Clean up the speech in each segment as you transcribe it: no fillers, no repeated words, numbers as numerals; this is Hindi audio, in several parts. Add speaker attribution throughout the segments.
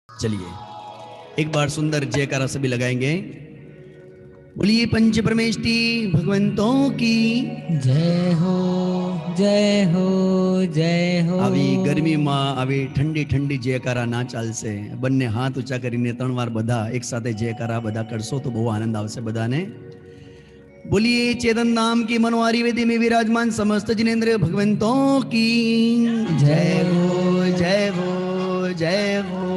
Speaker 1: चलिए एक बार सुंदर जयकारा सभी लगाएंगे। बोलिए पंच परमेष्टि भगवंतों की
Speaker 2: जय हो जय हो जय हो।
Speaker 1: આવી ગરમીમાં આવી ઠંડી ઠંડી જયકારા ના ચાલશે, બંને હાથ ઊંચા કરીને ત્રણ વાર બધા એક સાથે જયકારા બધા કરશો તો બહુ આનંદ આવશે બધાને। बोलिए चेतन नाम की मनोहारी वेदी में विराजमान समस्त जिनेन्द्र भगवंतों की जय हो जय हो जय हो।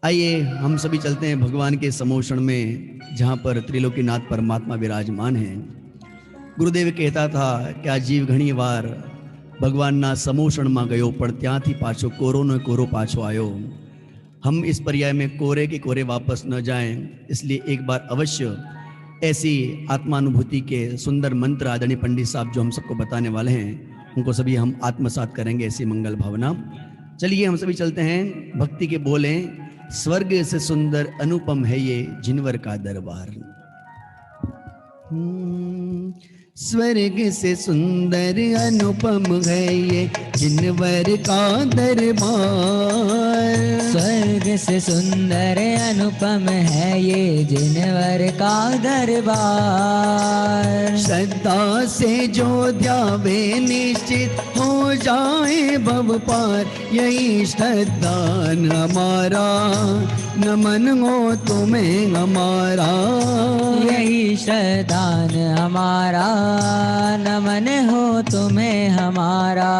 Speaker 1: आइए हम सभी चलते हैं भगवान के समोषण में, जहाँ पर त्रिलोकीनाथ परमात्मा विराजमान हैं। गुरुदेव कहता था कि आ जीव घणी वार भगवानना समोषणમાં ગયો પણ ત્યાંથી પાછો કોરોનો કોરો પાછો आयो। हम इस पर्याय में कोरे के कोरे वापस न जाएं, इसलिए एक बार अवश्य ऐसी आत्मानुभूति के सुंदर मंत्र आदरणीय पंडित साहब जो हम सबको बताने वाले हैं, उनको सभी हम आत्मसात करेंगे ऐसी मंगल भावना। चलिए हम सभी चलते हैं, भक्ति के बोले। स्वर्ग से सुंदर अनुपम है ये जिनवर का दरबार। स्वर्ग से सुंदर अनुपम है ये जिनवर का दरबार।
Speaker 2: स्वर्ग से सुंदर अनुपम है ये जिनवर का दरबार।
Speaker 1: श्रद्धा से जो ध्यावे निश्चित हो जाए भव पार, यही श्रद्धान हमारा नमन हो तुम्हें हमारा।
Speaker 2: यही श्रद्धान हमारा नमन हो तुम्हें हमारा।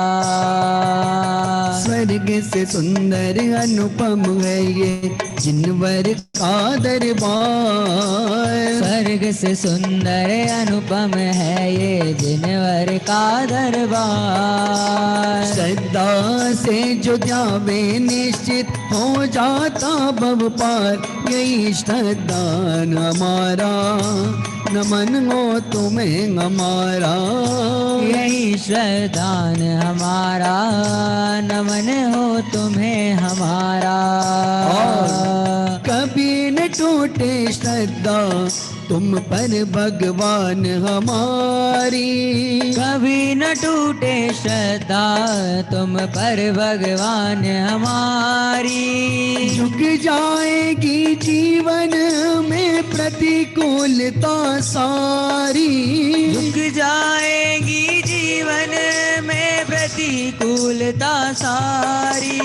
Speaker 1: स्वर्ग से सुंदर अनुपम है ये जिनवर का दरबार।
Speaker 2: स्वर्ग से सुंदर अनुपम है ये जिनवर का दरबार।
Speaker 1: श्रद्धा से जो ध्यावे निश्चित हो जाता भव पार, यही श्रद्धान हमारा नमन हो तुम्हें हमारा।
Speaker 2: यही श्रद्धान हमारा नमन हो तुम्हें हमारा।
Speaker 1: कभी न टूटे श्रद्धा तुम पर भगवान हमारी।
Speaker 2: कभी न टूटे श्रद्धा तुम पर भगवान हमारी।
Speaker 1: झुक जाएगी जीवन में प्रतिकूलता सारी।
Speaker 2: झुक जाएगी जीवन में प्रतिकूलता सारी।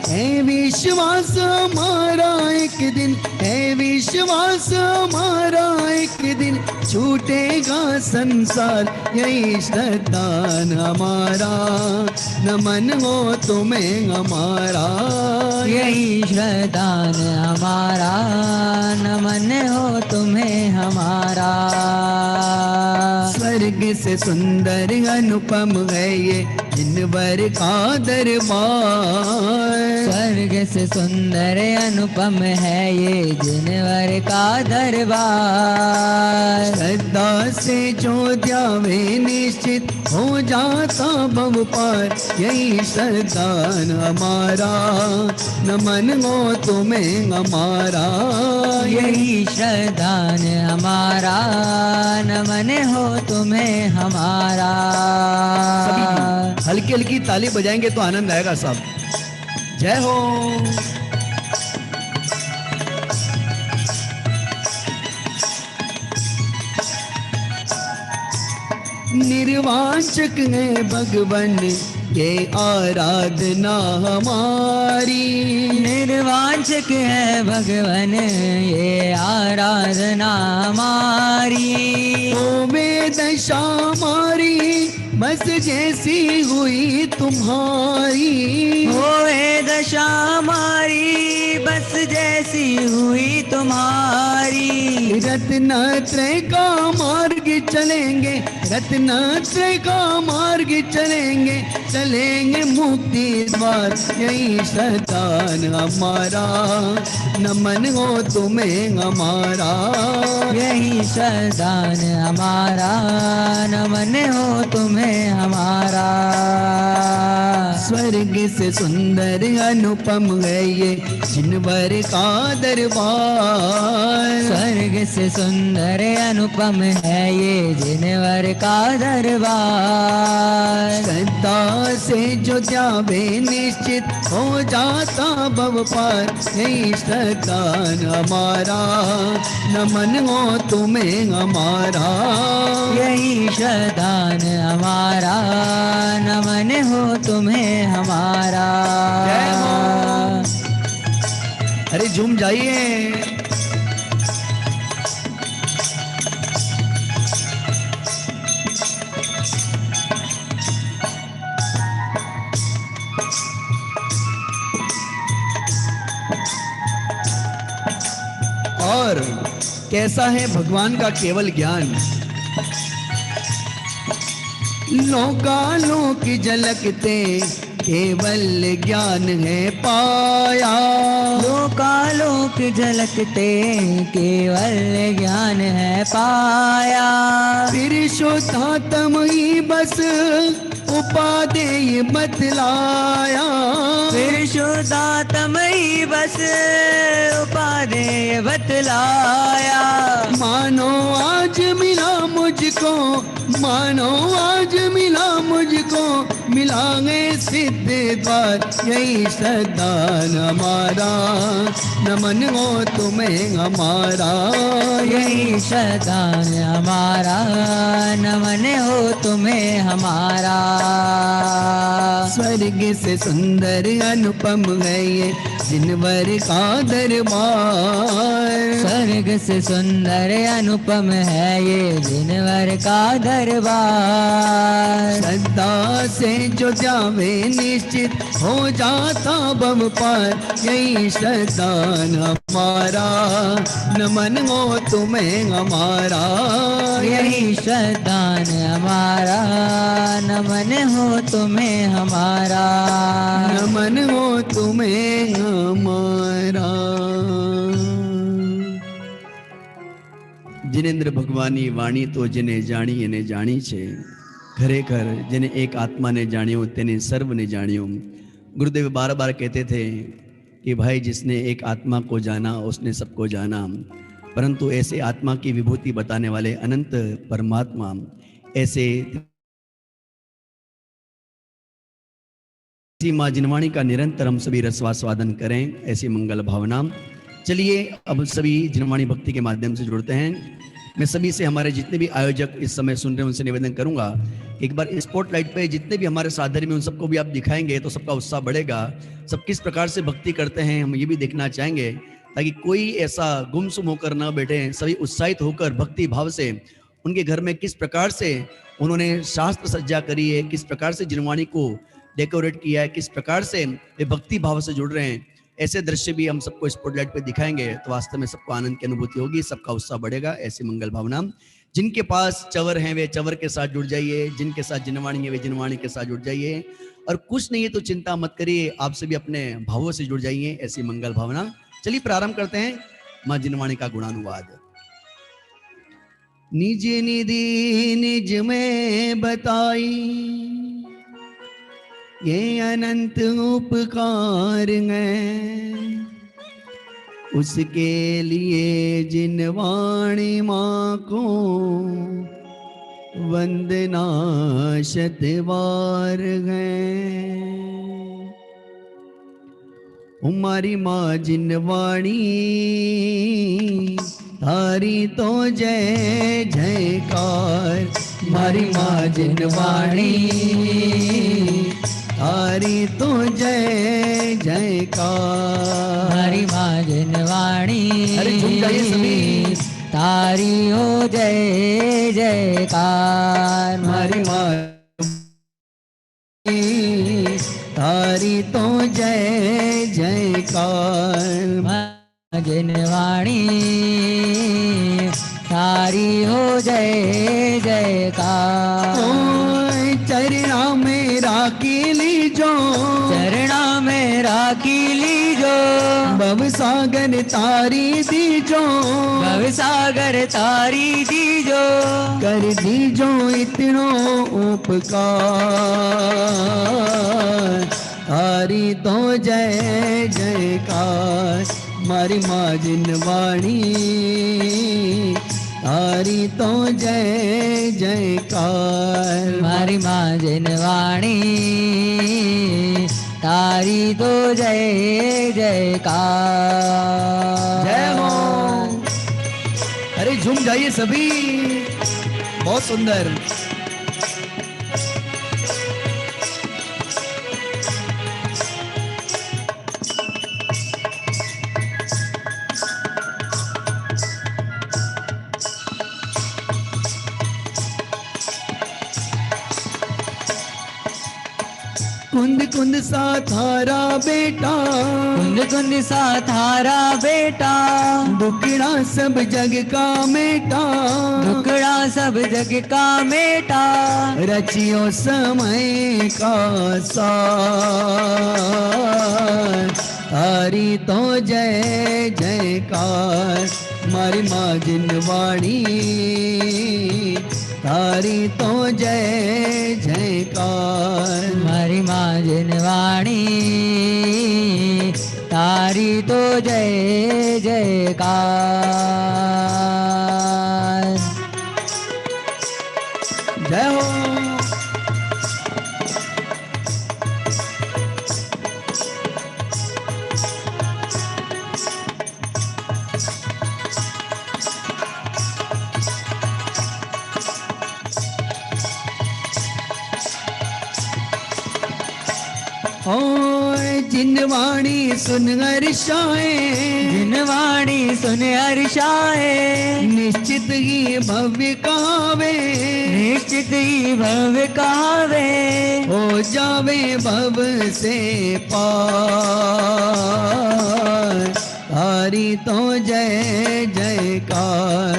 Speaker 1: है विश्वास हमारा एक दिन, है विश्वास हमारा एक दिन छूटेगा संसार, यही श्रद्धान हमारा नमन हो तुम्हें हमारा।
Speaker 2: यही श्रद्धान हमारा नमन हो तुम्हें हमारा।
Speaker 1: स्वर्ग से सुंदर अनुपम है ये जिनवर का दरबार।
Speaker 2: स्वर्ग से सुंदर अनुपम है ये जिनवर का दरबार।
Speaker 1: श्रद्धा से जो ध्यावे निश्चित हो जाता भव पार, यही श्रद्धान हमारा नमन हो तुम्हें हमारा।
Speaker 2: यही श्रद्धान हमारा नमन हो तुम्हें हमारा।
Speaker 1: हल्की हल्की ताली बजाएंगे तो आनंद आएगा सब। जय हो। निर्वांचक है भगवन ये आराधना हमारी।
Speaker 2: निर्वांचक है भगवन ये आराधना हमारी।
Speaker 1: ओ वे दशा हमारी बस जैसी हुई तुम्हारी।
Speaker 2: होए दशा हमारी बस जैसी हुई तुम्हारी।
Speaker 1: रत्नत्रय का मार्ग चलेंगे, रत्नत्रय का मार्ग चलेंगे, चलेंगे मुक्ति द्वार, यही श्रद्धान हमारा नमन हो तुम्हें हमारा।
Speaker 2: यही श्रद्धान हमारा नमन हो तुम्हें हमारा।
Speaker 1: स्वर्ग से सुंदर अनुपम है ये जिनवर का दरबार।
Speaker 2: स्वर्ग से सुंदर अनुपम है ये जिनवर का दरबार।
Speaker 1: श्रद्धा से जो जावे निश्चित हो जाता भव पार। यही श्रद्धा हमारा नमन हो तुम्हें हमारा।
Speaker 2: यही श्रद्धान हमारा नमन हो तुम्हें हमारा।
Speaker 1: जय हो। अरे झूम जाइए। और कैसा है भगवान का केवल ज्ञान। लोकालोक झलकते केवल ज्ञान है पाया।
Speaker 2: लोकालोक झलकते केवल ज्ञान है पाया।
Speaker 1: पुरुषोत्तम ही बस उपादेय बतलाया।
Speaker 2: पुरुषोत्तम ही बस उपादेय बतलाया।
Speaker 1: मानो आज मिला मुझको, मानो आज मिला मुझको, मिलांगे सिद्ध द्वार। यही श्रद्धा हमारा नमन हो तुम्हें हमारा।
Speaker 2: यही श्रद्धा हमारा नमन हो तुम्हें हमारा।
Speaker 1: स्वर्ग से सुंदर अनुपम है ये जिनवर का दरबार।
Speaker 2: स्वर्ग से सुंदर अनुपम है ये जिनवर का दरबार।
Speaker 1: श्रद्धा से जो जावे निश्चित हो जाता भव पार। यही श्रद्धा हमारा नमन हो तुम्हें हमारा।
Speaker 2: यही श्रद्धा हमारा नमन हो तुम्हें हमारा।
Speaker 1: नमन हो तुम्हें हमारा। जिनेन्द्र भगवानी वाणी तो जिने जाणी એને જાણી છે। खरेखर जिने एक आत्मा ने जानियो तेने सर्व ने जानियो। गुरुदेव बार बार कहते थे कि भाई जिसने एक आत्मा को जाना उसने सबको जाना। परंतु ऐसे आत्मा की विभूति बताने वाले अनंत परमात्मा ऐसे माँ जिनवाणी का निरंतर हम सभी रसवास्वादन करें, ऐसी मंगल भावना। चलिए अब सभी जिनवाणी भक्ति के माध्यम से जुड़ते हैं। मैं सभी से हमारे जितने भी आयोजक इस समय सुन रहे हैं उनसे निवेदन करूंगा एक बार स्पॉटलाइट पे जितने भी हमारे साधन में उन सबको भी आप दिखाएंगे तो सबका उत्साह बढ़ेगा। सब किस प्रकार से भक्ति करते हैं हम ये भी देखना चाहेंगे, ताकि कोई ऐसा गुमसुम होकर न बैठे। सभी उत्साहित होकर भक्ति भाव से उनके घर में किस प्रकार से उन्होंने शास्त्र सज्जा करी है, किस प्रकार से जिनवाणी को डेकोरेट किया है, किस प्रकार से वे भक्ति भाव से जुड़ रहे हैं, ऐसे दृश्य भी हम सबको स्पॉटलाइट पे दिखाएंगे तो वास्तव में सबको आनंद की अनुभूति होगी, सबका उत्साह बढ़ेगा। ऐसी मंगल भावना। जिनके पास चवर हैं वे चवर के साथ जुड़ जाइए, जिनके साथ जिनवाणी है वे जिनवाणी के साथ जुड़ जाइए, और कुछ नहीं है तो चिंता मत करिए, आप सभी अपने भावों से जुड़ जाइए। ऐसी मंगल भावना। चलिए प्रारंभ करते हैं माँ जिनवाणी का गुणानुवाद। निज निधि निज में बताई ये अनंत उपकार हैं, उसके लिए जिनवाणी माँ को वंदना शतवार है। हमारी माँ जिनवाणी तारी तो जय जयकार। हमारी माँ जिनवाणी तारी तो जय जयकार।
Speaker 2: हमारी माँ जिनवाणी
Speaker 1: अरे झूम जाइए सभी।
Speaker 2: तारी हो जय जयकार।
Speaker 1: हमारी माँ तारी तो जय जयकार।
Speaker 2: जिनवाणी तारी हो जय जयकार।
Speaker 1: चरणा में राखी लीजो,
Speaker 2: चरणा में राखी लीजो, दीजो,
Speaker 1: भव सागर तारी दीजो,
Speaker 2: भव सागर तारी दीजो,
Speaker 1: कर दीजो इतनो उपकार, तारी तो जय जयकार, मारी माँ जिनवाणी, तारी तो जय जयकार,
Speaker 2: मारी माँ जिनवाणी, तारी तो जय जयकार।
Speaker 1: जय हो। अरे झूम जाइए सभी, बहुत सुंदर। कुंद कुंद सा थारा बेटा,
Speaker 2: कुंद कुंद सा थारा बेटा,
Speaker 1: दुखड़ा सब जग का मेटा,
Speaker 2: दुखड़ा सब जग का मेटा,
Speaker 1: रचियो समय का सार, तारी तो जय जयकार, मारी माँ जिनवाणी, तारी तो जय जयकार,
Speaker 2: मारी माँ जिनवाणी, तारी तो जय जयकार।
Speaker 1: जय हो। और जिनवाणी सुन हर्षाए,
Speaker 2: जिनवाणी सुन हर्षाए,
Speaker 1: निश्चित ही भव्य कहावे,
Speaker 2: निश्चित ही भव्य कहावे,
Speaker 1: हो जावे भव से पार, तारी तो जय जयकार,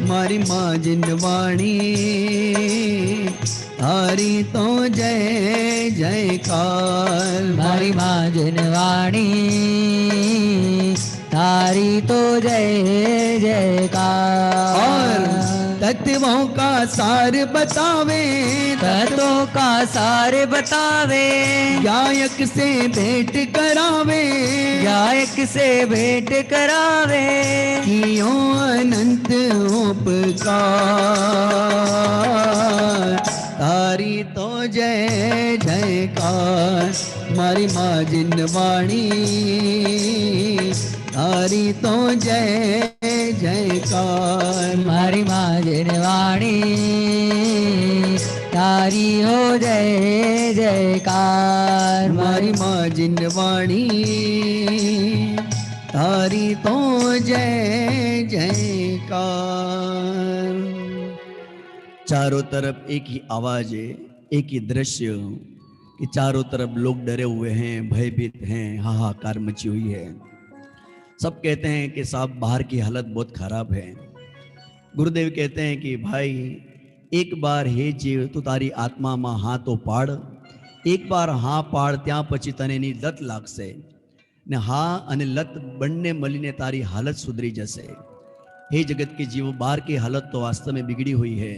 Speaker 1: मारी माँ जिनवाणी, तारी तो जय जयकार,
Speaker 2: मारी माँ जिनवाणी, तारी तो जय जयकार।
Speaker 1: और तत्वों का सार बतावे,
Speaker 2: तत्वों का सार बतावे,
Speaker 1: गायक से भेंट करावे,
Speaker 2: गायक से भेंट करावे,
Speaker 1: कियो अनंत उपकार, तारी तो जय जयकार, मारी माँ जिनवाणी, तारी तो जय जयकार,
Speaker 2: मारी माँ जिनवाणी, तारी हो जय जयकार,
Speaker 1: मारी माँ जिनवाणी, तारी तो जय जयकार। चारों तरफ एक ही आवाज है, एक ही दृश्य, कि चारों तरफ लोग डरे हुए हैं, भयभीत हैं, हाहाकार मची हुई है। सब कहते हैं कि साहब बाहर की हालत बहुत खराब है। गुरुदेव कहते हैं कि भाई एक बार हे जीव तू तारी आत्मा में हाँ तो पाड़, एक बार हाँ पाड़ त्या पछी तने ની લત લાગશે ને હા અને લત બંને મળીને તારી હાલત સુધરી જશે। हे जगत के जीवो, बाहर की हालत तो वास्तव में बिगड़ी हुई है।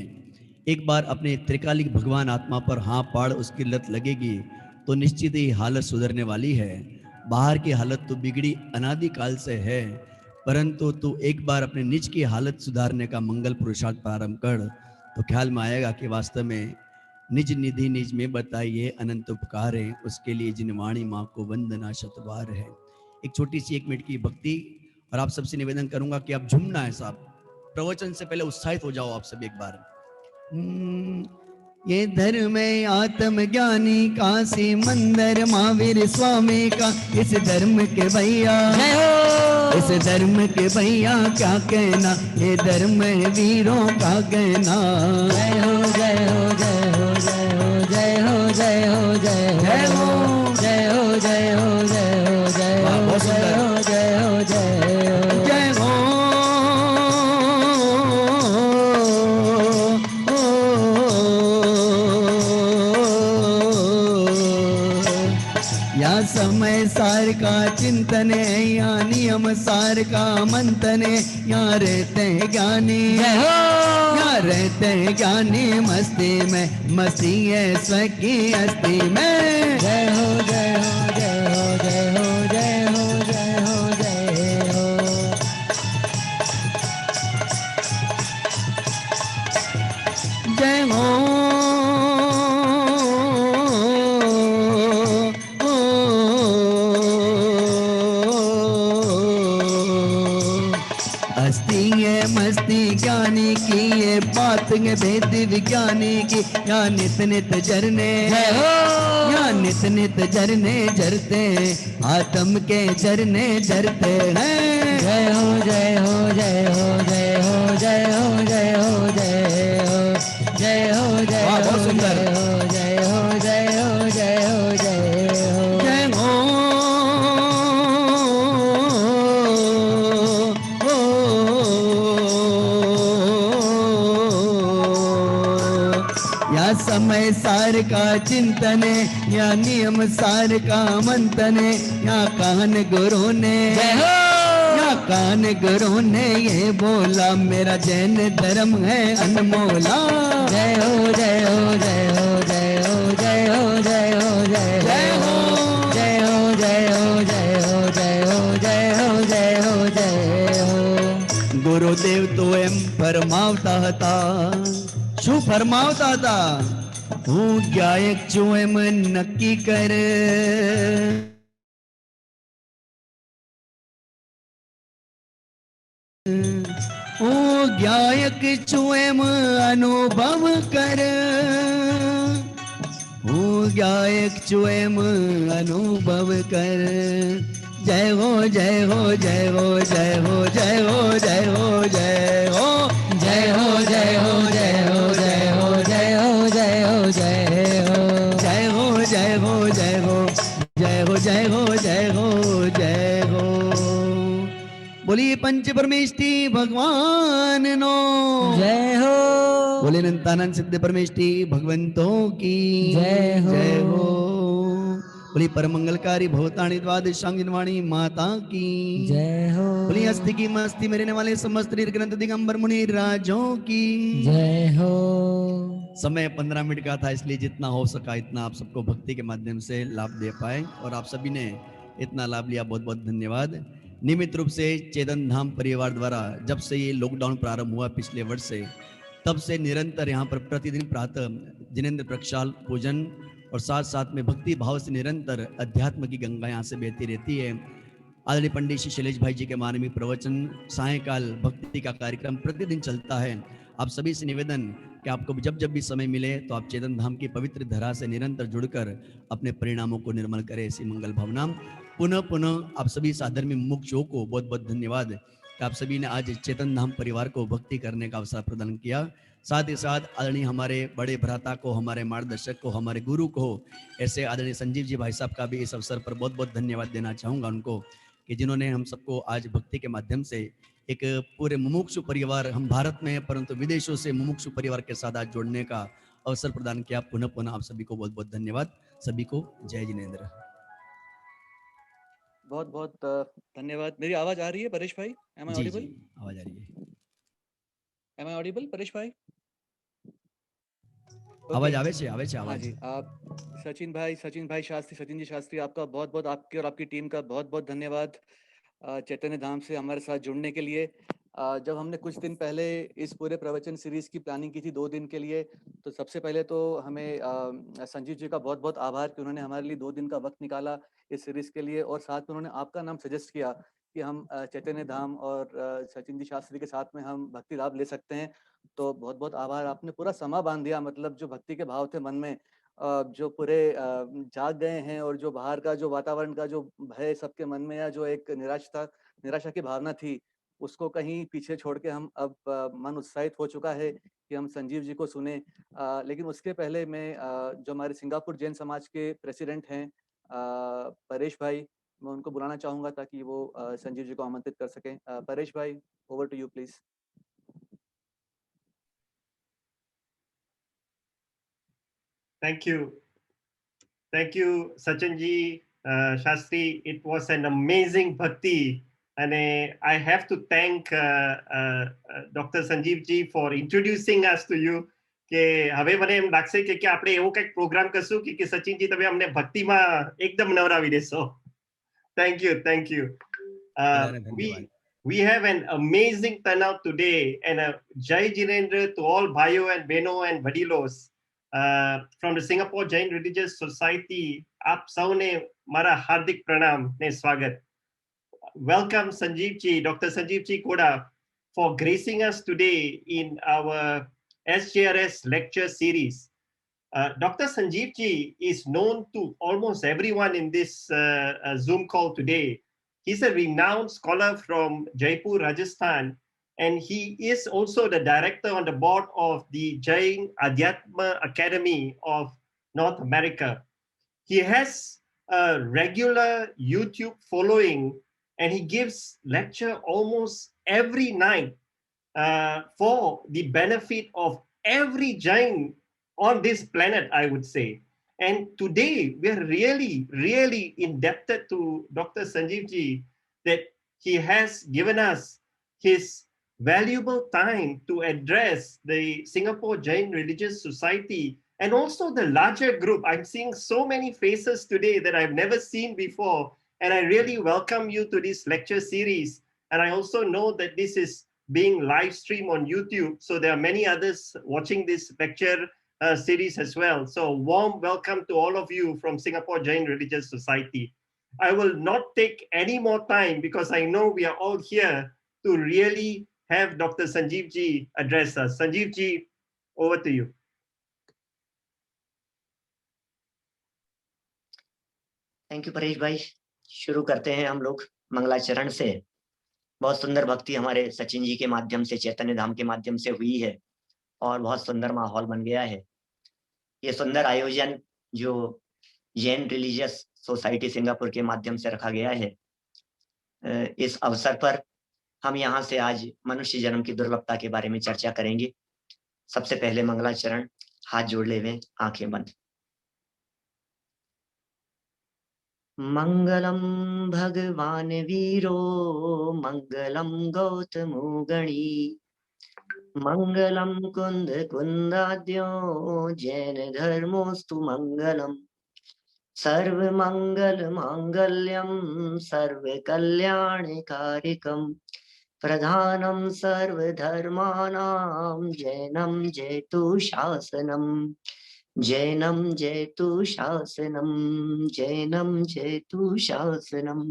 Speaker 1: एक बार अपने त्रिकालिक भगवान आत्मा पर हाँ पाड़ उसकी लत लगेगी तो निश्चित ही हालत सुधरने वाली है। बाहर की हालत तो बिगड़ी अनादिकाल से है, परंतु तू एक बार अपने निज की हालत सुधारने का मंगल पुरुषार्थ प्रारंभ कर तो ख्याल में आएगा कि वास्तव में निज निधि निज में बताइए अनंत उपकार है, उसके लिए जिनवाणी माँ को वंदना शतबार है। एक छोटी सी 1 मिनट की भक्ति, और आप सबसे निवेदन करूंगा कि आप झूमना है साहब, प्रवचन से पहले उत्साहित हो जाओ आप सब एक बार। ये धर्म है आत्म ज्ञानी काशी मंदिर महावीर स्वामी का, इस धर्म के भैया
Speaker 2: जय हो,
Speaker 1: इस धर्म के भैया क्या कहना, ये धर्म है वीरों का कहना।
Speaker 2: जय हो जय हो जय हो जय हो जय हो जय हो जय
Speaker 1: जय हो
Speaker 2: जय हो जय हो जय हो जय
Speaker 1: वाह,
Speaker 2: हो
Speaker 1: बहुत
Speaker 2: जय
Speaker 1: सुंदर।
Speaker 2: हो जय हो जय हो
Speaker 1: जय हो। या समय सार का चिंतन है, यहाँ नियम सार का मंथन है, यहाँ रहते हैं ज्ञानी,
Speaker 2: जय हो
Speaker 1: यहाँ रहते हैं ज्ञानी मस्ती में, मस्ती है स्व की हस्ती में।
Speaker 2: जय हो जय हो जय हो जय हो जय हो जय हो जय हो।
Speaker 1: जय हो हस्ती है मस्ती ज्ञानी की, ये बात है भेद विज्ञानी की, यहाँ नित नित झरने,
Speaker 2: जय हो
Speaker 1: यहाँ नित नित झरने झरते हैं, आत्म के झरने झरते हैं।
Speaker 2: जय हो जय हो जय हो जय हो जय हो जय हो जय हो जय हो जय
Speaker 1: वाह,
Speaker 2: हो
Speaker 1: बहुत सुंदर।
Speaker 2: जय हो जय हो जय हो जय हो जय हो।
Speaker 1: जय हो या समय सार का चिंतन है, या नियम सार का मंथन है, या कान गुरु ने,
Speaker 2: जय हो
Speaker 1: या कान गुरु ने ये बोला, मेरा जैन धर्म है अनमोला।
Speaker 2: जय हो जय हो जय हो जय हो जय हो जय हो जय हो जय हो जय हो जय हो जय हो जय हो जय हो जय हो।
Speaker 1: ગુરુદેવ તો એમ ફરમાવતા હતા, શું ફરમાવતા હતા? હું ગાયક છું એમ નક્કી કર, હું ગાયક છું એમ અનુભવ કર, હું ગાયક છું એમ અનુભવ કર। જય હો જય હો જય હો જય હો જય હો જય હો જય હો
Speaker 2: जय हो जय हो जय हो जय हो जय हो जय हो जय हो
Speaker 1: जय हो जय हो जय हो जय हो जय हो जय हो जय हो। बोलिए पंच परमेष्टि भगवान नो,
Speaker 2: जय हो
Speaker 1: बोले अनंतानंद सिद्ध परमेष्टि भगवंतों की
Speaker 2: जय हो।
Speaker 1: जय हो। बोली परम मंगलकारी भवताणी द्वादशांगिन वाणी माता की
Speaker 2: जय हो
Speaker 1: बोली हस्ती की मस्ती में रहने वाले समस्त निर्ग्रंथ दिगंबर मुनि राजों की
Speaker 2: जय हो।
Speaker 1: समय 15 मिनट का था, इसलिए जितना हो सका इतना आप सबको भक्ति के माध्यम से लाभ दे पाए, और आप सभी ने इतना लाभ लिया, बहुत बहुत धन्यवाद। नियमित रूप से चेतन धाम परिवार द्वारा जब से ये लॉकडाउन प्रारंभ हुआ पिछले वर्ष से, तब से निरंतर यहाँ पर प्रतिदिन प्रातः जिनेंद्र प्रक्षाल पूजन और साथ साथ में भक्ति भाव से निरंतर अध्यात्म की गंगा यहाँ से बहती रहती है। आदरणीय पंडित श्री शैलेश भाई जी के मानवीय प्रवचन, सायंकाल भक्ति का कार्यक्रम प्रतिदिन चलता है। आप सभी से निवेदन कि आपको जब जब भी समय मिले तो आप चेतन धाम की पवित्र धरा से निरंतर जुड़कर अपने परिणामों को निर्मल करें, ऐसी मंगल भावना। पुनः पुनः आप सभी साधर्मी मुमुक्षुओं को बहुत बहुत धन्यवाद कि आप सभी ने आज चेतन धाम परिवार को भक्ति करने का अवसर प्रदान किया। साथ ही साथ आदरणीय हमारे बड़े भ्राता को, हमारे मार्गदर्शक को, हमारे गुरु को, ऐसे आदरणीय संजीव जी भाई साहब का भी इस अवसर पर बहुत बहुत धन्यवाद देना चाहूँगा उनको, कि जिन्होंने हम सबको आज भक्ति के माध्यम से एक पूरे मुमुक्षु परिवार, हम भारत में हैं परंतु विदेशों से मुमुक्षु परिवार के साथ आज जोड़ने का अवसर प्रदान किया। पुनः पुनः आप सभी को बहुत बहुत धन्यवाद। सभी को जय जिनेंद्र।
Speaker 3: बहुत बहुत धन्यवाद। मेरी आवाज आ रही है परेश भाई? एम आई
Speaker 1: जी
Speaker 3: ऑडिबल?
Speaker 1: जी आवाज आ रही है,
Speaker 3: एम आई ऑडिबल परेश भाई?
Speaker 1: आवाज
Speaker 3: ओके।
Speaker 1: आवे छे
Speaker 3: हाँ
Speaker 1: आवाज।
Speaker 3: जी, आप सचिन भाई शास्त्री, सचिन जी शास्त्री, आपका बहुत बहुत, आपके और आपकी टीम का बहुत बहुत धन्यवाद चैतन्य धाम से हमारे साथ जुड़ने के लिए। जब हमने कुछ दिन पहले इस पूरे प्रवचन सीरीज की प्लानिंग की थी 2 दिन के लिए, तो सबसे पहले तो हमें संजीव जी का बहुत बहुत आभार कि उन्होंने हमारे लिए 2 दिन का वक्त निकाला इस सीरीज के लिए, और साथ में उन्होंने आपका नाम सजेस्ट किया कि हम चैतन्य धाम और सचिन जी शास्त्री के साथ में हम भक्ति लाभ ले सकते हैं। तो बहुत बहुत आभार, आपने पूरा समा बांध दिया। मतलब जो भक्ति के भाव थे मन में, जो पूरे जाग गए हैं, और जो बाहर का जो वातावरण का जो भय सबके मन में, या जो एक निराशा की भावना थी, उसको कहीं पीछे छोड़ के हम अब मन उत्साहित हो चुका है कि हम संजीव जी को सुने। लेकिन उसके पहले मैं जो हमारे सिंगापुर जैन समाज के प्रेसिडेंट हैं परेश भाई, मैं उनको बुलाना चाहूंगा ताकि वो संजीव जी को आमंत्रित कर सकें। परेश भाई, over to you please.
Speaker 4: Thank you. Thank you, Sachin ji, Shastri, it was an amazing bhakti. And I have to thank Dr. Sanjeev ji for introducing us to you. કે હવે મને એમ લાગશે કે આપણે એવો કંઈક પ્રોગ્રામ કરશું કે સચિનજી તમે અમને ભક્તિમાં એકદમ નવરાવી દેશો. Thank you, thank you. We have an amazing turnout today, and Jai Jinendra to all Bhayo and Beno and Vadilos from the Singapore Jain Religious Society. Aap saune mara hardik pranam ne swagat. Welcome Sanjeev ji, Dr. Sanjeev ji Koda, for gracing us today in our SJRS lecture series. Dr. Sanjeev ji is known to almost everyone in this Zoom call today. He's a renowned scholar from Jaipur, Rajasthan, and he is also the director on the board of the Jain Adhyatma Academy of North America. He has a regular YouTube following, and he gives lecture almost every night for the benefit of every Jain on this planet, I would say. And today we are really indebted to Dr. Sanjeev ji that he has given us his valuable time to address the Singapore Jain Religious Society and also the larger group. I'm seeing so many faces today that I've never seen before, and I really welcome you to this lecture series. And I also know that this is being live streamed on YouTube, so there are many others watching this lecture series as well. So warm welcome to all of you from Singapore Jain Religious Society. I will not take any more time because I know we are all here to really have Dr. Sanjeev ji address us. Sanjeev ji, over to you.
Speaker 5: Thank you Paresh भाई. शुरू करते हैं हम लोग मंगलाचरण से. बहुत सुंदर भक्ति हमारे सचिन जी के माध्यम से, चैतन्य धाम के माध्यम से हुई है और बहुत सुंदर माहौल बन गया है. ये सुंदर आयोजन जो जैन रिलीजियस सोसाइटी सिंगापुर के माध्यम से रखा गया है, इस अवसर पर हम यहाँ से आज मनुष्य जन्म की दुर्लभता के बारे में चर्चा करेंगे. सबसे पहले मंगलाचरण, हाथ जोड़ ले हुए, आंखें बंद. मंगलम भगवान वीरो मंगलम गौतमो गणी मंगलम कुंद कुंदाद्यो जैन धर्मोस्तु मंगलम सर्व मंगल मांगल्यम सर्व कल्याणकारिकम प्रधानम सर्व धर्मानां जैनम जयतु शासनम जैनम जयतु शासनम जैनम जयतु शासनम.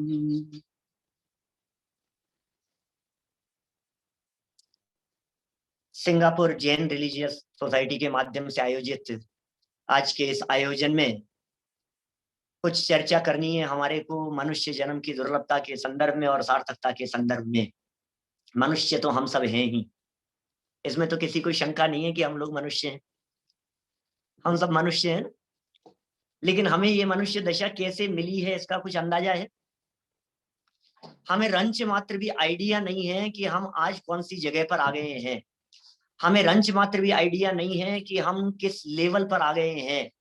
Speaker 5: सिंगापुर जैन रिलीजियस सोसाइटी के माध्यम से आयोजित आज के इस आयोजन में कुछ चर्चा करनी है हमारे को मनुष्य जन्म की दुर्लभता के संदर्भ में और सार्थकता के संदर्भ में. मनुष्य तो हम सब हैं ही, इसमें तो किसी को शंका नहीं है कि हम लोग मनुष्य हैं. हम सब मनुष्य हैं, लेकिन हमें ये मनुष्य दशा कैसे मिली है इसका कुछ अंदाजा है? हमें रंच मात्र भी आइडिया नहीं है कि हम आज कौन सी जगह पर आ गए हैं. हमें रंच मात्र भी आइडिया नहीं है कि हम किस लेवल पर आ गए हैं,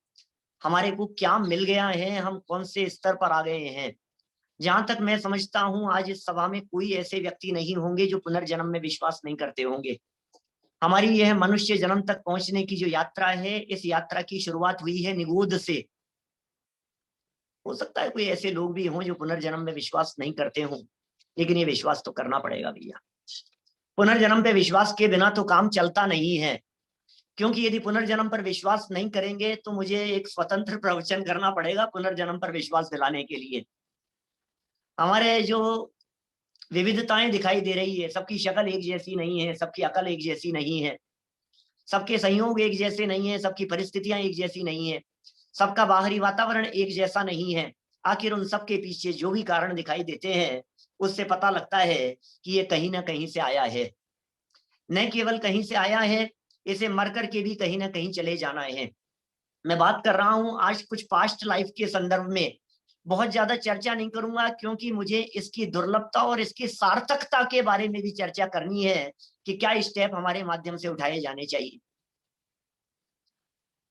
Speaker 5: हमारे को क्या मिल गया है, हम कौन से स्तर पर आ गए हैं. जहां तक मैं समझता हूं आज इस सभा में कोई ऐसे व्यक्ति नहीं होंगे जो पुनर्जन्म में विश्वास नहीं करते होंगे. हमारी यह मनुष्य जन्म तक पहुंचने की जो यात्रा है, इस यात्रा की शुरुआत हुई है निगोद से. हो सकता है कोई ऐसे लोग भी हों जो पुनर्जन्म में विश्वास नहीं करते हों, लेकिन ये विश्वास तो करना पड़ेगा भैया. पुनर्जन्म पे विश्वास के बिना तो काम चलता नहीं है, क्योंकि यदि पुनर्जन्म पर विश्वास नहीं करेंगे तो मुझे एक स्वतंत्र प्रवचन करना पड़ेगा पुनर्जन्म पर विश्वास दिलाने के लिए. हमारे जो विविधताएं दिखाई दे रही है, सबकी शक्ल एक जैसी नहीं है, सबकी अकल एक जैसी नहीं है, सबके संयोग एक जैसे नहीं है, सबकी परिस्थितियां एक जैसी नहीं है, सबका बाहरी वातावरण एक जैसा नहीं है. आखिर उन सबके पीछे जो भी कारण दिखाई देते हैं, उससे पता लगता है कि ये कहीं ना कहीं से आया है. न केवल कहीं से आया है, इसे मर कर के भी कहीं ना कहीं चले जाना है. मैं बात कर रहा हूं आज कुछ पास्ट लाइफ के संदर्भ में. बहुत ज्यादा चर्चा नहीं करूंगा, क्योंकि मुझे इसकी दुर्लभता और इसकी सार्थकता के बारे में भी चर्चा करनी है कि क्या स्टेप हमारे माध्यम से उठाए जाने चाहिए.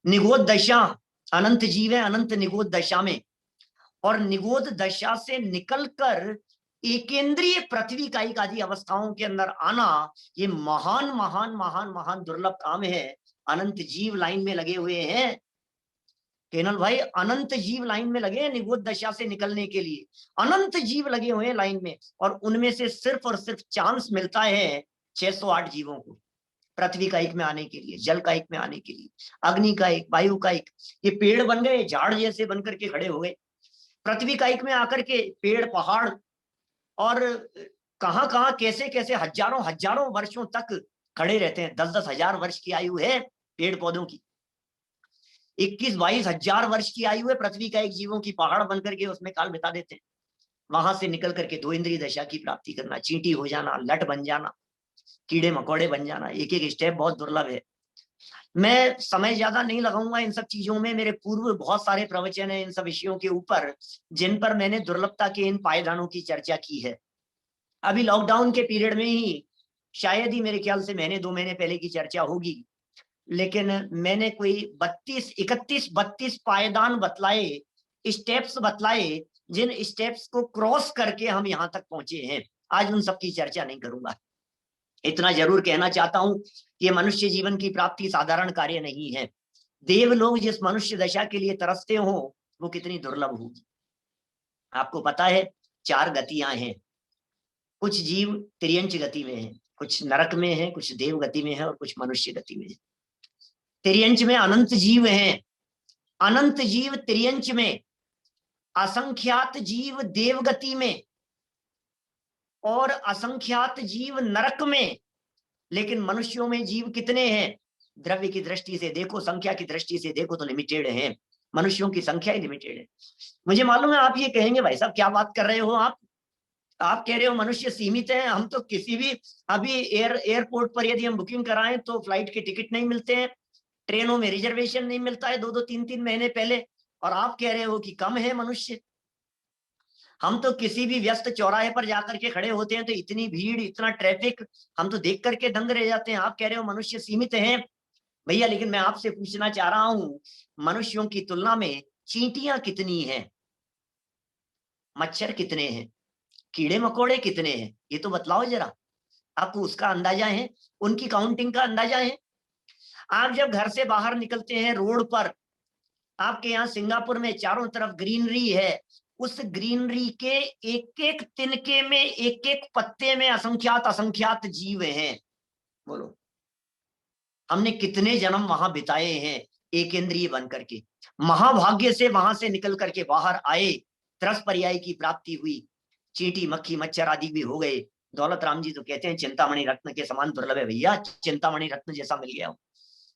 Speaker 5: निगोद दशा, अनंत जीव है अनंत निगोद दशा में, और निगोद दशा से निकलकर एकेंद्रीय पृथ्वी कायिक आदि अवस्थाओं के अंदर आना, ये महान महान महान महान दुर्लभ काम है। अनंत जीव लाइन में लगे हुए हैं केनल भाई, अनंत जीव लाइन में लगे हैं निगोद दशा से निकलने के लिए। अनंत जीव लगे हुए हैं लाइन में, और उनमें से सिर्फ और सिर्फ चांस मिलता है 608 जीवों को पृथ्वी का एक में आने के लिए, जल का एक में आने के लिए, अग्नि का एक, वायु का एक। ये पेड़ बन गए, झाड़ जैसे बनकर के खड़े हो गए पृथ्वी का एक में आकर के। पेड़, पहाड़ और कहां कहां कैसे कैसे हजारों हजारों वर्षों तक खड़े रहते हैं। 10-10 हजार वर्ष की आयु है पेड़ पौधों की, 21-22 हजार वर्ष की आयु है पृथ्वी का एक जीवों की। पहाड़ बनकर के उसमें काल बिता देते हैं। वहां से निकल करके 2 इंद्रिय दशा की प्राप्ति करना, चींटी हो जाना, लट बन जाना, कीड़े मकोड़े बन जाना, एक एक स्टेप बहुत दुर्लभ है। मैं समय ज्यादा नहीं लगाऊंगा इन सब चीजों में। मेरे पूर्व बहुत सारे प्रवचन हैं इन सब विषयों के ऊपर, जिन पर मैंने दुर्लभता के इन पायदानों की चर्चा की है। अभी लॉकडाउन के पीरियड में ही शायद ही मेरे ख्याल से महीने 2 महीने पहले की चर्चा होगी, लेकिन मैंने कोई 32 पायदान बतलाए, स्टेप्स बतलाए, जिन स्टेप्स को क्रॉस करके हम यहाँ तक पहुंचे हैं। आज उन सब की चर्चा नहीं करूंगा। इतना जरूर कहना चाहता हूं कि मनुष्य जीवन की प्राप्ति साधारण कार्य नहीं है। देव लोग जिस मनुष्य दशा के लिए तरसते हो वो कितनी दुर्लभ होगी। आपको पता है 4 गतियां हैं। कुछ जीव तिर्यंच गति में हैं, कुछ नरक में हैं, कुछ देव गति में है और कुछ मनुष्य गति में है। तिर्यंच में अनंत जीव हैं, अनंत जीव तिर्यंच में, असंख्यात जीव देवगति में और असंख्यात जीव नरक में। लेकिन मनुष्यों में जीव कितने हैं? द्रव्य की दृष्टि से देखो, संख्या की दृष्टि से देखो तो लिमिटेड है। मनुष्यों की संख्या ही लिमिटेड है। मुझे मालूम है आप ये कहेंगे भाई साहब क्या बात कर रहे हो आप कह रहे हो मनुष्य सीमित है। हम तो किसी भी अभी एयरपोर्ट पर यदि हम बुकिंग कराएं तो फ्लाइट के टिकट नहीं मिलते हैं, ट्रेनों में रिजर्वेशन नहीं मिलता है 2-2 3-3 महीने पहले, और आप कह रहे हो कि कम है मनुष्य। हम तो किसी भी व्यस्त चौराहे पर जाकर के खड़े होते हैं तो इतनी भीड़, इतना ट्रैफिक, हम तो देख करके दंग रह जाते हैं। आप कह रहे हो मनुष्य सीमित हैं भैया। लेकिन मैं आपसे पूछना चाह रहा हूं, मनुष्यों की तुलना में चींटियां कितनी हैं, मच्छर कितने हैं, कीड़े मकोड़े कितने हैं, ये तो बतलाओ जरा। आपको उसका अंदाजा है, उनकी काउंटिंग का अंदाजा है? आप जब घर से बाहर निकलते हैं रोड पर, आपके यहाँ सिंगापुर में चारों तरफ ग्रीनरी है, उस ग्रीनरी के एक एक तिनके में, एक एक पत्ते में असंख्यात असंख्यात जीव हैं। बोलो हमने कितने जन्म वहां बिताए हैं एक इंद्रिय बन करके। महाभाग्य से वहां से निकल करके बाहर आए, 10 पर्याय की प्राप्ति हुई, चींटी मक्खी मच्छर आदि भी हो गए। दौलत राम जी तो कहते हैं चिंतामणि रत्न के समान दुर्लभ है भैया, चिंतामणि रत्न जैसा मिल गया हो।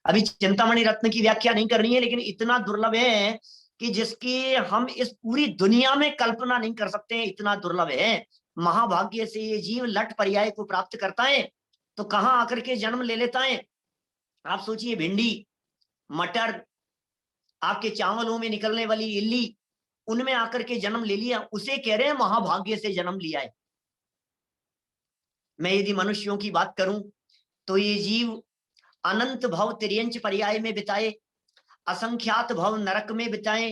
Speaker 5: अभी चिंतामणि रत्न की व्याख्या नहीं करनी है, लेकिन इतना दुर्लभ है कि जिसकी हम इस पूरी दुनिया में कल्पना नहीं कर सकते हैं, इतना दुर्लभ है। महाभाग्य से ये जीव लट पर्याय को प्राप्त करता है तो कहां आकर के जन्म ले लेता है? आप सोचिए, भिंडी, मटर, आपके चावलों में निकलने वाली इल्ली, उनमें आकर के जन्म ले लिया, उसे कह रहे हैं महाभाग्य से जन्म लिया है। मैं यदि मनुष्यों की बात करूं तो ये जीव अनंत भव तिर्यंच पर्याय में बिताए, असंख्यात भव नरक में बिताए,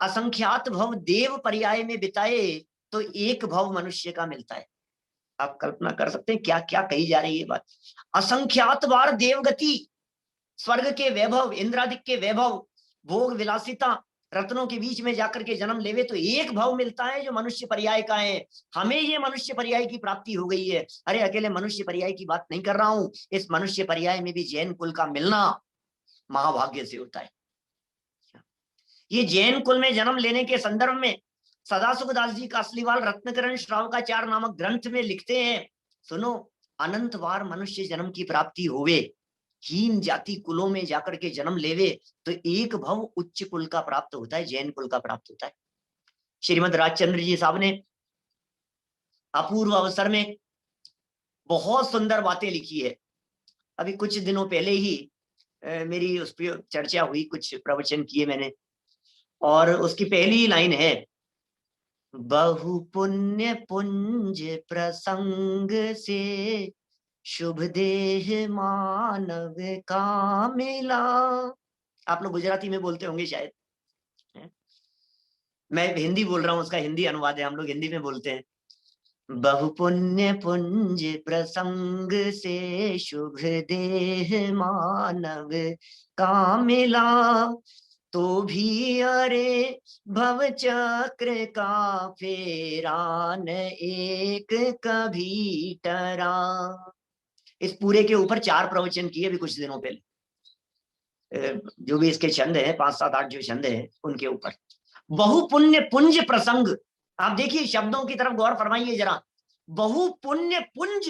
Speaker 5: असंख्यात भव देव पर्याय में बिताए, तो एक भव मनुष्य का मिलता है। आप कल्पना कर सकते हैं क्या क्या कही जा रही है बात। असंख्यात बार देवगति, स्वर्ग के वैभव, इंद्रादिक के वैभव, भोग विलासिता, रत्नों के बीच में जाकर के जन्म लेवे तो एक भव मिलता है जो मनुष्य पर्याय का है। हमें ये मनुष्य पर्याय की प्राप्ति हो गई है। अरे अकेले मनुष्य पर्याय की बात नहीं कर रहा हूं, इस मनुष्य पर्याय में भी जैन कुल का मिलना महाभाग्य से होता है। ये जैन कुल में जन्म लेने के संदर्भ में सदाशिवदास जी का असलीवाल रत्नकरण श्रावकाचार नामक ग्रंथ में लिखते हैं, सुनो, अनंत बार मनुष्य जन्म की प्राप्ति होवे, हीन जाति कुलों में जाकर के जन्म लेवे तो एक भव उच्च कुल का प्राप्त होता है, जैन कुल का प्राप्त होता है। श्रीमद राजचंद्र जी साहब ने अपूर्व अवसर में बहुत सुंदर बातें लिखी है। अभी कुछ दिनों पहले ही मेरी उस पर चर्चा हुई, कुछ प्रवचन किए मैंने, और उसकी पहली लाइन है, बहु पुण्य पुंज प्रसंग से शुभ देह मानव का मिला। आप लोग गुजराती में बोलते होंगे शायद। मैं हिंदी बोल रहा हूँ, उसका हिंदी अनुवाद है, हम लोग हिंदी में बोलते हैं। बहु पुण्य पुंज प्रसंग से शुभ देह मानव का मिला, तो भी अरे भव चक्र का फेरान एक कभी टरा। इस पूरे के ऊपर 4 प्रवचन किए अभी कुछ दिनों पहले, जो भी इसके छंद है 5, 7, 8 जो छंद है उनके ऊपर। बहु पुण्य पुंज प्रसंग, आप देखिए शब्दों की तरफ गौर फरमाइए जरा। बहु पुण्य पुंज,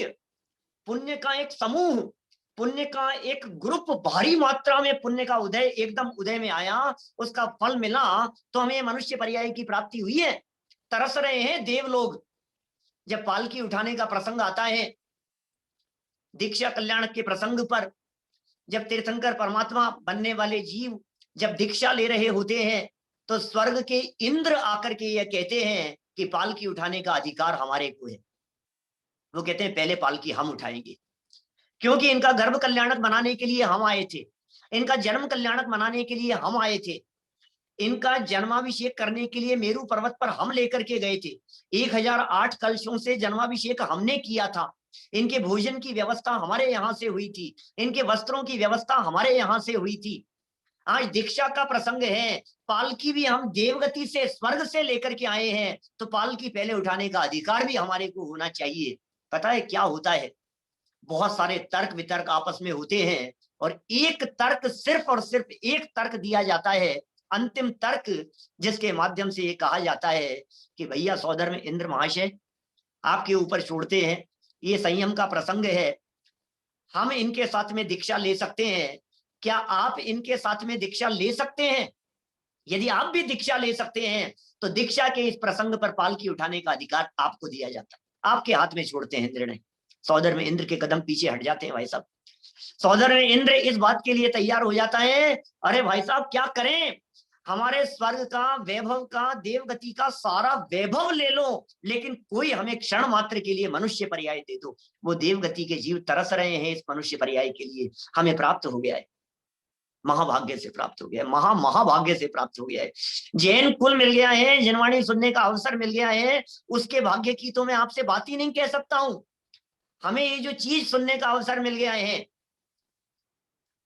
Speaker 5: पुण्य का एक समूह, पुण्य का एक ग्रुप, भारी मात्रा में पुण्य का उदय एकदम उदय में आया, उसका फल मिला, तो हमें मनुष्य पर्याय की प्राप्ति हुई है। तरस रहे हैं देव लोग। जब पालकी उठाने का प्रसंग आता है, दीक्षा कल्याण के प्रसंग पर, जब तीर्थंकर परमात्मा बनने वाले जीव जब दीक्षा ले रहे होते हैं, तो स्वर्ग के इंद्र आकर के ये कहते हैं कि पालकी उठाने का अधिकार हमारे को है। वो कहते हैं पहले पालकी हम उठाएंगे, क्योंकि इनका गर्भ कल्याणक बनाने के लिए हम आए थे, इनका जन्म कल्याणक बनाने के लिए हम आए थे, इनका जन्माभिषेक करने के लिए मेरू पर्वत पर हम लेकर के गए थे। 1008 कलशों से जन्माभिषेक हमने किया था। इनके भोजन की व्यवस्था हमारे यहाँ से हुई थी, इनके वस्त्रों की व्यवस्था हमारे यहाँ से हुई थी। आज दीक्षा का प्रसंग है, पालकी भी हम देवगति से स्वर्ग से लेकर के आए हैं, तो पालकी पहले उठाने का अधिकार भी हमारे को होना चाहिए। पता है क्या होता है, बहुत सारे तर्क वितर्क आपस में होते हैं, और एक तर्क, सिर्फ और सिर्फ एक तर्क दिया जाता है, अंतिम तर्क, जिसके माध्यम से ये कहा जाता है कि भैया सौधर्म इंद्र महाशय, आपके ऊपर छोड़ते हैं, ये संयम का प्रसंग है, हम इनके साथ में दीक्षा ले सकते हैं, क्या आप इनके साथ में दीक्षा ले सकते हैं? यदि आप भी दीक्षा ले सकते हैं, तो दीक्षा के इस प्रसंग पर पालकी उठाने का अधिकार आपको दिया जाता है, आपके हाथ में छोड़ते हैं निर्णय। सौधर्म इंद्र के कदम पीछे हट जाते हैं भाई साहब। सौधर्म इंद्र इस बात के लिए तैयार हो जाता है, अरे भाई साहब क्या करें, हमारे स्वर्ग का वैभव का, देवगति का सारा वैभव ले लो, लेकिन कोई हमें क्षण मात्र के लिए मनुष्य पर्याय दे दो। वो देवगति के जीव तरस रहे हैं इस मनुष्य पर्याय के लिए, हमें प्राप्त हो गया है, महाभाग्य से प्राप्त हो गया है, महाभाग्य से प्राप्त हो गया है। जैन कुल मिल गया है, जिनवाणी सुनने का अवसर मिल गया है, उसके भाग्य की तो मैं आपसे बात ही नहीं कह सकता हूं। हमें ये जो चीज सुनने का अवसर मिल गया है,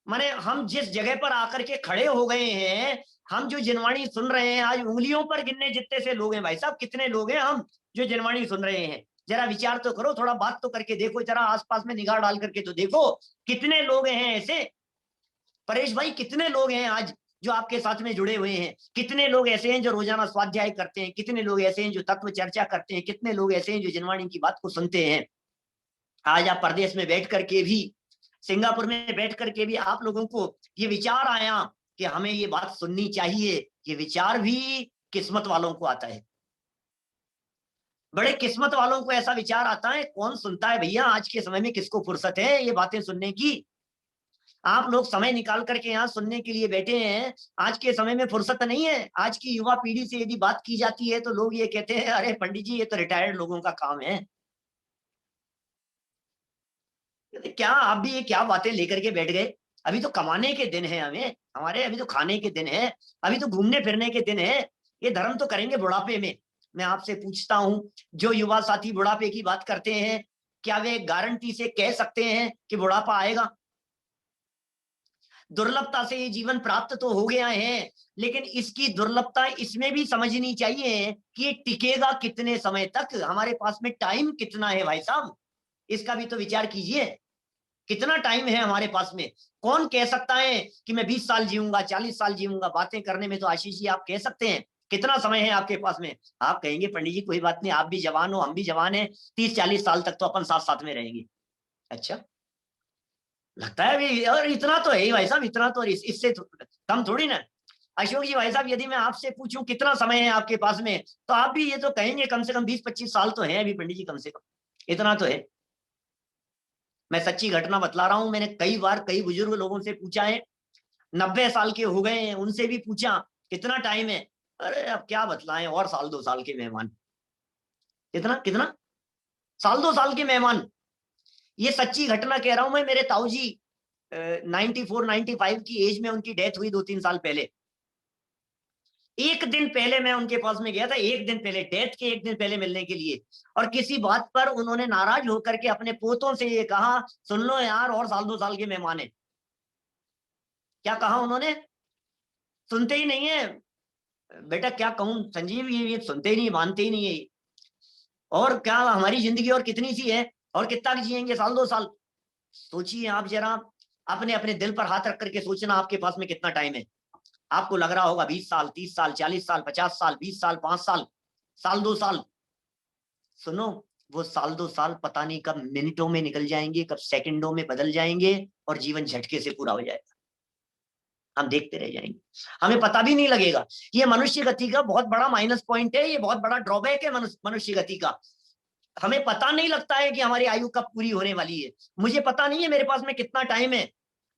Speaker 5: माने हम जिस जगह पर आकर के खड़े हो गए हैं, हम जो जिनवाणी सुन रहे हैं, आज उंगलियों पर गिनने जितने से लोग हैं भाई साहब, कितने लोग हैं हम जो जिनवाणी सुन रहे हैं। जरा विचार तो करो, थोड़ा बात तो करके देखो, जरा आसपास में निगाह डाल करके तो देखो, कितने लोग हैं ऐसे। परेश भाई, कितने लोग हैं आज जो आपके साथ में जुड़े हुए हैं, कितने लोग ऐसे हैं जो रोजाना स्वाध्याय करते हैं, कितने लोग ऐसे हैं जो तत्व चर्चा करते हैं, कितने लोग ऐसे हैं जो जिनवाणी की बात को सुनते हैं। आज आप परदेश में बैठ करके भी, सिंगापुर में बैठ करके भी आप लोगों को ये विचार आया कि हमें ये बात सुननी चाहिए, ये विचार भी किस्मत वालों को आता है, बड़े किस्मत वालों को ऐसा विचार आता है। कौन सुनता है भैया, आज के समय में किसको फुर्सत है ये बातें सुनने की? आप लोग समय निकाल करके यहाँ सुनने के लिए बैठे हैं, आज के समय में फुर्सत नहीं है। आज की युवा पीढ़ी से यदि बात की जाती है तो लोग ये कहते हैं, अरे पंडित जी ये तो रिटायर्ड लोगों का काम है। क्या आप भी ये क्या बातें लेकर के बैठ गए? अभी तो कमाने के दिन है हमें, हमारे अभी तो खाने के दिन है, अभी तो घूमने फिरने के दिन है, ये धर्म तो करेंगे बुढ़ापे में। मैं आपसे पूछता हूं, जो युवा साथी बुढ़ापे की बात करते हैं, क्या वे गारंटी से कह सकते हैं कि बुढ़ापा आएगा? दुर्लभता से ये जीवन प्राप्त तो हो गया है, लेकिन इसकी दुर्लभता इसमें भी समझनी चाहिए कि ये टिकेगा कितने समय तक, हमारे पास में टाइम कितना है भाई साहब, इसका भी तो विचार कीजिए। कितना टाइम है हमारे पास में? कौन कह सकता है कि मैं 20 साल जीऊंगा, 40 साल जीऊंगा? बातें करने में तो आशीष जी आप कह सकते हैं। कितना समय है आपके पास में? आप कहेंगे पंडित जी कोई बात नहीं, आप भी जवान हो, हम भी जवान हैं, 30-40 साल तक तो अपन साथ साथ में रहेंगे। अच्छा लगता है भी, और इतना तो है ही भाई साहब, इतना तो, इससे तो कम थोड़ी ना। अशोक जी भाई साहब, यदि मैं आपसे पूछूं कितना समय है आपके पास में, तो आप भी ये तो कहेंगे कम से कम 20-25 साल तो है अभी पंडित जी, कम से कम इतना तो है। मैं सच्ची घटना बतला रहा हूं, मैंने कई बार कई बुजुर्ग लोगों से पूछा है, 90 साल के हो गए हैं, उनसे भी पूछा कितना टाइम है, अरे अब क्या बतलाएं, और साल 2 साल के मेहमान। कितना कितना साल 2 साल के मेहमान। ये सच्ची घटना कह रहा हूं मैं। मेरे ताऊ जी 94-95 की एज में उनकी डेथ हुई 2-3 साल पहले। एक दिन पहले मैं उनके पास में गया था, एक दिन पहले, डेथ के एक दिन पहले मिलने के लिए, और किसी बात पर उन्होंने नाराज होकर के अपने पोतों से ये कहा, सुन लो यार, और साल 2 साल के मेहमान है। क्या कहा उन्होंने? सुनते ही नहीं है बेटा, क्या कहूं संजीव, ये सुनते ही नहीं, मानते ही नहीं है। और क्या हमारी जिंदगी और कितनी सी है, और कितना जिएंगे, साल 2 साल। सोचिए आप जरा, अपने अपने दिल पर हाथ रख करके सोचना, आपके पास में कितना टाइम है। आपको लग रहा होगा 20 साल, 30 साल, 40 साल, 50 साल, 20 साल, 5 साल, साल 2 साल। सुनो, वो साल 2 साल पता नहीं कब मिनटों में निकल जाएंगे, कब सेकंडों में बदल जाएंगे, और जीवन झटके से पूरा हो जाएगा। हम देखते रह जाएंगे, हमें पता भी नहीं लगेगा। ये मनुष्य गति का बहुत बड़ा माइनस पॉइंट है, ये बहुत बड़ा ड्रॉबैक है मनुष्य गति का। हमें पता नहीं लगता है कि हमारी आयु कब पूरी होने वाली है। मुझे पता नहीं है मेरे पास में कितना टाइम है,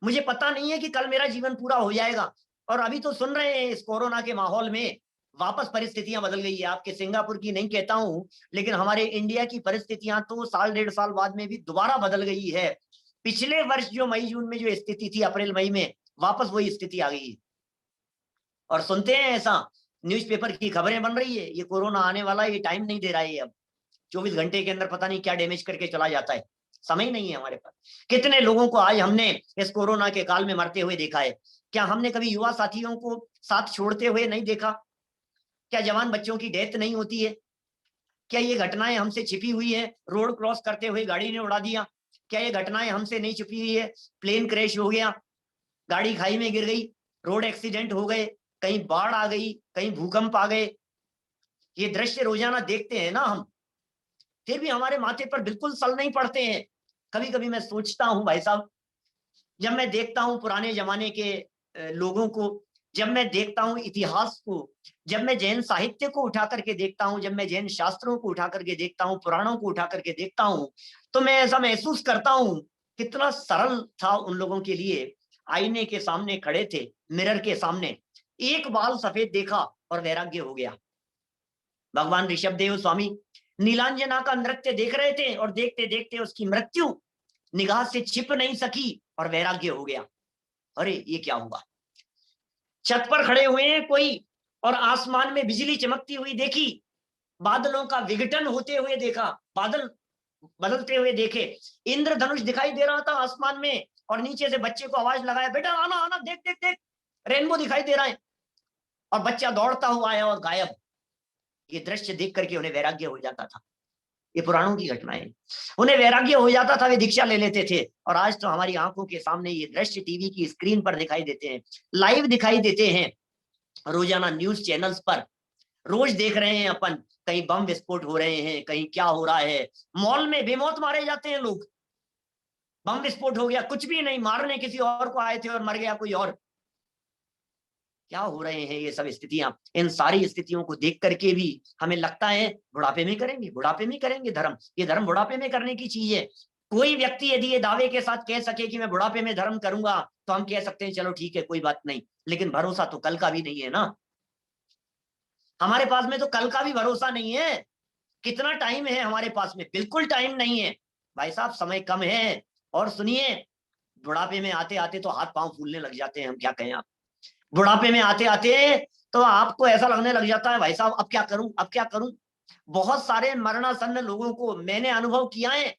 Speaker 5: मुझे पता नहीं है कि कल मेरा जीवन पूरा हो जाएगा। और अभी तो सुन रहे हैं, इस कोरोना के माहौल में वापस परिस्थितियां बदल गई है। आपके सिंगापुर की नहीं कहता हूं, लेकिन हमारे इंडिया की परिस्थितियां तो साल 1.5 साल बाद में भी दोबारा बदल गई है। पिछले वर्ष जो मई जून में जो स्थिति थी, अप्रैल मई में, वापस वही स्थिति आ गई है। और सुनते हैं ऐसा, न्यूज़पेपर की खबरें बन रही है, ये कोरोना आने वाला है, ये टाइम नहीं दे रहा है, अब 24 घंटे के अंदर पता नहीं क्या डैमेज करके चला जाता है। समय नहीं है हमारे पास। कितने लोगों को आज हमने इस कोरोना के काल में मरते हुए देखा है। क्या हमने कभी युवा साथियों को साथ छोड़ते हुए नहीं देखा? क्या जवान बच्चों की डेथ नहीं होती है? क्या ये घटनाएं हमसे छिपी हुई है? रोड क्रॉस करते हुए गाड़ी ने उड़ा दिया, क्या ये घटनाएं हमसे नहीं छिपी हुई है? प्लेन क्रैश हो गया, गाड़ी खाई में गिर गई, रोड एक्सीडेंट हो गए, कहीं बाढ़ आ गई, कहीं भूकंप आ गए। ये दृश्य रोजाना देखते हैं ना हम, फिर भी हमारे माथे पर बिल्कुल सल नहीं पड़ते हैं। कभी कभी मैं सोचता हूं भाई साहब, जब मैं देखता हूं पुराने जमाने के लोगों को, जब मैं देखता हूं इतिहास को, जब मैं जैन साहित्य को उठा करके देखता हूं, जब मैं जैन शास्त्रों को उठा करके देखता हूं, पुराणों को उठा करके देखता हूं, तो मैं ऐसा महसूस करता हूं, कितना सरल था उन लोगों के लिए। आईने के सामने खड़े थे, मिरर के सामने, एक बाल सफेद देखा और वैराग्य हो गया। भगवान ऋषभदेव स्वामी नीलांजना का नृत्य देख रहे थे, और देखते देखते उसकी मृत्यु निगाह से छिप नहीं सकी और वैराग्य हो गया। अरे ये क्या हुआ? छत पर खड़े हुए हैं कोई, और आसमान में बिजली चमकती हुई देखी, बादलों का विघटन होते हुए देखा, बादल बदलते हुए देखे, इंद्रधनुष दिखाई दे रहा था आसमान में, और नीचे से बच्चे को आवाज लगाया, बेटा आना आना, देख देख देख, रेनबो दिखाई दे रहा है, और बच्चा दौड़ता हुआ आया और गायब। ये दृश्य देख करके उन्हें वैराग्य हो जाता था। ये पुराणों की घटनाएं, उन्हें वैराग्य हो जाता था, वे दीक्षा ले लेते थे। और आज तो हमारी आंखों के सामने ये दृश्य टीवी की स्क्रीन पर दिखाई देते हैं, लाइव दिखाई देते हैं, रोजाना न्यूज चैनल्स पर रोज देख रहे हैं अपन, कहीं बम विस्फोट हो रहे हैं, कहीं क्या हो रहा है, मॉल में बेमौत मारे जाते हैं लोग, बम विस्फोट हो गया, कुछ भी नहीं, मारने किसी और को आए थे और मर गया कोई और। क्या हो रहे हैं ये सब स्थितियां? इन सारी स्थितियों को देख करके भी हमें लगता है बुढ़ापे में करेंगे, बुढ़ापे में करेंगे धर्म, ये धर्म बुढ़ापे में करने की चीज है। कोई व्यक्ति यदि ये दावे के साथ कह सके कि मैं बुढ़ापे में धर्म करूंगा, तो हम कह सकते हैं चलो ठीक है, कोई बात नहीं, लेकिन भरोसा तो कल का भी नहीं है ना। हमारे पास में तो कल का भी भरोसा नहीं है। कितना टाइम है हमारे पास में? बिल्कुल टाइम नहीं है भाई साहब, समय कम है। और सुनिए, बुढ़ापे में आते आते तो हाथ पांव फूलने लग जाते हैं, हम क्या कहें। आप बुढ़ापे में आते आते तो आपको ऐसा लगने लग जाता है, भाई साहब अब क्या करूं, अब क्या करूं। बहुत सारे मरणासन्न लोगों को मैंने अनुभव किया है,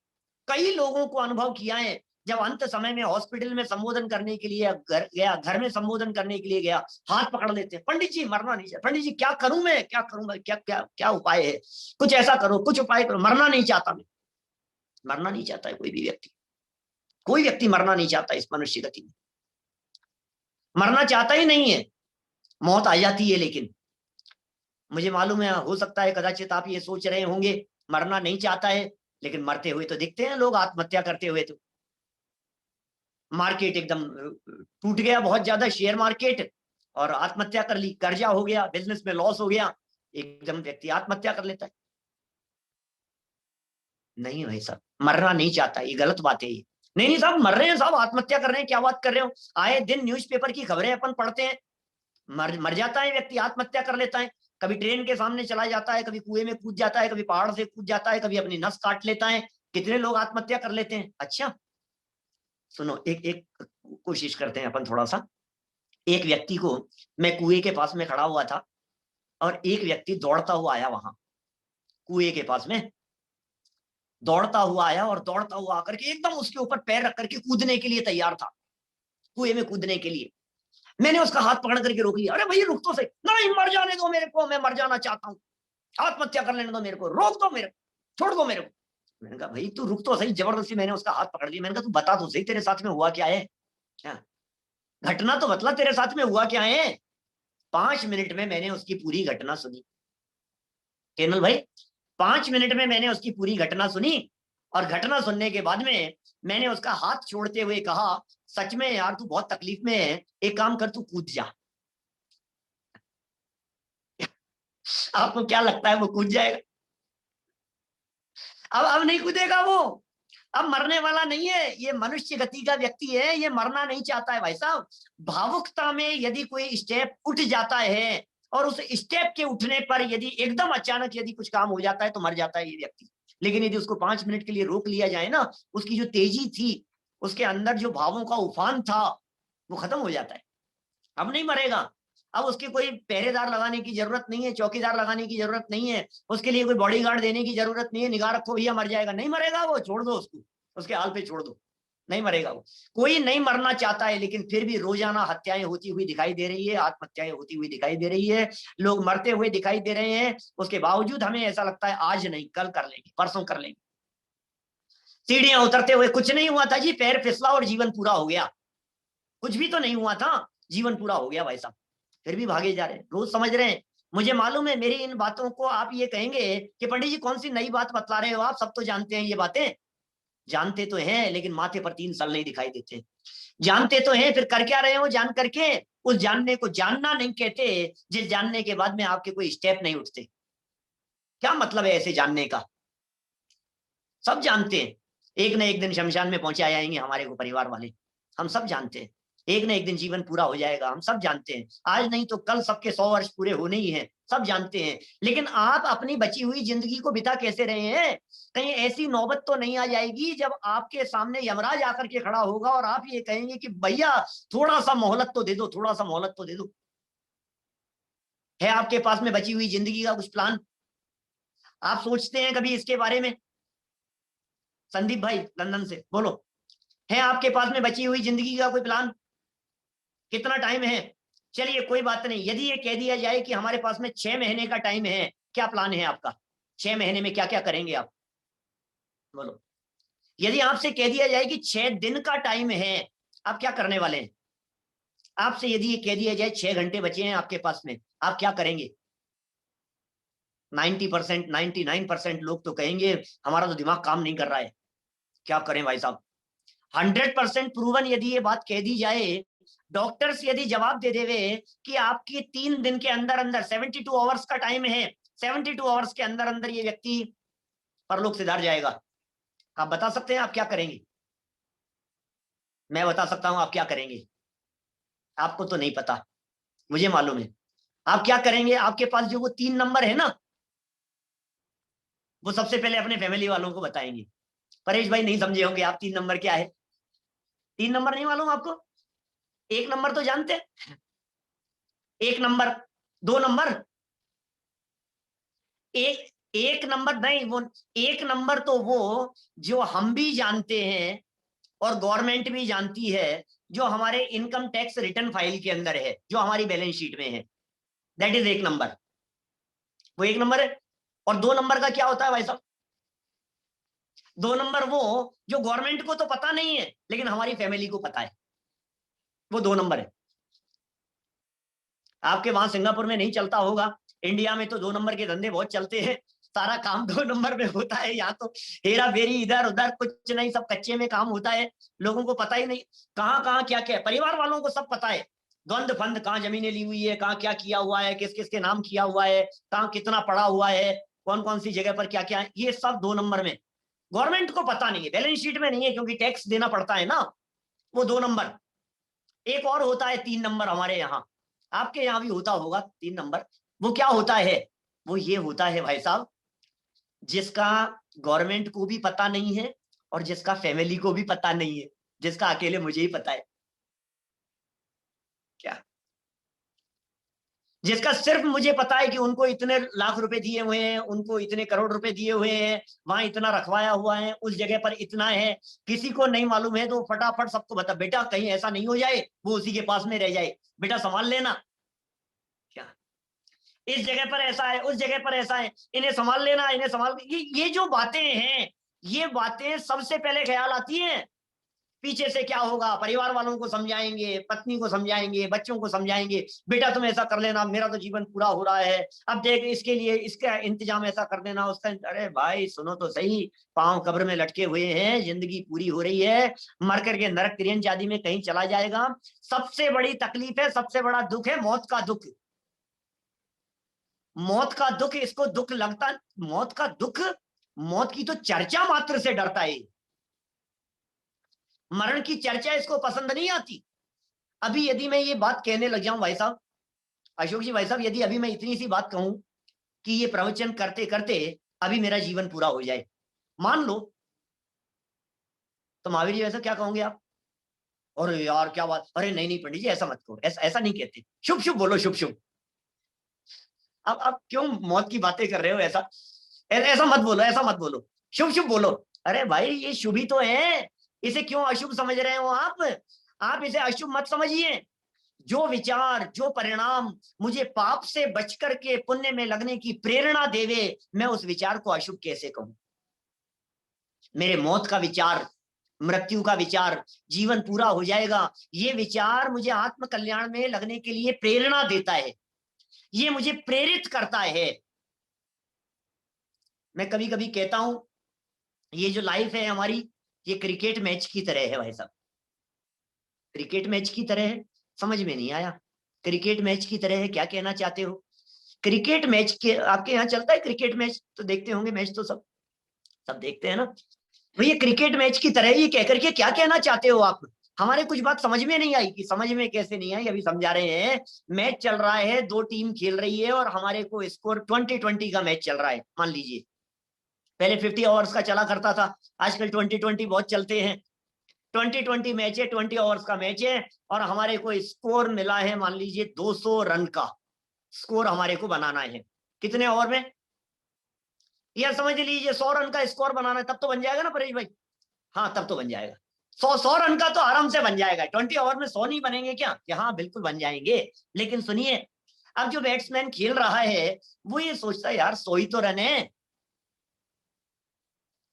Speaker 5: कई लोगों को अनुभव किया है। जब अंत समय में हॉस्पिटल में संबोधन करने के लिए घर में संबोधन करने के लिए गया, हाथ पकड़ लेते, पंडित जी मरना नहीं चाहिए, पंडित जी क्या करूं मैं, क्या करूं मैं, क्या क्या क्या उपाय है, कुछ ऐसा करो, कुछ उपाय करो, मरना नहीं चाहता मैं। मरना नहीं चाहता है कोई भी व्यक्ति, कोई व्यक्ति मरना नहीं चाहता इस मनुष्य गति में, मरना चाहता ही नहीं है। मौत आ जाती है, लेकिन मुझे मालूम है, हो सकता है कदाचित आप ये सोच रहे होंगे मरना नहीं चाहता है, लेकिन मरते हुए तो दिखते हैं लोग, आत्महत्या करते हुए। तो मार्केट एकदम टूट गया बहुत ज्यादा, शेयर मार्केट, और आत्महत्या कर ली, कर्जा हो गया, बिजनेस में लॉस हो गया, एकदम व्यक्ति आत्महत्या कर लेता है। नहीं भाई साहब, मरना नहीं चाहता, ये गलत बात है। ये नहीं नहीं साहब, मर रहे हैं साहब, आत्महत्या कर रहे हैं, क्या बात कर रहे हो। आए दिन न्यूज़पेपर की खबरें अपन पढ़ते हैं, मर जाता है व्यक्ति, आत्महत्या कर लेता है, कभी ट्रेन के सामने चला जाता है, कभी कुएं में कूद जाता है, कभी पहाड़ से कूद जाता है, कभी अपनी नस काट लेता है। कितने लोग आत्महत्या कर लेते हैं। अच्छा सुनो, एक एक कोशिश करते हैं अपन थोड़ा सा। एक व्यक्ति को, मैं कुएं के पास में खड़ा हुआ था, और एक व्यक्ति दौड़ता हुआ आया वहां कुएं के पास में, दौड़ता हुआ आया और दौड़ता हुआ आकर के एकदम उसके ऊपर पैर रख करके कूदने के लिए तैयार था, कुएं में कूदने के लिए। मैंने उसका हाथ पकड़ करके रोक लिया, अरे भाई रुक तो सही, नहीं मर जाने दो मेरे को, मैं मर जाना चाहता हूँ, आत्महत्या कर लेने दो मेरे को, रोक दो मेरे को, छोड़ दो मेरे को। मैंने कहा भाई तू रुक तो सही। जबरदस्ती मैंने उसका हाथ पकड़ लिया। मैंने कहा तू बता तो सही तेरे साथ में हुआ क्या है, क्या घटना तो बतला, तेरे साथ में हुआ क्या है। 5 मिनट में मैंने उसकी पूरी घटना सुनी केनल भाई, 5 मिनट में मैंने उसकी पूरी घटना सुनी। और घटना सुनने के बाद में मैंने उसका हाथ छोड़ते हुए कहा, सच में यार तू बहुत तकलीफ में है, एक काम कर तू कूद जा। आपको क्या लगता है वो कूद जाएगा? अब नहीं कूदेगा वो, अब मरने वाला नहीं है, ये मनुष्य गति का व्यक्ति है, ये मरना नहीं चाहता है भाई साहब। भावुकता में यदि कोई स्टेप उठ जाता है और उस स्टेप के उठने पर यदि एकदम अचानक यदि कुछ काम हो जाता है तो मर जाता है ये व्यक्ति। लेकिन यदि उसको 5 मिनट के लिए रोक लिया जाए ना, उसकी जो तेजी थी, उसके अंदर जो भावों का उफान था, वो खत्म हो जाता है। अब नहीं मरेगा। अब उसके कोई पहरेदार लगाने की जरूरत नहीं है, चौकीदार लगाने की जरूरत नहीं है, उसके लिए कोई बॉडीगार्ड देने की जरूरत नहीं है, निगाह रखो भैया मर जाएगा, नहीं मरेगा वो, छोड़ दो उसको, उसके हाल पे छोड़ दो, नहीं मरेगा वो। कोई नहीं मरना चाहता है, लेकिन फिर भी रोजाना हत्याएं होती हुई दिखाई दे रही है, आत्महत्याएं होती हुई दिखाई दे रही है, लोग मरते हुए दिखाई दे रहे हैं। उसके बावजूद हमें ऐसा लगता है आज नहीं कल कर लेंगे, परसों कर लेंगे। सीढ़ियां उतरते हुए कुछ नहीं हुआ था जी, पैर फिसला और जीवन पूरा हो गया। कुछ भी तो नहीं हुआ था, जीवन पूरा हो गया भाई साहब, फिर भी भागे जा रहे हैं। रोज समझ रहे हैं, मुझे मालूम है मेरी इन बातों को आप ये कहेंगे कि पंडित जी कौन सी नई बात बतला रहे हो आप, सब तो जानते हैं ये बातें। जानते तो हैं, लेकिन माथे पर 3 साल नहीं दिखाई देते। जानते तो हैं, फिर कर क्या रहे हो जान करके? उस जानने को जानना नहीं कहते जिस जानने के बाद में आपके कोई स्टेप नहीं उठते। क्या मतलब है ऐसे जानने का? सब जानते हैं एक न एक दिन शमशान में पहुंचे आएंगे हमारे को परिवार वाले, हम सब जानते हैं एक न एक दिन जीवन पूरा हो जाएगा, हम सब जानते हैं। आज नहीं तो कल सबके 100 वर्ष पूरे होने ही हैं, सब जानते हैं। लेकिन आप अपनी बची हुई जिंदगी को बिता कैसे रहे हैं? कहीं ऐसी नौबत तो नहीं आ जाएगी जब आपके सामने यमराज आकर के खड़ा होगा और आप ये कहेंगे कि भैया थोड़ा सा मोहलत तो दे दो, थोड़ा सा मोहलत तो दे दो। है आपके पास में बची हुई जिंदगी का कुछ प्लान? आप सोचते हैं कभी इसके बारे में? संदीप भाई लंदन से बोलो, है आपके पास में बची हुई जिंदगी का कोई प्लान? कितना टाइम है? चलिए कोई बात नहीं, यदि ये कह दिया जाए कि हमारे पास में 6 महीने का टाइम है, क्या प्लान है आपका? 6 महीने में क्या क्या करेंगे आप? बोलो। यदि आपसे कह दिया जाए कि 6 दिन का टाइम है, आप क्या करने वाले हैं? आपसे यदि ये कह दिया जाए 6 घंटे बचे हैं आपके पास में, आप क्या करेंगे? 90%, 99% लोग तो कहेंगे हमारा तो दिमाग काम नहीं कर रहा है, क्या करें भाई साहब। 100% प्रूवन यदि ये बात कह दी जाए, डॉक्टर्स यदि जवाब दे देवे कि आपकी 3 दिन के अंदर अंदर 72 आवर्स का टाइम है, 72 आवर्स के अंदर अंदर ये व्यक्ति परलोक सिधार जाएगा, आप बता सकते हैं आप क्या करेंगे? मैं बता सकता हूं आप क्या करेंगे। आपको तो नहीं पता, मुझे मालूम है आप क्या करेंगे। आपके पास जो वो 3 नंबर है ना, वो सबसे पहले अपने फैमिली वालों को बताएंगे। परेश भाई नहीं समझे होंगे आप 3 नंबर क्या है। 3 नंबर नहीं मालूम आपको? 1 नंबर तो जानते हैं, 1 नंबर, 2 नंबर, एक नंबर नहीं, वो 1 नंबर तो वो जो हम भी जानते हैं और गवर्नमेंट भी जानती है, जो हमारे इनकम टैक्स रिटर्न फाइल के अंदर है, जो हमारी बैलेंस शीट में है, दैट इज 1 नंबर, वो 1 नंबर है। और 2 नंबर का क्या होता है भाई साहब? 2 नंबर वो जो गवर्नमेंट को तो पता नहीं है लेकिन हमारी फैमिली को पता है, वो 2 नंबर है। आपके वहां सिंगापुर में नहीं चलता होगा, इंडिया में तो 2 नंबर के धंधे बहुत चलते हैं, सारा काम 2 नंबर में होता है। यहाँ तो हेरा फेरी इधर उधर कुछ नहीं, सब कच्चे में काम होता है, लोगों को पता ही नहीं कहाँ कहाँ क्या क्या है। परिवार वालों को सब पता है, गंद फंद कहाँ जमीनें ली हुई है, कहाँ क्या किया हुआ है, किस किस के नाम किया हुआ है, कहाँ कितना पड़ा हुआ है, कौन कौन सी जगह पर क्या क्या है, ये सब 2 नंबर में। गवर्नमेंट को पता नहीं है, बैलेंस शीट में नहीं है क्योंकि टैक्स देना पड़ता है ना, वो 2 नंबर। एक और होता है 3 नंबर हमारे यहाँ, आपके यहाँ भी होता होगा 3 नंबर। वो क्या होता है? वो ये होता है भाई साहब, जिसका गवर्नमेंट को भी पता नहीं है और जिसका फैमिली को भी पता नहीं है, जिसका अकेले मुझे ही पता है। क्या? जिसका सिर्फ मुझे पता है कि उनको इतने लाख रुपए दिए हुए हैं, उनको इतने करोड़ रुपए दिए हुए हैं, वहां इतना रखवाया हुआ है, उस जगह पर इतना है, किसी को नहीं मालूम है तो फटाफट सबको बता, बेटा कहीं ऐसा नहीं हो जाए वो उसी के पास में रह जाए, बेटा संभाल लेना, क्या इस जगह पर ऐसा है, उस जगह पर ऐसा है, इन्हें संभाल लेना, इन्हें संभाल, ये जो बातें हैं, ये बातें सबसे पहले ख्याल आती हैं। पीछे से क्या होगा, परिवार वालों को समझाएंगे, पत्नी को समझाएंगे, बच्चों को समझाएंगे, बेटा तुम ऐसा कर लेना, मेरा तो जीवन पूरा हो रहा है, अब देख इसके लिए इसका इंतजाम ऐसा कर देना, उसका। अरे भाई सुनो तो सही, पांव कब्र में लटके हुए हैं, जिंदगी पूरी हो रही है, मर करके नरक तिरंज आदि में कहीं चला जाएगा। सबसे बड़ी तकलीफ है, सबसे बड़ा दुख है मौत का दुख। मौत का दुख, इसको दुख लगता, मौत का दुख, मौत की तो चर्चा मात्र से डरता है, मरण की चर्चा इसको पसंद नहीं आती। अभी यदि मैं ये बात कहने लग जाऊं भाई साहब, अशोक जी भाई साहब, यदि अभी मैं इतनी सी बात कहूं कि ये प्रवचन करते करते अभी मेरा जीवन पूरा हो जाए, मान लो, तो महावीर जी ऐसा क्या कहोगे आप? अरे यार क्या बात, अरे नहीं नहीं पंडित जी ऐसा मत करो, ऐसा नहीं कहते, शुभ शुभ बोलो, शुभ शुभ। अब क्यों मौत की बातें कर रहे हो? ऐसा ऐसा मत बोलो, ऐसा मत बोलो, शुभ शुभ बोलो। अरे भाई ये शुभ ही तो है, इसे क्यों अशुभ समझ रहे हो आप इसे अशुभ मत समझिए। जो विचार, जो परिणाम मुझे पाप से बच करके पुण्य में लगने की प्रेरणा देवे, मैं उस विचार को अशुभ कैसे कहूं? मेरे मौत का विचार, मृत्यु का विचार, जीवन पूरा हो जाएगा, ये विचार मुझे आत्म कल्याण में लगने के लिए प्रेरणा देता है, ये मुझे प्रेरित करता है। मैं कभी कभी कहता हूं, ये जो लाइफ है हमारी, ये क्रिकेट मैच की तरह है भाई साहब, क्रिकेट मैच की तरह है। समझ में नहीं आया, क्रिकेट मैच की तरह है क्या कहना चाहते हो? क्रिकेट मैच के आपके यहाँ चलता है? क्रिकेट मैच तो देखते होंगे, मैच तो सब सब देखते हैं ना। तो ये क्रिकेट मैच की तरह, ये कहकर के क्या कहना चाहते हो आप? हमारे कुछ बात समझ में नहीं आई। कि समझ में कैसे नहीं आई, अभी समझा रहे हैं। मैच चल रहा है, दो टीम खेल रही है और हमारे को स्कोर 20-20 का मैच चल रहा है मान लीजिए। पहले 50 ओवर्स का चला करता था, आजकल 20-20 बहुत चलते हैं। 20-20 मैच है, 20 ओवर्स का मैच है, और हमारे को स्कोर मिला है मान लीजिए 200 रन का स्कोर हमारे को बनाना है। कितने ओवर में? यह समझ लीजिए 100 रन का स्कोर बनाना है, तब तो बन जाएगा ना परेश भाई? हाँ तब तो बन जाएगा, 100 रन का तो आराम से बन जाएगा। 20 ओवर में 100 नहीं बनेंगे क्या? हाँ बिल्कुल बन जाएंगे। लेकिन सुनिए, अब जो बैट्समैन खेल रहा है वो ये सोचता है यार 100 ही तो रन है,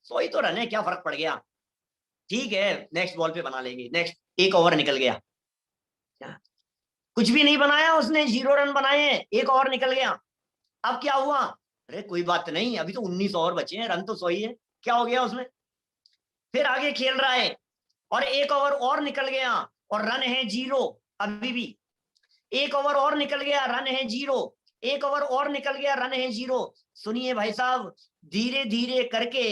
Speaker 5: 100 ही तो रन है, क्या फर्क पड़ गया, ठीक है नेक्स्ट बॉल पे बना लेंगे। नेक्स्ट एक ओवर निकल गया, कुछ भी नहीं बनाया उसने, 0 रन बनाए, एक ओवर निकल गया। अब क्या हुआ? अरे कोई बात नहीं, अभी तो 19 ओवर बचे हैं, रन तो 100 ही है, क्या हो गया उसमें? फिर आगे खेल रहा है और एक ओवर और निकल गया और रन है 0। अभी भी एक ओवर और निकल गया, रन है 0, एक ओवर और निकल गया, रन है 0। सुनिए भाई साहब, धीरे धीरे करके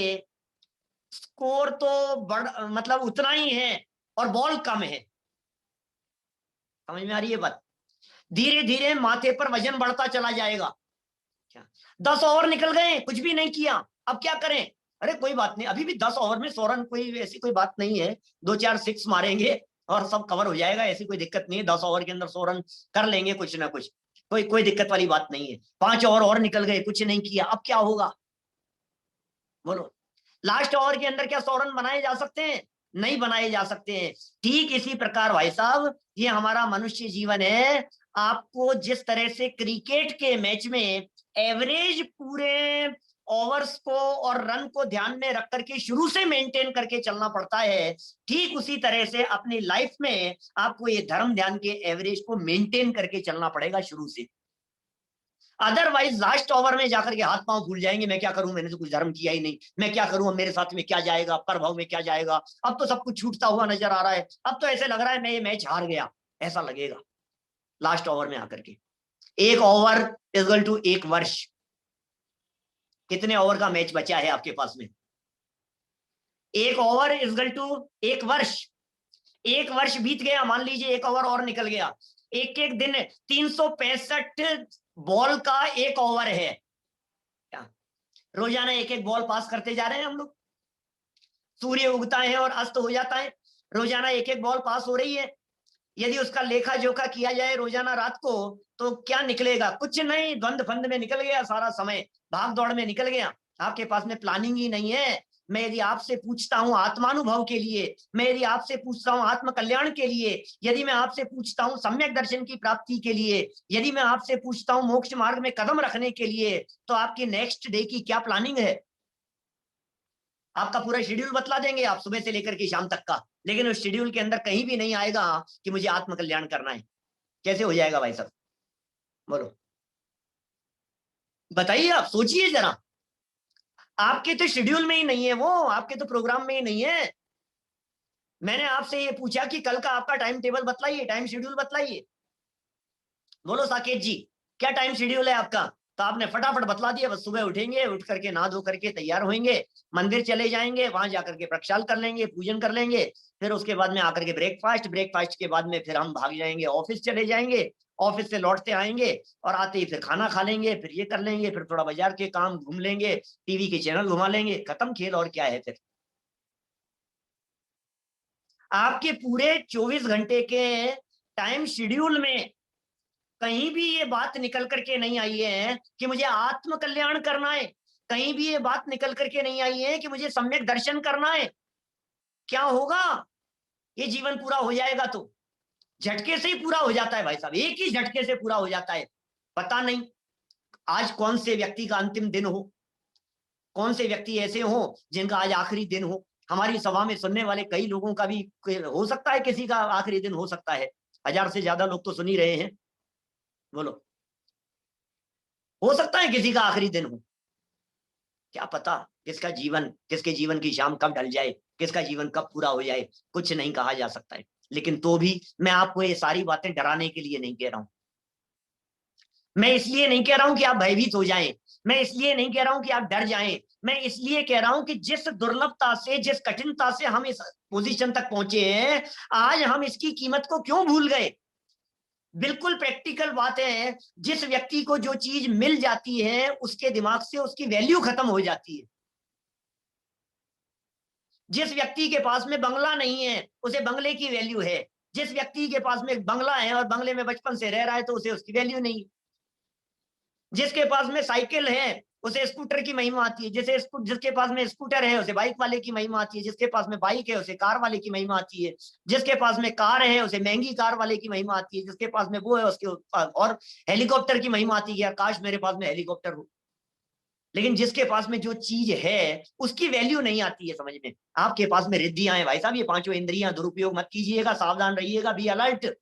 Speaker 5: स्कोर तो मतलब उतना ही है और बॉल कम है। समझ में आ रही है बात? धीरे धीरे माथे पर वजन बढ़ता चला जाएगा। 10 ओवर निकल गए, कुछ भी नहीं किया, अब क्या करें? अरे कोई बात नहीं, अभी भी 10 ओवर में 100 रन कोई ऐसी कोई बात नहीं है, 2-4 6 मारेंगे और सब कवर हो जाएगा, ऐसी कोई दिक्कत नहीं है। 10 ओवर के अंदर 100 रन कर लेंगे कुछ ना कुछ, कोई दिक्कत वाली बात नहीं है। 5 ओवर और निकल गए, कुछ नहीं किया, अब क्या होगा बोलो? लास्ट ओवर के अंदर क्या 100 रन बनाए जा सकते हैं? नहीं बनाए जा सकते हैं। ठीक इसी प्रकार भाई साहब ये हमारा मनुष्य जीवन है। आपको जिस तरह से क्रिकेट के मैच में एवरेज पूरे ओवर्स को और रन को ध्यान में रख करके शुरू से मेंटेन करके चलना पड़ता है, ठीक उसी तरह से अपनी लाइफ में आपको ये धर्म ध्यान के एवरेज को मेंटेन करके चलना पड़ेगा शुरू से। अदरवाइज लास्ट ओवर में जाकर के हाथ पांव भूल जाएंगे, मैं क्या करूं, मैंने तो कुछ धर्म किया ही नहीं, मैं क्या करूं, अब मेरे साथ में क्या जाएगा, प्रभाव में क्या जाएगा, अब तो सब कुछ छूटता हुआ नजर आ रहा है, अब तो ऐसे लग रहा है मैं ये मैच हार गया, ऐसा लगेगा लास्ट ओवर में आकर के। एक ओवर इक्वल टू 1 वर्ष। कितने ओवर का मैच बचा है आपके पास में? 1 ओवर इक्वल टू 1 वर्ष। 1 वर्ष बीत गया, मान लीजिए 1 ओवर और निकल गया, एक एक दिन 365 बॉल का 1 ओवर है। क्या रोजाना एक एक बॉल पास करते जा रहे हैं हम लोग? सूर्य उगता है और अस्त हो जाता है, रोजाना एक एक बॉल पास हो रही है। यदि उसका लेखा जोखा किया जाए रोजाना रात को, तो क्या निकलेगा? कुछ नहीं, द्वंद फंद में निकल गया सारा समय, भाग दौड़ में निकल गया। आपके पास में प्लानिंग ही नहीं है। मैं यदि आपसे पूछता हूं आत्मानुभव के लिए, मैं यदि आपसे पूछता हूं आत्म कल्याण के लिए, यदि मैं आपसे पूछता हूं सम्यक दर्शन की प्राप्ति के लिए, यदि मैं आपसे पूछता हूं मोक्ष मार्ग में कदम रखने के लिए, तो आपकी नेक्स्ट डे की क्या प्लानिंग है? आपका पूरा शेड्यूल बतला देंगे आप, सुबह से लेकर के शाम तक का, लेकिन उस शेड्यूल के अंदर कहीं भी नहीं आएगा कि मुझे आत्म कल्याण करना है। कैसे हो जाएगा भाई साहब? बोलो, बताइए, आप सोचिए जरा। आपके तो शेड्यूल में ही नहीं है वो, आपके तो प्रोग्राम में ही नहीं है। मैंने आपसे ये पूछा कि कल का आपका टाइम टेबल बतलाइए, टाइम शेड्यूल बतलाइए। बोलो साकेत जी, क्या टाइम शेड्यूल है आपका? तो आपने फटाफट बतला दिया, बस सुबह उठेंगे, उठ करके नहा धो करके तैयार होंगे, मंदिर चले जाएंगे, वहां जाकर के प्रक्षाल कर लेंगे, पूजन कर लेंगे, फिर उसके बाद में आकर के ब्रेकफास्ट, ब्रेकफास्ट के बाद में फिर हम भाग जाएंगे, ऑफिस चले जाएंगे, ऑफिस से लौटते आएंगे और आते ही फिर खाना खा लेंगे, फिर ये कर लेंगे, फिर थोड़ा बाजार के काम घूम लेंगे, टीवी के चैनल घुमा लेंगे, खत्म खेल। और क्या है फिर? आपके पूरे 24 घंटे के टाइम शेड्यूल में कहीं भी ये बात निकल करके नहीं आई है कि मुझे आत्म कल्याण करना है, कहीं भी ये बात निकल करके नहीं आई है कि मुझे सम्यक दर्शन करना है। क्या होगा? ये जीवन पूरा हो जाएगा तो झटके से ही पूरा हो जाता है भाई साहब, एक ही झटके से पूरा हो जाता है। पता नहीं आज कौन से व्यक्ति का अंतिम दिन हो, कौन से व्यक्ति ऐसे हो जिनका आज आखिरी दिन हो। हमारी सभा में सुनने वाले कई लोगों का भी हो सकता है, किसी का आखिरी दिन हो सकता है। 1000 से ज्यादा लोग तो सुन ही रहे हैं। बोलो, हो सकता है किसी का आखिरी दिन हो। क्या पता किसका जीवन, किसके जीवन की शाम कब ढल जाए, किसका जीवन कब पूरा हो जाए, कुछ नहीं कहा जा सकता है। लेकिन तो भी मैं आपको ये सारी बातें डराने के लिए नहीं कह रहा हूं। मैं इसलिए नहीं कह रहा हूं कि आप भयभीत हो जाएं, मैं इसलिए नहीं कह रहा हूं कि आप डर जाएं, मैं इसलिए कह रहा हूं कि जिस दुर्लभता से, जिस कठिनता से हम इस पोजीशन तक पहुंचे हैं, आज हम इसकी कीमत को क्यों भूल गए। बिल्कुल प्रैक्टिकल बात है, जिस व्यक्ति को जो चीज मिल जाती है उसके दिमाग से उसकी वैल्यू खत्म हो जाती है। जिस व्यक्ति के पास में बंगला नहीं है उसे बंगले की वैल्यू है, जिस व्यक्ति के पास में बंगला है और बंगले में बचपन से रह रहा है तो उसे उसकी वैल्यू नहीं। जिसके पास में साइकिल है उसे स्कूटर की महिमा आती है, जिसके पास में स्कूटर है उसे बाइक वाले की महिमा आती है, जिसके पास में बाइक है उसे कार वाले की महिमा आती है, जिसके पास में कार है उसे महंगी कार वाले की महिमा आती है, जिसके पास में वो है उसके और हेलीकॉप्टर की महिमा आती है, काश मेरे पास में हेलीकॉप्टर हो। लेकिन जिसके पास में जो चीज है उसकी वैल्यू नहीं आती है समझ में। आपके पास में रिद्धियां हैं भाई साहब, ये पांचों इंद्रियां दुरुपयोग मत कीजिएगा, सावधान रहिएगा, बी अलर्ट।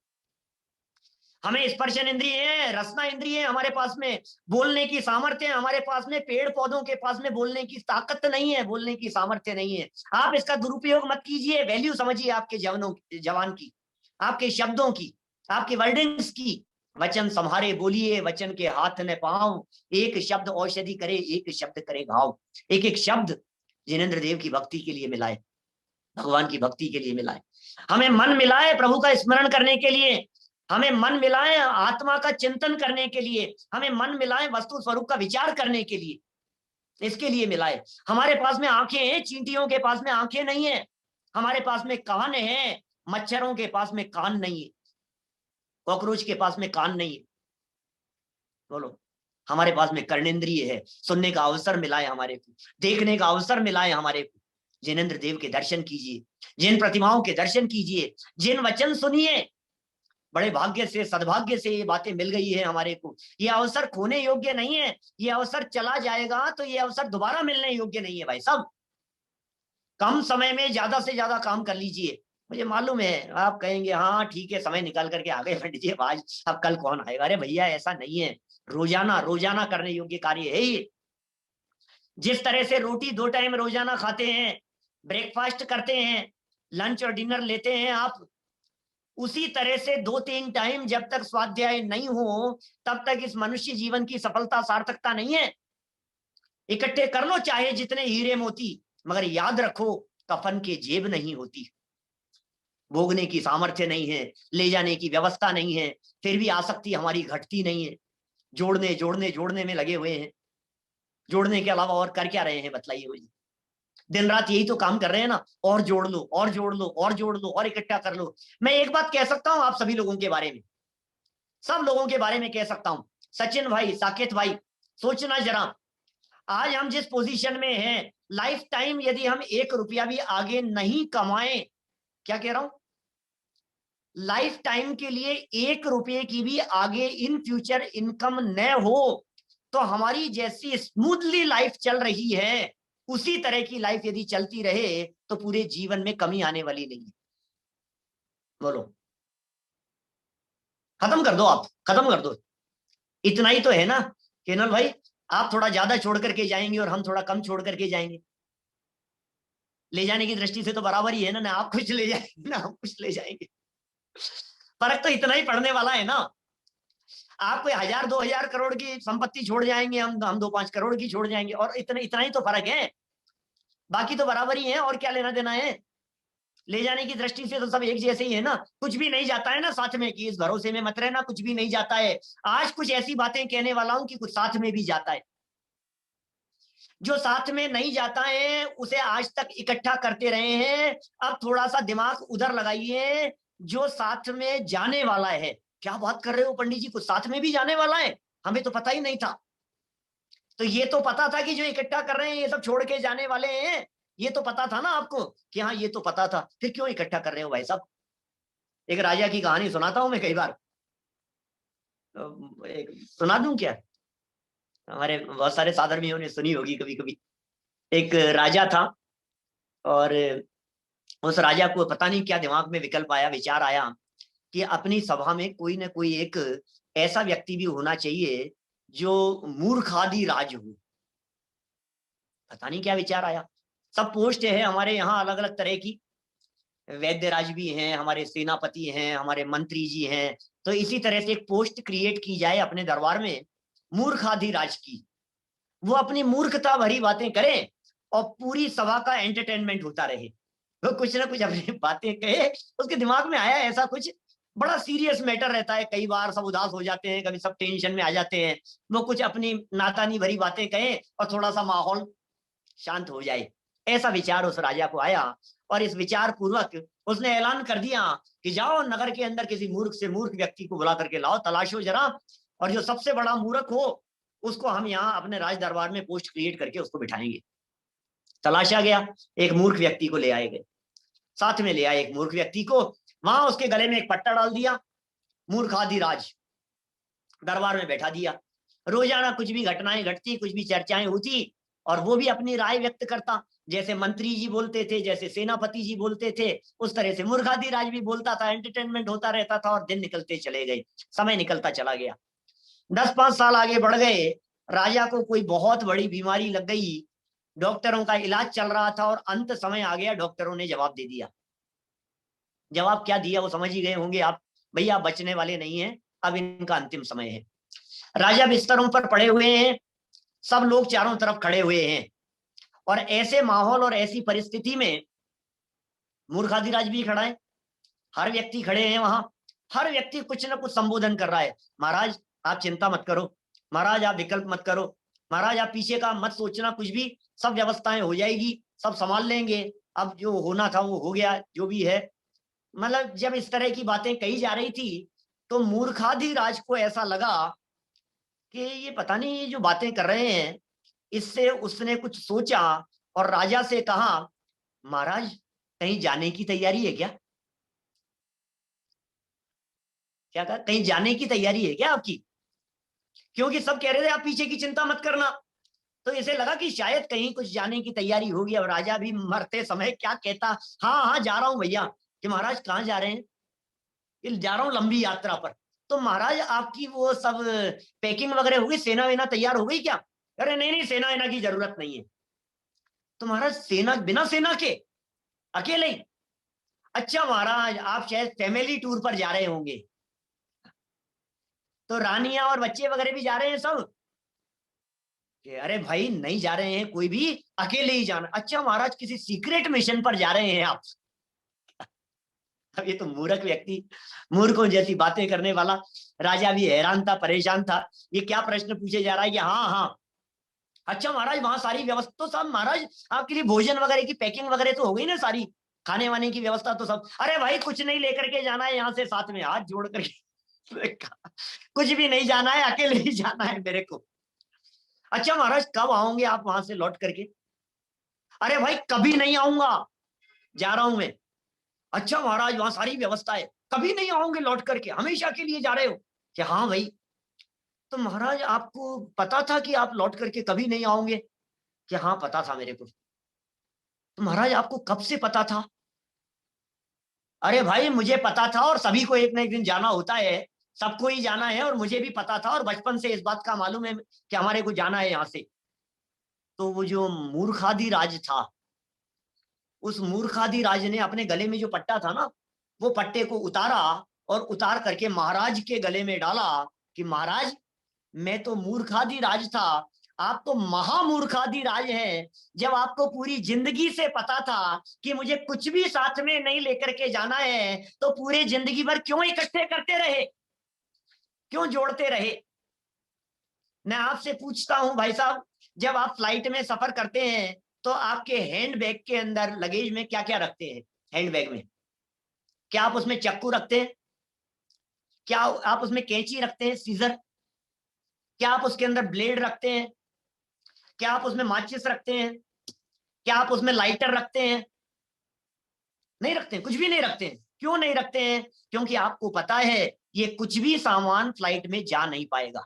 Speaker 5: हमें स्पर्शन इंद्रिय है, रसना इंद्रिय है हमारे पास में, बोलने की सामर्थ्य है हमारे पास में, पेड़ पौधों के पास में बोलने की ताकत नहीं है, बोलने की सामर्थ्य नहीं है। आप इसका दुरुपयोग मत कीजिए, वैल्यू समझिए आपके जवान की, आपके शब्दों की, आपके वर्डिंग्स की। वचन संहारे बोलिए, वचन के हाथ न पांव, एक शब्द औषधि करे, एक शब्द करे घाव। एक एक शब्द जिनेंद्र देव की भक्ति के लिए मिलाए, भगवान की भक्ति के लिए मिलाए, हमें मन मिलाए प्रभु का स्मरण करने के लिए, हमें मन मिलाए आत्मा का चिंतन करने के लिए, हमें मन मिलाए वस्तु स्वरूप का विचार करने के लिए, इसके लिए मिलाए। हमारे पास में आंखें हैं, चींटियों के पास में आंखें नहीं है। हमारे पास में कान है, मच्छरों के पास में कान नहीं है, कॉकरोच के पास में कान नहीं है। बोलो, हमारे पास में कर्णेंद्रिय है, सुनने का अवसर मिला है हमारे को, देखने का अवसर मिला है हमारे को। जिनेंद्र देव के दर्शन कीजिए, जिन प्रतिमाओं के दर्शन कीजिए, जिन वचन सुनिए। बड़े भाग्य से, सद्भाग्य से ये बातें मिल गई है हमारे को। ये अवसर खोने योग्य नहीं है, ये अवसर चला जाएगा तो ये अवसर दोबारा मिलने योग्य नहीं है भाई साहब। कम समय में ज्यादा से ज्यादा काम कर लीजिए। मुझे मालूम है आप कहेंगे हाँ ठीक है, समय निकाल करके आ गए पंडित जी, आज अब कल कौन आएगा। अरे भैया ऐसा नहीं है, रोजाना रोजाना करने योग्य कार्य है ये। जिस तरह से रोटी 2 टाइम रोजाना खाते हैं, ब्रेकफास्ट करते हैं, लंच और डिनर लेते हैं आप, उसी तरह से 2-3 टाइम जब तक स्वाध्याय नहीं हो तब तक इस मनुष्य जीवन की सफलता सार्थकता नहीं है। इकट्ठे कर लो चाहे जितने हीरे मोती, मगर याद रखो कफन के जेब नहीं होती। भोगने की सामर्थ्य नहीं है, ले जाने की व्यवस्था नहीं है, फिर भी आसक्ति हमारी घटती नहीं है। जोड़ने में लगे हुए हैं, जोड़ने के अलावा और कर क्या रहे हैं बतलाइए मुझे। दिन रात यही तो काम कर रहे हैं ना, और जोड़ लो और जोड़ लो और जोड़ लो और इकट्ठा कर लो। मैं एक बात कह सकता हूं आप सभी लोगों के बारे में, सब लोगों के बारे में कह सकता हूं, सचिन भाई, साकेत भाई, सोचना जरा, आज हम जिस पोजीशन में हैं, लाइफ टाइम यदि हम 1 रुपया भी आगे नहीं कमाएं, क्या कह रहा हूं, लाइफ टाइम के लिए 1 रुपये की भी आगे इन फ्यूचर इनकम न हो, तो हमारी जैसी स्मूथली लाइफ चल रही है, उसी तरह की लाइफ यदि चलती रहे तो पूरे जीवन में कमी आने वाली नहीं है। बोलो, खत्म कर दो, आप खत्म कर दो। इतना ही तो है ना केनल भाई, आप थोड़ा ज्यादा छोड़ करके जाएंगे और हम थोड़ा कम छोड़ करके जाएंगे, ले जाने की दृष्टि से तो बराबर ही है ना, ना आप कुछ ले जाएंगे ना हम कुछ ले जाएंगे, फर्क तो इतना ही पड़ने वाला है ना। आप कोई 1000-2000 करोड़ की संपत्ति छोड़ जाएंगे, हम 2-5 करोड़ की छोड़ जाएंगे, और इतना ही तो फर्क है, बाकी तो बराबर ही है, और क्या लेना देना है। ले जाने की दृष्टि से तो सब एक जैसे ही है ना, कुछ भी नहीं जाता है ना साथ में, कि इस भरोसे में मत रहना कुछ भी नहीं जाता है। आज कुछ ऐसी बातें कहने वाला हूं कि कुछ साथ में भी जाता है, जो साथ में नहीं जाता है उसे आज तक इकट्ठा करते रहे हैं, अब थोड़ा सा दिमाग उधर लगाइए, जो साथ में जाने वाला है। क्या बात कर रहे हो पंडित जी, कुछ साथ में भी जाने वाला है, हमें तो पता ही नहीं था। तो ये तो पता था कि जो इकट्ठा कर रहे हैं ये सब छोड़ के जाने वाले हैं, ये तो पता था ना आपको कि हाँ ये तो पता था, फिर क्यों इकट्ठा कर रहे हो भाई साहब। एक राजा की कहानी सुनाता हूं मैं कई बार, एक सुना दूं क्या, हमारे बहुत सारे साधर्मियों ने सुनी होगी कभी कभी। एक राजा था, और उस राजा को पता नहीं क्या दिमाग में विकल्प आया, विचार आया कि अपनी सभा में कोई ना कोई एक ऐसा व्यक्ति भी होना चाहिए जो मूर्खादि राज हो। पता नहीं क्या विचार आया, सब पोस्ट है हमारे यहाँ अलग अलग तरह की, वैद्य राज भी हैं, हमारे सेनापति हैं, हमारे मंत्री जी हैं, तो इसी तरह से एक पोस्ट क्रिएट की जाए अपने दरबार में मूर्खादि राज की, वो अपनी मूर्खता भरी बातें करें और पूरी सभा का एंटरटेनमेंट होता रहे, वो कुछ ना कुछ अपनी बातें कहे। उसके दिमाग में आया ऐसा कुछ, बड़ा सीरियस मैटर रहता है, कई बार सब उदास हो जाते हैं, कभी सब टेंशन में आ जाते हैं, वो कुछ अपनी नातानी भरी बातें कहें और थोड़ा सा माहौल शांत हो जाए। ऐसा विचार उस राजा को आया, और इस विचार पूर्वक उसने ऐलान कर दिया कि जाओ नगर के अंदर किसी मूर्ख से मूर्ख व्यक्ति को बुला करके लाओ, तलाशो जरा, और जो सबसे बड़ा मूर्ख हो उसको हम यहाँ अपने राज दरबार में पोस्ट क्रिएट करके उसको बिठाएंगे। तलाशा गया, एक मूर्ख व्यक्ति को ले आए गए, साथ में ले आए एक मूर्ख व्यक्ति को, वहां उसके गले में एक पट्टा डाल दिया, मूर्खाधिराज, दरबार में बैठा दिया। रोजाना कुछ भी घटनाएं घटती, कुछ भी चर्चाएं होती, और वो भी अपनी राय व्यक्त करता, जैसे मंत्री जी बोलते थे, जैसे सेनापति जी बोलते थे, उस तरह से मूर्खाधिराज भी बोलता था, एंटरटेनमेंट होता रहता था, और दिन निकलते चले गए, समय निकलता चला गया। 10-5 साल आगे बढ़ गए, राजा को कोई बहुत बड़ी बीमारी लग गई, डॉक्टरों का इलाज चल रहा था, और अंत समय आ गया, डॉक्टरों ने जवाब दे दिया। जवाब क्या दिया वो समझ ही गए होंगे आप, भैया बचने वाले नहीं हैं, अब इनका अंतिम समय है। राजा बिस्तरों पर पड़े हुए हैं, सब लोग चारों तरफ खड़े हुए हैं, और ऐसे माहौल और ऐसी परिस्थिति में मूर्खाधिराज भी खड़ा है, हर व्यक्ति खड़े हैं वहां, हर व्यक्ति कुछ ना कुछ संबोधन कर रहा है। महाराज आप चिंता मत करो, महाराज आप विकल्प मत करो, महाराज आप पीछे का मत सोचना कुछ भी, सब व्यवस्थाएं हो जाएगी, सब संभाल लेंगे, अब जो होना था वो हो गया, जो भी है। मतलब जब इस तरह की बातें कही जा रही थी, तो मूर्खाधिराज को ऐसा लगा कि ये पता नहीं ये जो बातें कर रहे हैं, इससे उसने कुछ सोचा और राजा से कहा, महाराज कहीं जाने की तैयारी है क्या? क्या कहा, कहीं जाने की तैयारी है क्या आपकी? क्योंकि सब कह रहे थे आप पीछे की चिंता मत करना, तो इसे लगा कि शायद कहीं कुछ जाने की तैयारी होगी। और राजा भी मरते समय क्या कहता, हाँ हाँ जा रहा हूं भैया। कि महाराज कहाँ जा रहे हैं? कि जा रहा हूं लंबी यात्रा पर। तो महाराज आपकी वो सब पैकिंग वगैरह हो गई, सेना वेना तैयार हो गई क्या? अरे नहीं नहीं, सेना वेना की जरूरत नहीं है। तो महाराज सेना, बिना सेना के अकेले ही? अच्छा महाराज आप शायद फैमिली टूर पर जा रहे होंगे, तो रानियां और बच्चे वगैरह भी जा रहे हैं सब? कि अरे भाई नहीं जा रहे हैं कोई भी, अकेले ही जाना। अच्छा महाराज किसी सीक्रेट मिशन पर जा रहे हैं आप? अब ये तो मूर्ख व्यक्ति, मूर्खों जैसी बातें करने वाला राजा भी हैरान था, परेशान था, ये क्या प्रश्न पूछे जा रहा है कि हाँ हाँ अच्छा महाराज वहां सारी व्यवस्था तो सब महाराज आपके लिए भोजन वगैरह की पैकिंग वगैरह तो हो गई ना, सारी खाने वाने की व्यवस्था तो सब। अरे भाई कुछ नहीं लेकर के जाना है यहाँ से, साथ में हाथ जोड़ करके कुछ भी नहीं जाना है, अकेले ही जाना है मेरे को। अच्छा महाराज कब आओगे आप वहां से लौट करके? अरे भाई कभी नहीं आऊंगा, जा रहा हूं मैं। अच्छा महाराज वहां सारी व्यवस्था है, कभी नहीं आओगे लौट करके, हमेशा के लिए जा रहे हो? कि हाँ भाई। तो महाराज आपको पता था कि आप लौट करके कभी नहीं आओगे? कि हाँ पता था मेरे को। तो महाराज आपको कब से पता था? अरे भाई मुझे पता था, और सभी को एक ना एक दिन जाना होता है, सबको ही जाना है, और मुझे भी पता था, और बचपन से इस बात का मालूम है कि हमारे को जाना है यहाँ से। तो वो जो मूर्खादि राज था, उस मूर्खादि राज ने अपने गले में जो पट्टा था ना, वो पट्टे को उतारा और उतार करके महाराज के गले में डाला कि महाराज मैं तो मूर्खादि राज था, आप तो महामूर्खादि राज हैं। जब आपको पूरी जिंदगी से पता था कि मुझे कुछ भी साथ में नहीं लेकर के जाना है, तो पूरे जिंदगी भर क्यों इकट्ठे करते रहे, क्यों जोड़ते रहे? मैं आपसे पूछता हूं भाई साहब, जब आप फ्लाइट में सफर करते हैं तो आपके हैंड बैग के अंदर लगेज में क्या क्या रखते हैं? हैंड बैग में क्या आप उसमें चाकू रखते हैं? क्या आप उसमें कैंची रखते हैं, सीजर? क्या आप उसके अंदर ब्लेड रखते हैं? क्या आप उसमें माचिस रखते हैं? क्या आप उसमें लाइटर रखते हैं? नहीं रखते हैं, कुछ भी नहीं रखते हैं। क्यों नहीं रखते हैं? क्योंकि आपको पता है ये कुछ भी सामान फ्लाइट में जा नहीं पाएगा।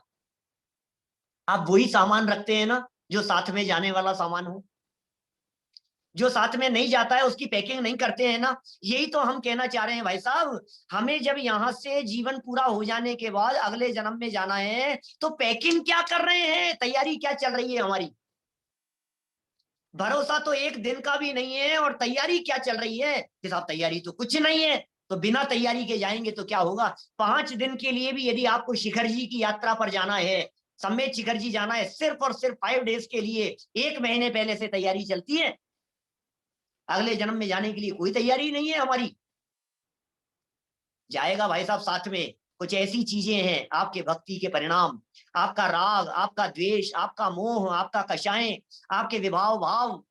Speaker 5: आप वही सामान रखते हैं ना जो साथ में जाने वाला सामान हो। जो साथ में नहीं जाता है उसकी पैकिंग नहीं करते हैं ना। यही तो हम कहना चाह रहे हैं भाई साहब, हमें जब यहाँ से जीवन पूरा हो जाने के बाद अगले जन्म में जाना है, तो पैकिंग क्या कर रहे हैं, तैयारी क्या चल रही है हमारी? भरोसा तो एक दिन का भी नहीं है, और तैयारी क्या चल रही है कि साहब तैयारी तो कुछ नहीं है। तो बिना तैयारी के जाएंगे तो क्या होगा? 5 दिन के लिए भी यदि आपको शिखर जी की यात्रा पर जाना है, समेत शिखर जी जाना है, सिर्फ और सिर्फ 5 डेज के लिए 1 महीने पहले से तैयारी चलती है। अगले जन्म में जाने के लिए कोई तैयारी नहीं है हमारी। जाएगा भाई साहब साथ में कुछ ऐसी चीजें हैं, आपके भक्ति के परिणाम, आपका राग, आपका द्वेष, आपका मोह, आपका कषाय, आपके विभाव भाव,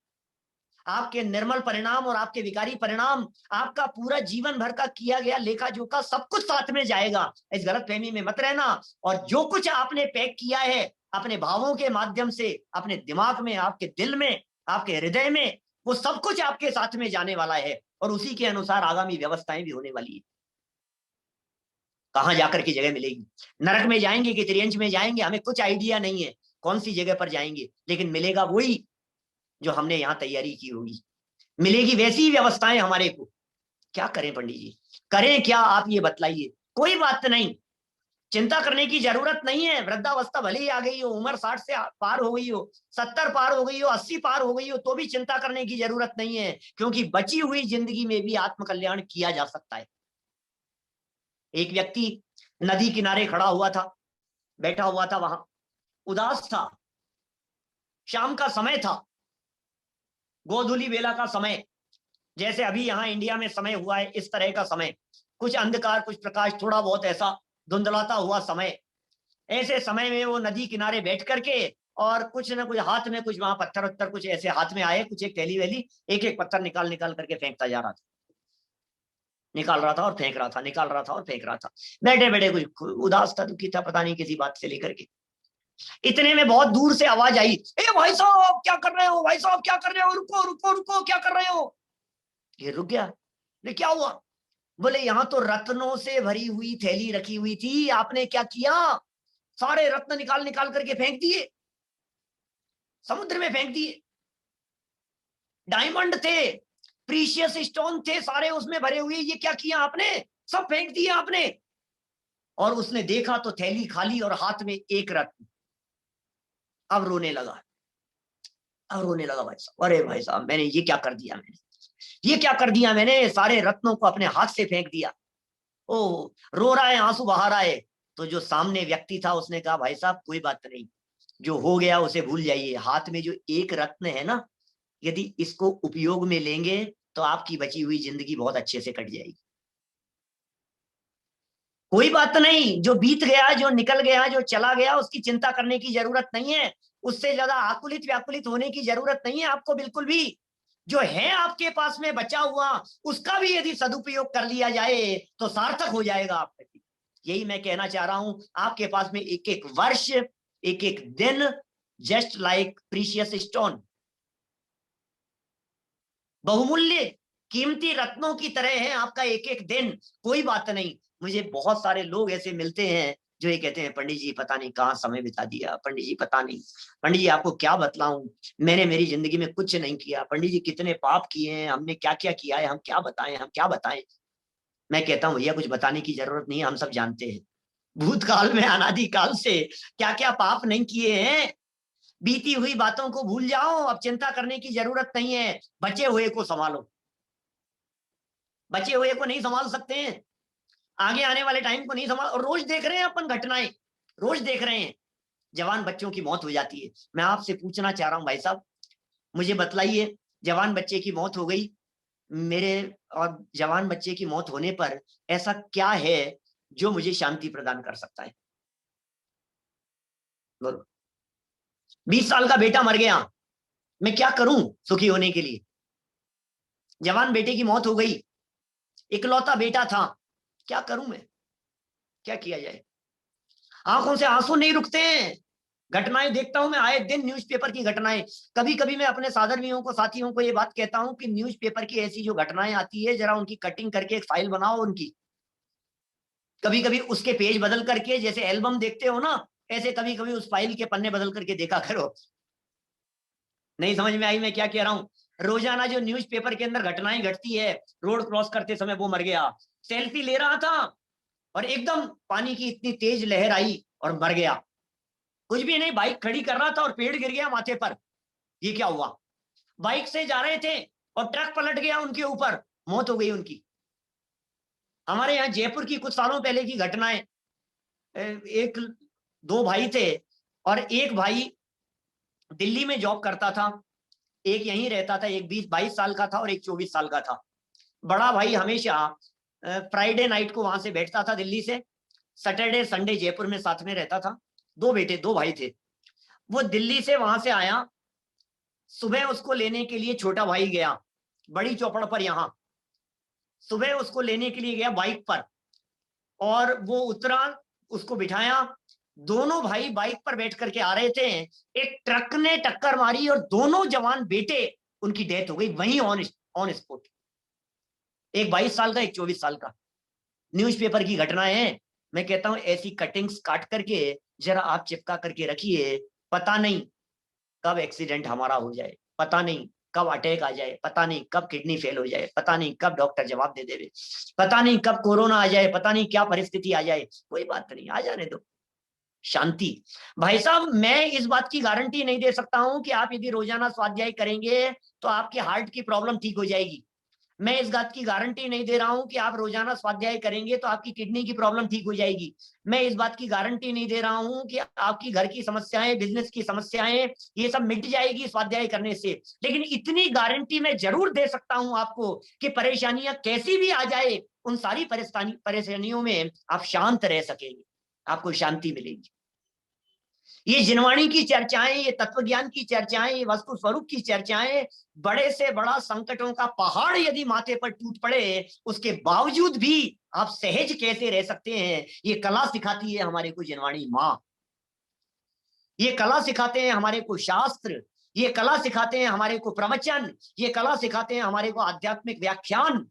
Speaker 5: आपके निर्मल परिणाम और आपके विकारी परिणाम, आपका पूरा जीवन भर का किया गया लेखा जोखा सब कुछ साथ में जाएगा। इस गलतफहमी में मत रहना। और जो कुछ आपने पैक किया है अपने भावों के माध्यम से, अपने दिमाग में, आपके दिल में, आपके हृदय में, वो सब कुछ आपके साथ में जाने वाला है, और उसी के अनुसार आगामी व्यवस्थाएं भी होने वाली है। कहां जाकर की जगह मिलेगी? नरक में जाएंगे कि त्रियंच में जाएंगे, हमें कुछ आइडिया नहीं है कौन सी जगह पर जाएंगे, लेकिन मिलेगा वही जो हमने यहाँ तैयारी की होगी। मिलेगी वैसी व्यवस्थाएं हमारे को। क्या करें पंडित जी, करें क्या आप ये बतलाइए? कोई बात नहीं, चिंता करने की जरूरत नहीं है। वृद्धावस्था भले ही आ गई हो, उम्र 60 से पार हो गई हो, 70 पार हो गई हो, 80 पार हो गई हो, तो भी चिंता करने की जरूरत नहीं है, क्योंकि बची हुई जिंदगी में भी आत्मकल्याण किया जा सकता है। एक व्यक्ति नदी किनारे खड़ा हुआ था, बैठा हुआ था, वहां उदास था। शाम का समय था, गोधूली बेला का समय, जैसे अभी यहाँ इंडिया में समय हुआ है इस तरह का समय, कुछ अंधकार कुछ प्रकाश, थोड़ा बहुत ऐसा धुंधलाता हुआ समय। ऐसे समय में वो नदी किनारे बैठ करके, और कुछ ना कुछ हाथ में, कुछ वहां पत्थर वत्थर कुछ ऐसे हाथ में आए, कुछ एक थैली वैली, एक एक पत्थर निकाल निकाल करके फेंकता जा रहा था, निकाल रहा था और फेंक रहा था, निकाल रहा था और फेंक रहा था। बैठे बैठे कुछ उदास था, दुखी था, पता नहीं किसी बात से लेकर के। इतने में बहुत दूर से आवाज आई, ए भाई साहब क्या कर रहे हो, भाई साहब क्या कर रहे हो, रुको रुको रुको, क्या कर रहे हो? ये रुक गया, ये क्या हुआ? बोले यहाँ तो रत्नों से भरी हुई थैली रखी हुई थी, आपने क्या किया? सारे रत्न निकाल निकाल करके फेंक दिए, समुद्र में फेंक दिए। डायमंड थे, प्रीशियस स्टोन थे सारे उसमें भरे हुए, ये क्या किया आपने? सब फेंक दिए आपने। और उसने देखा तो थैली खाली और हाथ में एक रत्न। अब रोने लगा, अब रोने लगा भाई साहब, अरे भाई साहब मैंने ये क्या कर दिया, मैंने ये क्या कर दिया, मैंने सारे रत्नों को अपने हाथ से फेंक दिया। ओ, रो रहा है, आंसू बहा रहा है। तो जो सामने व्यक्ति था उसने कहा, भाई साहब कोई बात नहीं, जो हो गया उसे भूल जाइए। हाथ में जो एक रत्न है ना, यदि इसको उपयोग में लेंगे तो आपकी बची हुई जिंदगी बहुत अच्छे से कट जाएगी। कोई बात नहीं, जो बीत गया, जो निकल गया, जो चला गया, उसकी चिंता करने की जरूरत नहीं है। उससे ज्यादा आकुलित व्याकुलित होने की जरूरत नहीं है आपको बिल्कुल भी। जो है आपके पास में बचा हुआ, उसका भी यदि सदुपयोग कर लिया जाए तो सार्थक हो जाएगा आपका। यही मैं कहना चाह रहा हूं, आपके पास में एक एक वर्ष, एक एक दिन जस्ट लाइक प्रीशियस स्टोन, बहुमूल्य कीमती रत्नों की तरह है आपका एक एक दिन। कोई बात नहीं, मुझे बहुत सारे लोग ऐसे मिलते हैं जो ये कहते हैं पंडित जी पता नहीं कहाँ समय बिता दिया, पंडित जी पता नहीं, पंडित जी आपको क्या बतलाऊं, मैंने मेरी जिंदगी में कुछ नहीं किया, पंडित जी कितने पाप किए हैं, हमने क्या क्या किया है, हम क्या बताएं, हम क्या बताएं। मैं कहता हूँ भैया कुछ बताने की जरूरत नहीं है, हम सब जानते हैं भूतकाल में अनादि काल से क्या क्या पाप नहीं किए हैं। बीती हुई बातों को भूल जाओ, अब चिंता करने की जरूरत नहीं है, बचे हुए को संभालो। बचे हुए को नहीं संभाल सकते हैं, आगे आने वाले टाइम को नहीं संभाल। और रोज देख रहे हैं अपन घटनाएं, रोज देख रहे हैं जवान बच्चों की मौत हो जाती है। मैं आपसे पूछना चाह रहा हूं भाई साहब, मुझे बतलाइए, जवान बच्चे की मौत हो गई मेरे, और जवान बच्चे की मौत होने पर ऐसा क्या है जो मुझे शांति प्रदान कर सकता है? बोलो। 20 साल का बेटा मर गया, मैं क्या करूं सुखी होने के लिए? जवान बेटे की मौत हो गई, इकलौता बेटा था, क्या करूं मैं, क्या किया जाए? आंखों से आंसू नहीं रुकते हैं। घटनाएं देखता हूं मैं आए दिन, न्यूज़पेपर की घटनाएं। कभी कभी मैं अपने साधर्मियों को, साथियों को ये बात कहता हूं कि न्यूज़पेपर की ऐसी जो घटनाएं आती है, जरा उनकी कटिंग करके एक फाइल बनाओ उनकी। कभी कभी उसके पेज बदल करके, जैसे एल्बम देखते हो ना, ऐसे कभी कभी उस फाइल के पन्ने बदल करके देखा करो। नहीं समझ में आई मैं क्या कह रहा हूं? रोजाना जो न्यूज़पेपर के अंदर घटनाएं घटती है, रोड क्रॉस करते समय वो मर गया, सेल्फी ले रहा था और एकदम पानी की इतनी तेज लहर आई और मर गया। कुछ भी नहीं, बाइक खड़ी कर रहा था और पेड़ गिर गया माथे पर। ये क्या हुआ? बाइक से जा रहे थे और ट्रक पलट गया उनके ऊपर, मौत हो गई उनकी। हमारे यहाँ जयपुर की कुछ सालों पहले की घटनाएं, एक दो भाई थे और एक भाई दिल्ली में जॉब करता था, एक यहीं रहता था, एक 20-22 साल का था और एक 24 साल का था। बड़ा भाई हमेशा फ्राइडे नाइट को वहां से बैठता था दिल्ली से, सैटरडे संडे जयपुर में साथ में रहता था। दो बेटे, दो भाई थे। वो दिल्ली से वहां से आया, सुबह उसको लेने के लिए छोटा भाई गया बड़ी चौपड़ पर, यहां सुबह उसको लेने के लिए गया बाइक पर, और वो उतरा, उसको बिठाया, दोनों भाई बाइक पर बैठ करके आ रहे थे, एक ट्रक ने टक्कर मारी और दोनों जवान बेटे, उनकी डेथ हो गई वहीं ऑन स्पॉट। एक 22 साल का, एक 24 साल का। न्यूज़पेपर की घटनाएं हैं। मैं कहता हूं ऐसी कटिंग्स काट करके जरा आप चिपका करके रखिए, पता नहीं कब एक्सीडेंट हमारा हो जाए, पता नहीं कब अटैक आ जाए, पता नहीं कब किडनी फेल हो जाए, पता नहीं कब डॉक्टर जवाब दे देवे, पता नहीं कब कोरोना आ जाए, पता नहीं क्या परिस्थिति आ जाए। कोई बात नहीं, आ जाने दो, शांति। भाई साहब मैं इस बात की गारंटी नहीं दे सकता हूं कि आप यदि रोजाना स्वाध्याय करेंगे तो आपके हार्ट की प्रॉब्लम ठीक हो जाएगी। मैं इस बात की गारंटी नहीं दे रहा हूं कि आप रोजाना स्वाध्याय करेंगे तो आपकी किडनी की प्रॉब्लम ठीक हो जाएगी। मैं इस बात की गारंटी नहीं दे रहा हूं कि आपकी घर की समस्याएं, बिजनेस की समस्याएं, ये सब मिट जाएगी स्वाध्याय करने से। लेकिन इतनी गारंटी मैं जरूर दे सकता हूं आपको कि परेशानियां कैसी भी आ जाए, उन सारी परेशानियों में आप शांत रह सकेंगे, आपको शांति मिलेगी। ये जिनवाणी की चर्चाएं, ये तत्वज्ञान की चर्चाएं, ये वस्तु स्वरूप की चर्चाएं, बड़े से बड़ा संकटों का पहाड़ यदि माथे पर टूट पड़े, उसके बावजूद भी आप सहज कैसे रह सकते हैं, ये कला सिखाती है हमारे को जिनवाणी माँ। ये कला सिखाते हैं हमारे को शास्त्र, ये कला सिखाते हैं हमारे को प्रवचन, ये कला सिखाते हैं हमारे को आध्यात्मिक व्याख्यान,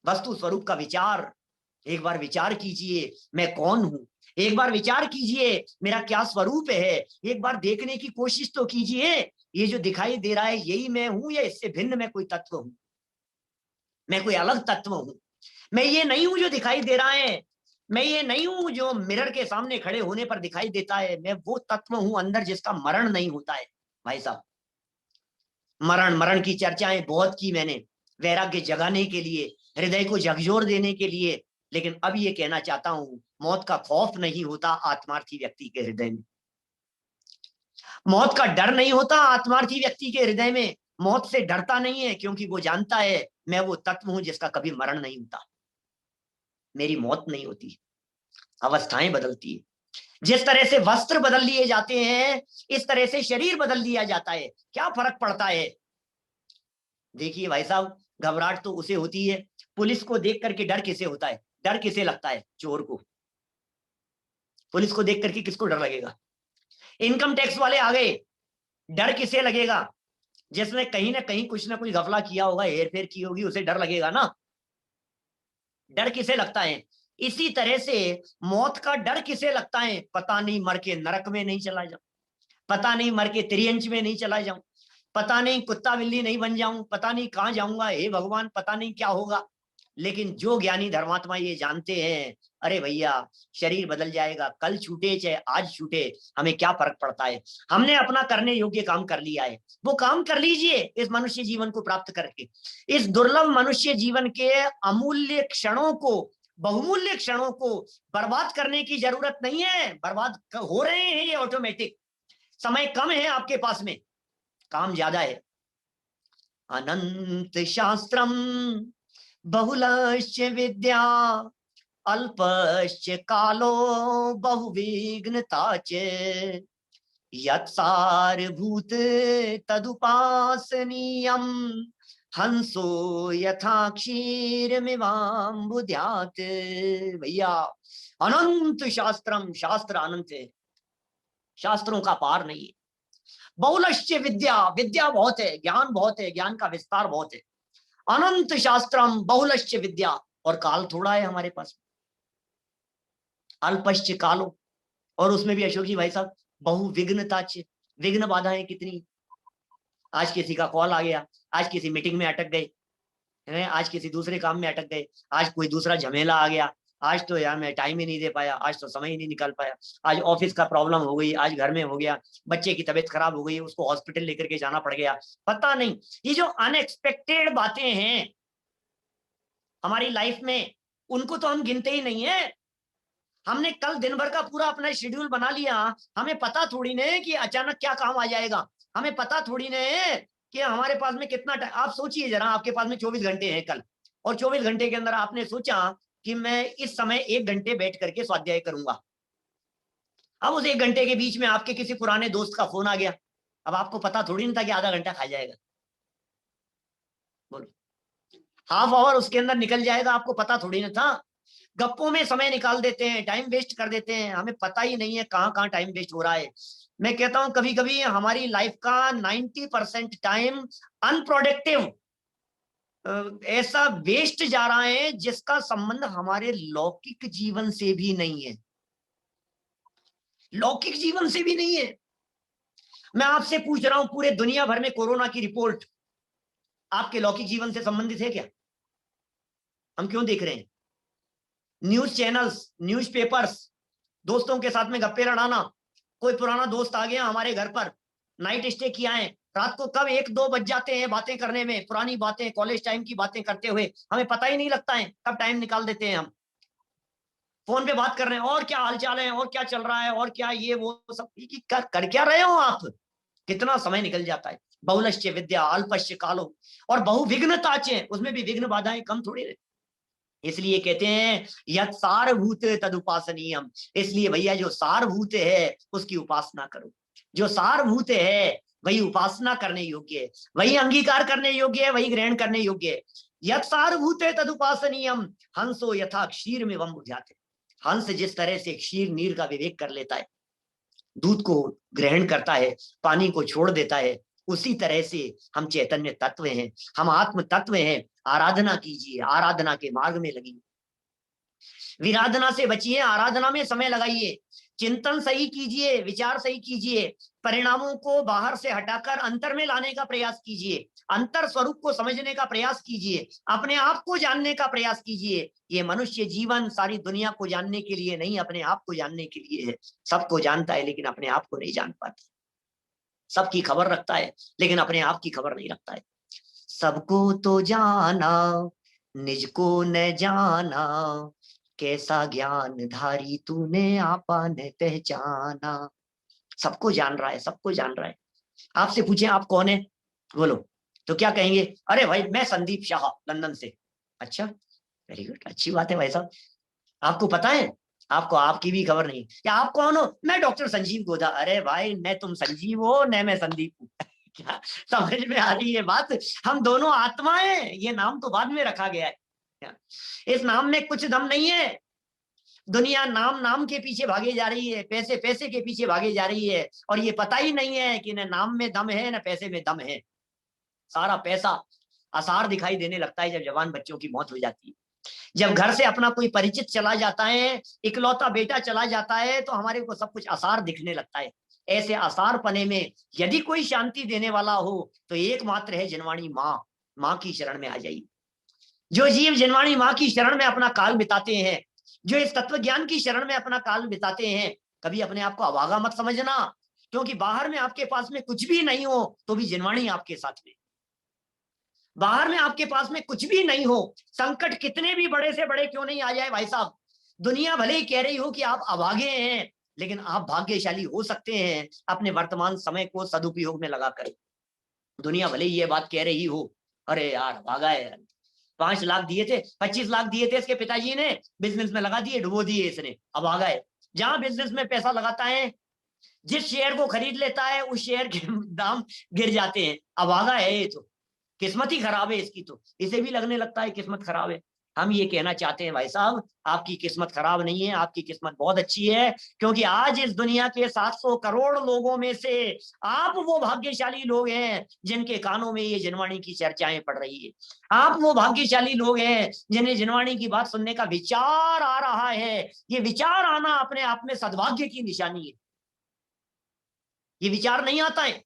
Speaker 5: वस्तु स्वरूप का विचार। एक बार विचार कीजिए मैं कौन हूं, एक बार विचार कीजिए मेरा क्या स्वरूप है, एक बार देखने की कोशिश तो कीजिए, ये जो दिखाई दे रहा है यही मैं हूं या इससे भिन्न मैं कोई तत्व हूं, मैं कोई अलग तत्व हूं। मैं ये नहीं हूं जो दिखाई दे रहा है, मैं ये नहीं हूं जो मिरर के सामने खड़े होने पर दिखाई देता है, मैं वो तत्व हूं अंदर जिसका मरण नहीं होता है। भाई साहब मरण की चर्चाएं बहुत की मैंने, वैराग्य जगाने के लिए, हृदय को झकझोर देने के लिए। लेकिन अब ये कहना चाहता हूं, मौत का खौफ नहीं होता आत्मार्थी व्यक्ति के हृदय में, मौत का डर नहीं होता आत्मार्थी व्यक्ति के हृदय में। मौत से डरता नहीं है क्योंकि वो जानता है मैं वो तत्व हूं जिसका कभी मरण नहीं होता, मेरी मौत नहीं होती, अवस्थाएं बदलती है। जिस तरह से वस्त्र बदल लिए जाते हैं, इस तरह से शरीर बदल लिया जाता है। क्या फर्क पड़ता है? देखिए भाई साहब, घबराहट तो उसे होती है, पुलिस को देख करके डर किसे होता है? डर किसे लगता है? चोर को। पुलिस को देख करके किसको डर लगेगा? इनकम टैक्स वाले आ गए, डर किसे लगेगा? जिसने कहीं ना कहीं कुछ ना कुछ घपला किया होगा, हेरफेर की होगी, उसे डर लगेगा ना। डर किसे लगता है? इसी तरह से मौत का डर किसे लगता है? पता नहीं मर के नरक में नहीं चला जाऊं, पता नहीं मर के त्रियंच में नहीं चला जाऊं, पता नहीं कुत्ता बिल्ली नहीं बन जाऊं, पता नहीं कहां जाऊंगा, हे भगवान पता नहीं क्या होगा। लेकिन जो ज्ञानी धर्मात्मा ये जानते हैं, अरे भैया शरीर बदल जाएगा, कल छूटे चाहे आज छूटे, हमें क्या फर्क पड़ता है? हमने अपना करने योग्य काम कर लिया है, वो काम कर लीजिए इस मनुष्य जीवन को प्राप्त करके। इस दुर्लभ मनुष्य जीवन के अमूल्य क्षणों को, बहुमूल्य क्षणों को बर्बाद करने की जरूरत नहीं है। बर्बाद हो रहे हैं ये ऑटोमेटिक। समय कम है आपके पास में, काम ज्यादा है। अनंत शास्त्रम बहुलश्च विद्या अल्पश्च कालो बहुविघ्नता च यत्सारभूत तदुपासनीयम हंसो यथा क्षीरमिवाम्बुध्यात्। भैया अनंत शास्त्रम, शास्त्र अनंत है, शास्त्रों का पार नहीं है। बहुलश्च विद्या, विद्या बहुत है, ज्ञान बहुत है, ज्ञान का विस्तार बहुत है। अनंत शास्त्रम बहुलश्च विद्या, और काल थोड़ा है हमारे पास। अल्पश्च कालो, और उसमें भी अशोक जी भाई साहब बहुविघ्नता, विघ्न बाधाएं कितनी। आज किसी का कॉल आ गया, आज किसी मीटिंग में अटक गए, आज किसी दूसरे काम में अटक गए, आज कोई दूसरा झमेला आ गया, आज तो यार मैं टाइम ही नहीं दे पाया, आज तो समय ही नहीं निकाल पाया, आज ऑफिस का प्रॉब्लम हो गई, आज घर में हो गया, बच्चे की तबीयत खराब हो गई, उसको हॉस्पिटल लेकर के जाना पड़ गया। पता नहीं, ये जो अनएक्सपेक्टेड बातें हैं हमारी लाइफ में, उनको तो हम गिनते ही नहीं है। हमने कल दिन भर का पूरा अपना शेड्यूल बना लिया, हमें पता थोड़ी ना है कि अचानक क्या काम आ जाएगा, हमें पता थोड़ी ना है कि हमारे पास में कितना टाइम। आप सोचिए जरा, आपके पास में 24 घंटे हैं कल, और 24 घंटे के अंदर आपने सोचा कि मैं इस समय 1 घंटे बैठ करके स्वाध्याय करूंगा। अब उस 1 घंटे के बीच में आपके किसी पुराने दोस्त का फोन आ गया, अब आपको पता थोड़ी नहीं था कि आधा घंटा खा जाएगा। बोलो, हाफ आवर उसके अंदर निकल जाएगा, आपको पता थोड़ी ना था। गप्पों में समय निकाल देते हैं, टाइम वेस्ट कर देते हैं, हमें पता ही नहीं है कहाँ कहाँ टाइम वेस्ट हो रहा है। मैं कहता हूं कभी कभी हमारी लाइफ का 90% टाइम अनप्रोडक्टिव ऐसा वेस्ट जा रहा है जिसका संबंध हमारे लौकिक जीवन से भी नहीं है, लौकिक जीवन से भी नहीं है। मैं आपसे पूछ रहा हूं, पूरे दुनिया भर में कोरोना की रिपोर्ट आपके लौकिक जीवन से संबंधित है क्या? हम क्यों देख रहे हैं? न्यूज चैनल्स, न्यूज पेपर्स, दोस्तों के साथ में गप्पे लड़ाना, कोई पुराना दोस्त आ गया हमारे घर पर, नाइट स्टे किया है, रात को कब 1-2 बज जाते हैं बातें करने में, पुरानी बातें, कॉलेज टाइम की बातें करते हुए, हमें पता ही नहीं लगता है कब टाइम निकाल देते हैं। हम फोन पे बात कर रहे हैं, और क्या हालचाल है, और क्या चल रहा है, और क्या ये वो सब, कर क्या रहे हो आप? कितना समय निकल जाता है। बहुलश्च विद्या अल्पश्च कालो, और बहुविघ्नता, उसमें भी विघ्न बाधाएं कम थोड़ी रहे। इसलिए कहते हैं यत् सारभूत तद उपासनीयम। इसलिए भैया जो सारभूत है उसकी उपासना करो, जो सारभूत है वही उपासना करने योग्य है, वही अंगीकार करने योग्य है, वही ग्रहण करने योग्य है। यत् सारभूत तद उपासनीयम हंसो यथा क्षीर में वम बुझाते। हंस जिस तरह से क्षीर नीर का विवेक कर लेता है, दूध को ग्रहण करता है, पानी को छोड़ देता है, उसी तरह से हम चैतन्य तत्व हैं, हम आत्म तत्व हैं। आराधना कीजिए, आराधना के मार्ग में लगिए, विराधना से बचिए, आराधना में समय लगाइए, चिंतन सही कीजिए, विचार सही कीजिए, परिणामों को बाहर से हटाकर अंतर में लाने का प्रयास कीजिए, अंतर स्वरूप को समझने का प्रयास कीजिए, अपने आप को जानने का प्रयास कीजिए। ये मनुष्य जीवन सारी दुनिया को जानने के लिए नहीं, अपने आप को जानने के लिए है। सबको जानता है लेकिन अपने आप को नहीं जान पाता, सबकी खबर रखता है लेकिन अपने आप की खबर नहीं रखता है। सबको तो जाना निज को न जाना, कैसा ज्ञान धारी तूने आपा न पहचाना। सबको जान रहा है, सबको जान रहा है। आपसे पूछे आप कौन है, बोलो, तो क्या कहेंगे? अरे भाई मैं संदीप शाह लंदन से। अच्छा, वेरी गुड, अच्छी बात है भाई साहब। आपको पता है आपको आपकी भी खबर नहीं। क्या आप कौन हो? मैं डॉक्टर संजीव गोधा। अरे भाई, न तुम संजीव हो न मैं संदीप हूँ। क्या समझ में आ रही है बात? हम दोनों आत्माएं, ये नाम तो बाद में रखा गया है। क्या इस नाम में कुछ दम नहीं है? दुनिया नाम नाम के पीछे भागे जा रही है, पैसे पैसे के पीछे भागे जा रही है, और ये पता ही नहीं है कि न नाम में दम है न पैसे में दम है। सारा पैसा आसार दिखाई देने लगता है जब जवान बच्चों की मौत हो जाती है। जब घर से अपना कोई परिचित चला जाता है, इकलौता बेटा चला जाता है, तो हमारे को सब कुछ आसार दिखने लगता है। ऐसे आसार पने में यदि कोई शांति देने वाला हो तो एकमात्र है जिनवाणी माँ। माँ की शरण में आ जाइए। जो जीव जिनवाणी माँ की शरण में अपना काल बिताते हैं, जो इस तत्व ज्ञान की शरण में अपना काल बिताते हैं, कभी अपने आप को अभागा मत समझना, क्योंकि बाहर में आपके पास में कुछ भी नहीं हो तो भी जिनवाणी आपके साथ में। बाहर में आपके पास में कुछ भी नहीं हो, संकट कितने भी बड़े से बड़े क्यों नहीं आ जाए भाई साहब, दुनिया भले ही कह रही हो कि आप अभागे हैं, लेकिन आप भाग्यशाली हो सकते हैं अपने वर्तमान समय को सदुपयोग में लगाकर। दुनिया भले ही ये बात कह रही हो, अरे यार भागा है, 5 लाख दिए थे, 25 लाख दिए थे इसके पिताजी ने, बिजनेस में लगा दिए, डुबो दिए इसने, अब आ गए। जहां बिजनेस में पैसा लगाता है, जिस शेयर को खरीद लेता है, उस शेयर के दाम गिर जाते हैं, अब आगा है। ये तो किस्मत ही खराब है इसकी, तो इसे भी लगने लगता है किस्मत खराब है। हम ये कहना चाहते हैं भाई साहब, आपकी किस्मत खराब नहीं है, आपकी किस्मत बहुत अच्छी है, क्योंकि आज इस दुनिया के 700 करोड़ लोगों में से आप वो भाग्यशाली लोग हैं जिनके कानों में ये जिनवाणी की चर्चाएं पड़ रही है। आप वो भाग्यशाली लोग हैं जिन्हें जिनवाणी की बात सुनने का विचार आ रहा है। ये विचार आना अपने आप में सद्भाग्य की निशानी है। ये विचार नहीं आता है।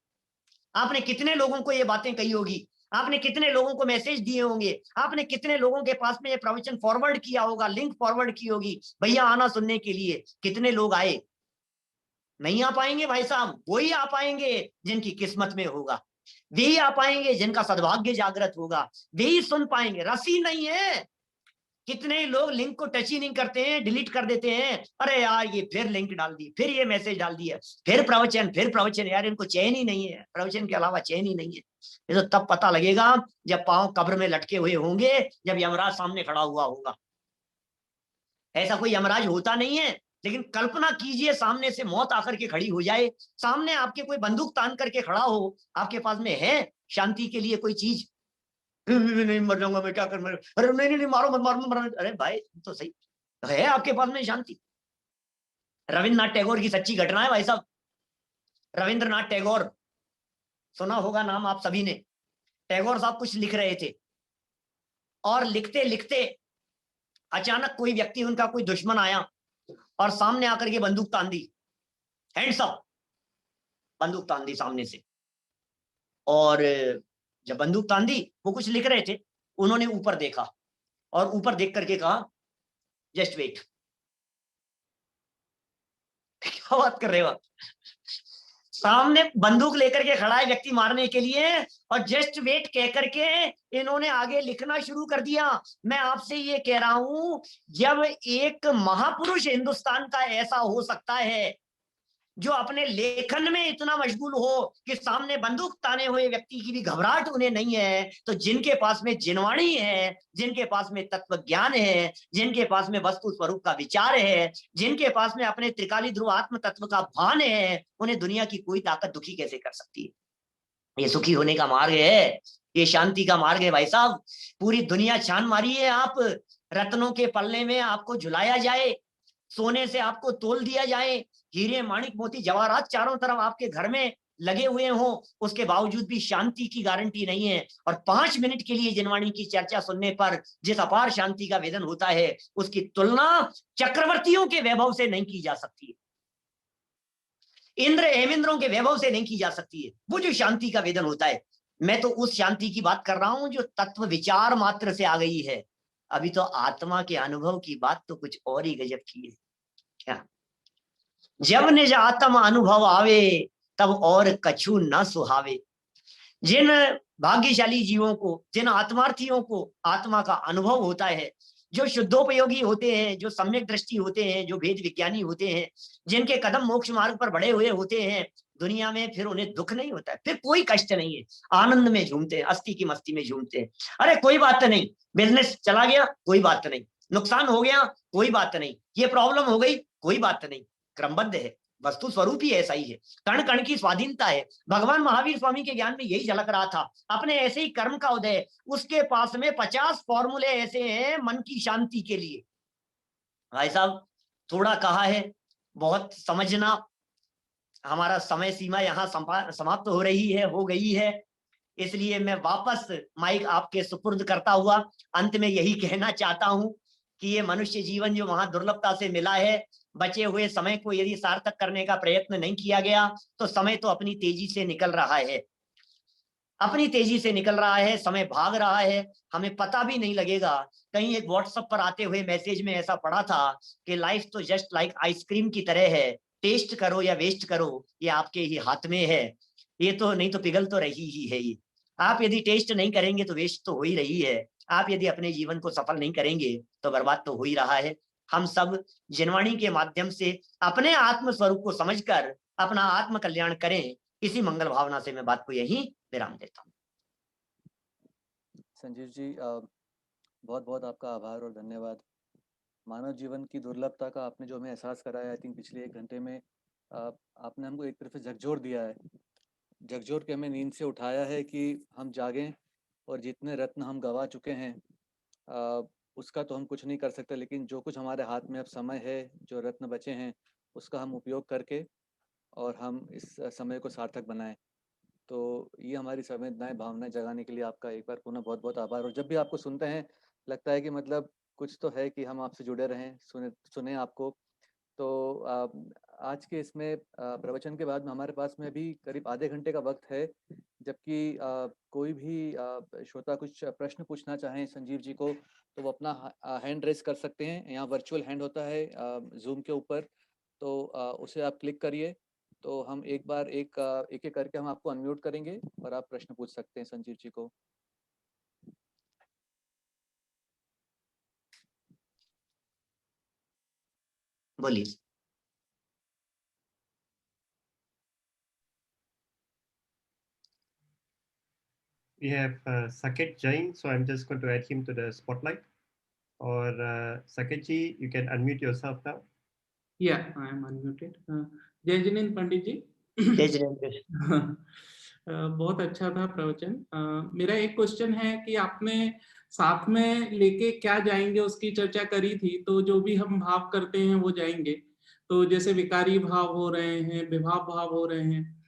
Speaker 5: आपने कितने लोगों को ये बातें कही होगी, आपने कितने लोगों को मैसेज दिए होंगे, आपने कितने लोगों के पास में ये प्रवचन फॉरवर्ड किया होगा, लिंक फॉरवर्ड की होगी, भैया आना सुनने के लिए। कितने लोग आए? नहीं आ पाएंगे भाई साहब। वही आ पाएंगे जिनकी किस्मत में होगा, वे ही आ पाएंगे जिनका सद्भाग्य जागृत होगा, वे ही सुन पाएंगे। रसी नहीं है। कितने लोग लिंक को टच ही नहीं करते हैं, डिलीट कर देते हैं। अरे यार ये फिर लिंक डाल दी, फिर ये मैसेज डाल दिया, फिर प्रवचन। यार इनको चैन ही नहीं है, प्रवचन के अलावा चैन ही नहीं है। ये तो तब पता लगेगा जब पांव कब्र में लटके हुए होंगे, जब यमराज सामने खड़ा हुआ होगा। ऐसा कोई यमराज होता नहीं है, लेकिन कल्पना कीजिए सामने से मौत आकर के खड़ी हो जाए, सामने आपके कोई बंदूक तान करके खड़ा हो, आपके पास में है शांति के लिए कोई चीज? नहीं मर जाऊंगा मैं, क्या कर, अरे नहीं नहीं मारो मत, मारो। अरे भाई तो सही है आपके पास में शांति। रविन्द्रनाथ टैगोर की सच्ची घटना है भाई साहब। रविंद्रनाथ टैगोर, सुना होगा नाम आप सभी ने। टैगोर साहब कुछ लिख रहे थे, और लिखते लिखते अचानक कोई व्यक्ति, उनका कोई दुश्मन आया और सामने आकर के बंदूक तान दी। हैंड्स अप, बंदूक तान दी सामने से। और जब बंदूक तान दी, वो कुछ लिख रहे थे, उन्होंने ऊपर देखा और ऊपर देख करके कहा जस्ट वेट। क्या बात कर रहे हो आप? सामने बंदूक लेकर के खड़ा है व्यक्ति मारने के लिए, और जस्ट वेट कह करके इन्होंने आगे लिखना शुरू कर दिया। मैं आपसे ये कह रहा हूं, जब एक महापुरुष हिंदुस्तान का ऐसा हो सकता है जो अपने लेखन में इतना मशगूल हो कि सामने बंदूक ताने हुए व्यक्ति की भी घबराहट उन्हें नहीं है, तो जिनके पास में जिनवाणी है, जिनके पास में तत्व ज्ञान है, जिनके पास में वस्तु स्वरूप का विचार है, जिनके पास में अपने त्रिकाली ध्रुव आत्म तत्व का भान है, उन्हें दुनिया की कोई ताकत दुखी कैसे कर सकती है? ये सुखी होने का मार्ग है, ये शांति का मार्ग है भाई साहब। पूरी दुनिया छान मारी है आप, रत्नों के पल्ले में आपको झुलाया जाए, सोने से आपको तोल दिया जाए, हीरे माणिक मोती जवाहरात चारों तरफ आपके घर में लगे हुए हों, उसके बावजूद भी शांति की गारंटी नहीं है। और 5 मिनट के लिए जिनवाणी की चर्चा सुनने पर जिस अपार शांति का वेदन होता है, उसकी तुलना चक्रवर्तियों के वैभव से नहीं की जा सकती है, इंद्र हेमेंद्रों के वैभव से नहीं की जा सकती है। वो जो शांति का वेदन होता है, मैं तो उस शांति की बात कर रहा हूं जो तत्व विचार मात्र से आ गई है। अभी तो आत्मा के अनुभव की बात तो कुछ और ही गजब की है। क्या जब निज आत्म अनुभव आवे, तब और कछु न सुहावे। जिन भाग्यशाली जीवों को, जिन आत्मार्थियों को आत्मा का अनुभव होता है, जो शुद्धोपयोगी होते हैं, जो सम्यक दृष्टि होते हैं, जो भेद विज्ञानी होते हैं, जिनके कदम मोक्ष मार्ग पर बढ़े हुए होते हैं, दुनिया में फिर उन्हें दुख नहीं होता है, फिर कोई कष्ट नहीं है, आनंद में झूमते हैं, अस्थि की मस्ती में झूमते हैं। अरे कोई बात नहीं, बिजनेस चला गया कोई बात नहीं, नुकसान हो गया कोई बात नहीं, ये प्रॉब्लम हो गई कोई बात नहीं, क्रमबद्ध है, वस्तु स्वरूप ही ऐसा ही है, कण कण की स्वाधीनता है। भगवान महावीर स्वामी के ज्ञान में यही झलक रहा था, अपने ऐसे ही कर्म का उदय, उसके पास में 50 फॉर्मूले ऐसे हैं मन की शांति के लिए। भाई साहब थोड़ा कहा है, बहुत समझना, हमारा समय सीमा यहाँ समाप्त हो रही है, हो गई है, इसलिए मैं वापस माइक आपके सुपुर्द करता हुआ अंत में यही कहना चाहता हूं कि ये मनुष्य जीवन जो वहां दुर्लभता से मिला है, बचे हुए समय को यदि सार्थक करने का प्रयत्न नहीं किया गया तो समय तो अपनी तेजी से निकल रहा है, अपनी तेजी से निकल रहा है, समय भाग रहा है, हमें पता भी नहीं लगेगा। कहीं एक व्हाट्सएप पर आते हुए मैसेज में ऐसा पढ़ा था कि लाइफ तो जस्ट लाइक आइसक्रीम की तरह है, टेस्ट करो या वेस्ट करो ये आपके ही हाथ में है, ये तो नहीं तो पिघल तो रही ही है। ये आप यदि टेस्ट नहीं करेंगे तो वेस्ट तो हो ही रही है, आप यदि अपने जीवन को सफल नहीं करेंगे तो बर्बाद तो हो ही रहा है। हम सब जिनवाणी के माध्यम से अपने आत्म स्वरूप को समझकर अपना आत्म कल्याण करें, इसी मंगल भावना से मैं बात को यहीं विराम देता हूँ।
Speaker 3: संजीव जी बहुत बहुत आपका आभार और धन्यवाद। मानव जीवन की दुर्लभता का आपने जो हमें एहसास कराया, आई थिंक पिछले 1 घंटे में आपने हमको एक तरफ से झकझोर दिया है, झकझोर के हमें नींद से उठाया है कि हम जागें और जितने रत्न हम गवा चुके हैं उसका तो हम कुछ नहीं कर सकते, लेकिन जो कुछ हमारे हाथ में अब समय है, जो रत्न बचे हैं उसका हम उपयोग करके और हम इस समय को सार्थक बनाएं। तो ये हमारी संवेदनाएं भावनाएं जगाने के लिए आपका एक बार पुनः बहुत बहुत आभार। और जब भी आपको सुनते हैं लगता है कि मतलब कुछ तो है कि हम आपसे जुड़े रहें, सुने आपको। तो आज के इसमें प्रवचन के बाद में हमारे पास में अभी करीब आधे घंटे का वक्त है, जबकि कोई भी श्रोता कुछ प्रश्न पूछना चाहें संजीव जी को तो वो अपना हैंड रेस कर सकते हैं। यहाँ वर्चुअल हैंड होता है जूम के ऊपर, तो उसे आप क्लिक करिए तो हम एक बार एक एक करके हम आपको अनम्यूट करेंगे और आप प्रश्न पूछ सकते हैं संजीव जी को।
Speaker 5: बोलिए।
Speaker 4: We have Saket Jain, so I'm just going to add him to the spotlight. Or Saket ji, you can unmute yourself now.
Speaker 6: Yeah, I am unmuted. जय जिनेन्द्र पंडित जी।
Speaker 5: जय जिनेन्द्र।
Speaker 6: बहुत अच्छा था प्रवचन। मेरा एक क्वेश्चन है कि आपने साथ में लेके क्या जाएंगे उसकी चर्चा करी थी, तो जो भी हम भाव करते हैं वो जाएंगे। तो जैसे विकारी भाव हो रहे हैं, विभाव भाव हो रहे हैं,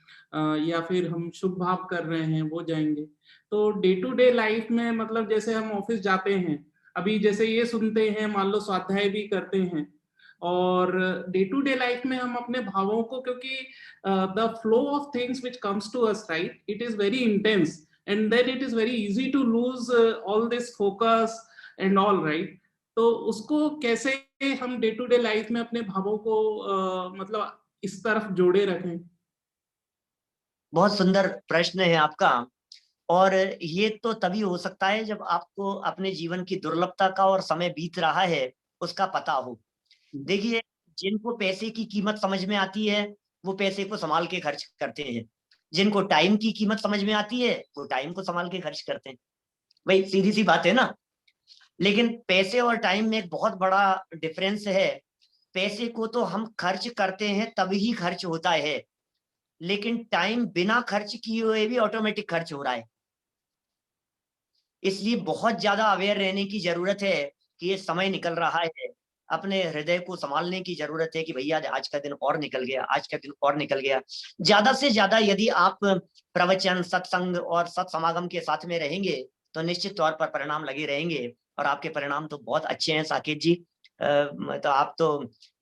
Speaker 6: या फिर हम शुभ भाव कर रहे हैं वो जाएंगे। तो डे टू डे लाइफ में मतलब जैसे हम ऑफिस जाते हैं, अभी जैसे ये सुनते हैं, मान लो स्वाध्याय भी करते हैं, और डे टू डे लाइफ में हम अपने भावों को, क्योंकि the flow of things which comes to us, right, it is very intense and then it is very easy to lose all this focus and all, right. तो उसको कैसे हम डे टू डे लाइफ में अपने भावों को मतलब इस तरफ जोड़े रखें?
Speaker 5: बहुत सुंदर प्रश्न है आपका, और ये तो तभी हो सकता है जब आपको अपने जीवन की दुर्लभता का और समय बीत रहा है उसका पता हो। देखिए, जिनको पैसे की कीमत समझ में आती है वो पैसे को संभाल के खर्च करते हैं, जिनको टाइम की कीमत समझ में आती है वो टाइम को संभाल के खर्च करते हैं। भाई सीधी सी बात है ना। लेकिन पैसे और टाइम में एक बहुत बड़ा डिफरेंस है। पैसे को तो हम खर्च करते हैं तभी खर्च होता है, लेकिन टाइम बिना खर्च किए हुए भी ऑटोमेटिक खर्च हो रहा है। इसलिए बहुत ज्यादा अवेयर रहने की जरूरत है कि ये समय निकल रहा है, अपने हृदय को संभालने की जरूरत है कि भैया आज का दिन और निकल गया, आज का दिन और निकल गया। ज्यादा से ज्यादा यदि आप प्रवचन, सत्संग और सत्समागम के साथ में रहेंगे तो निश्चित तौर पर परिणाम लगे रहेंगे, और आपके परिणाम तो बहुत अच्छे हैं साकेत जी। तो आप तो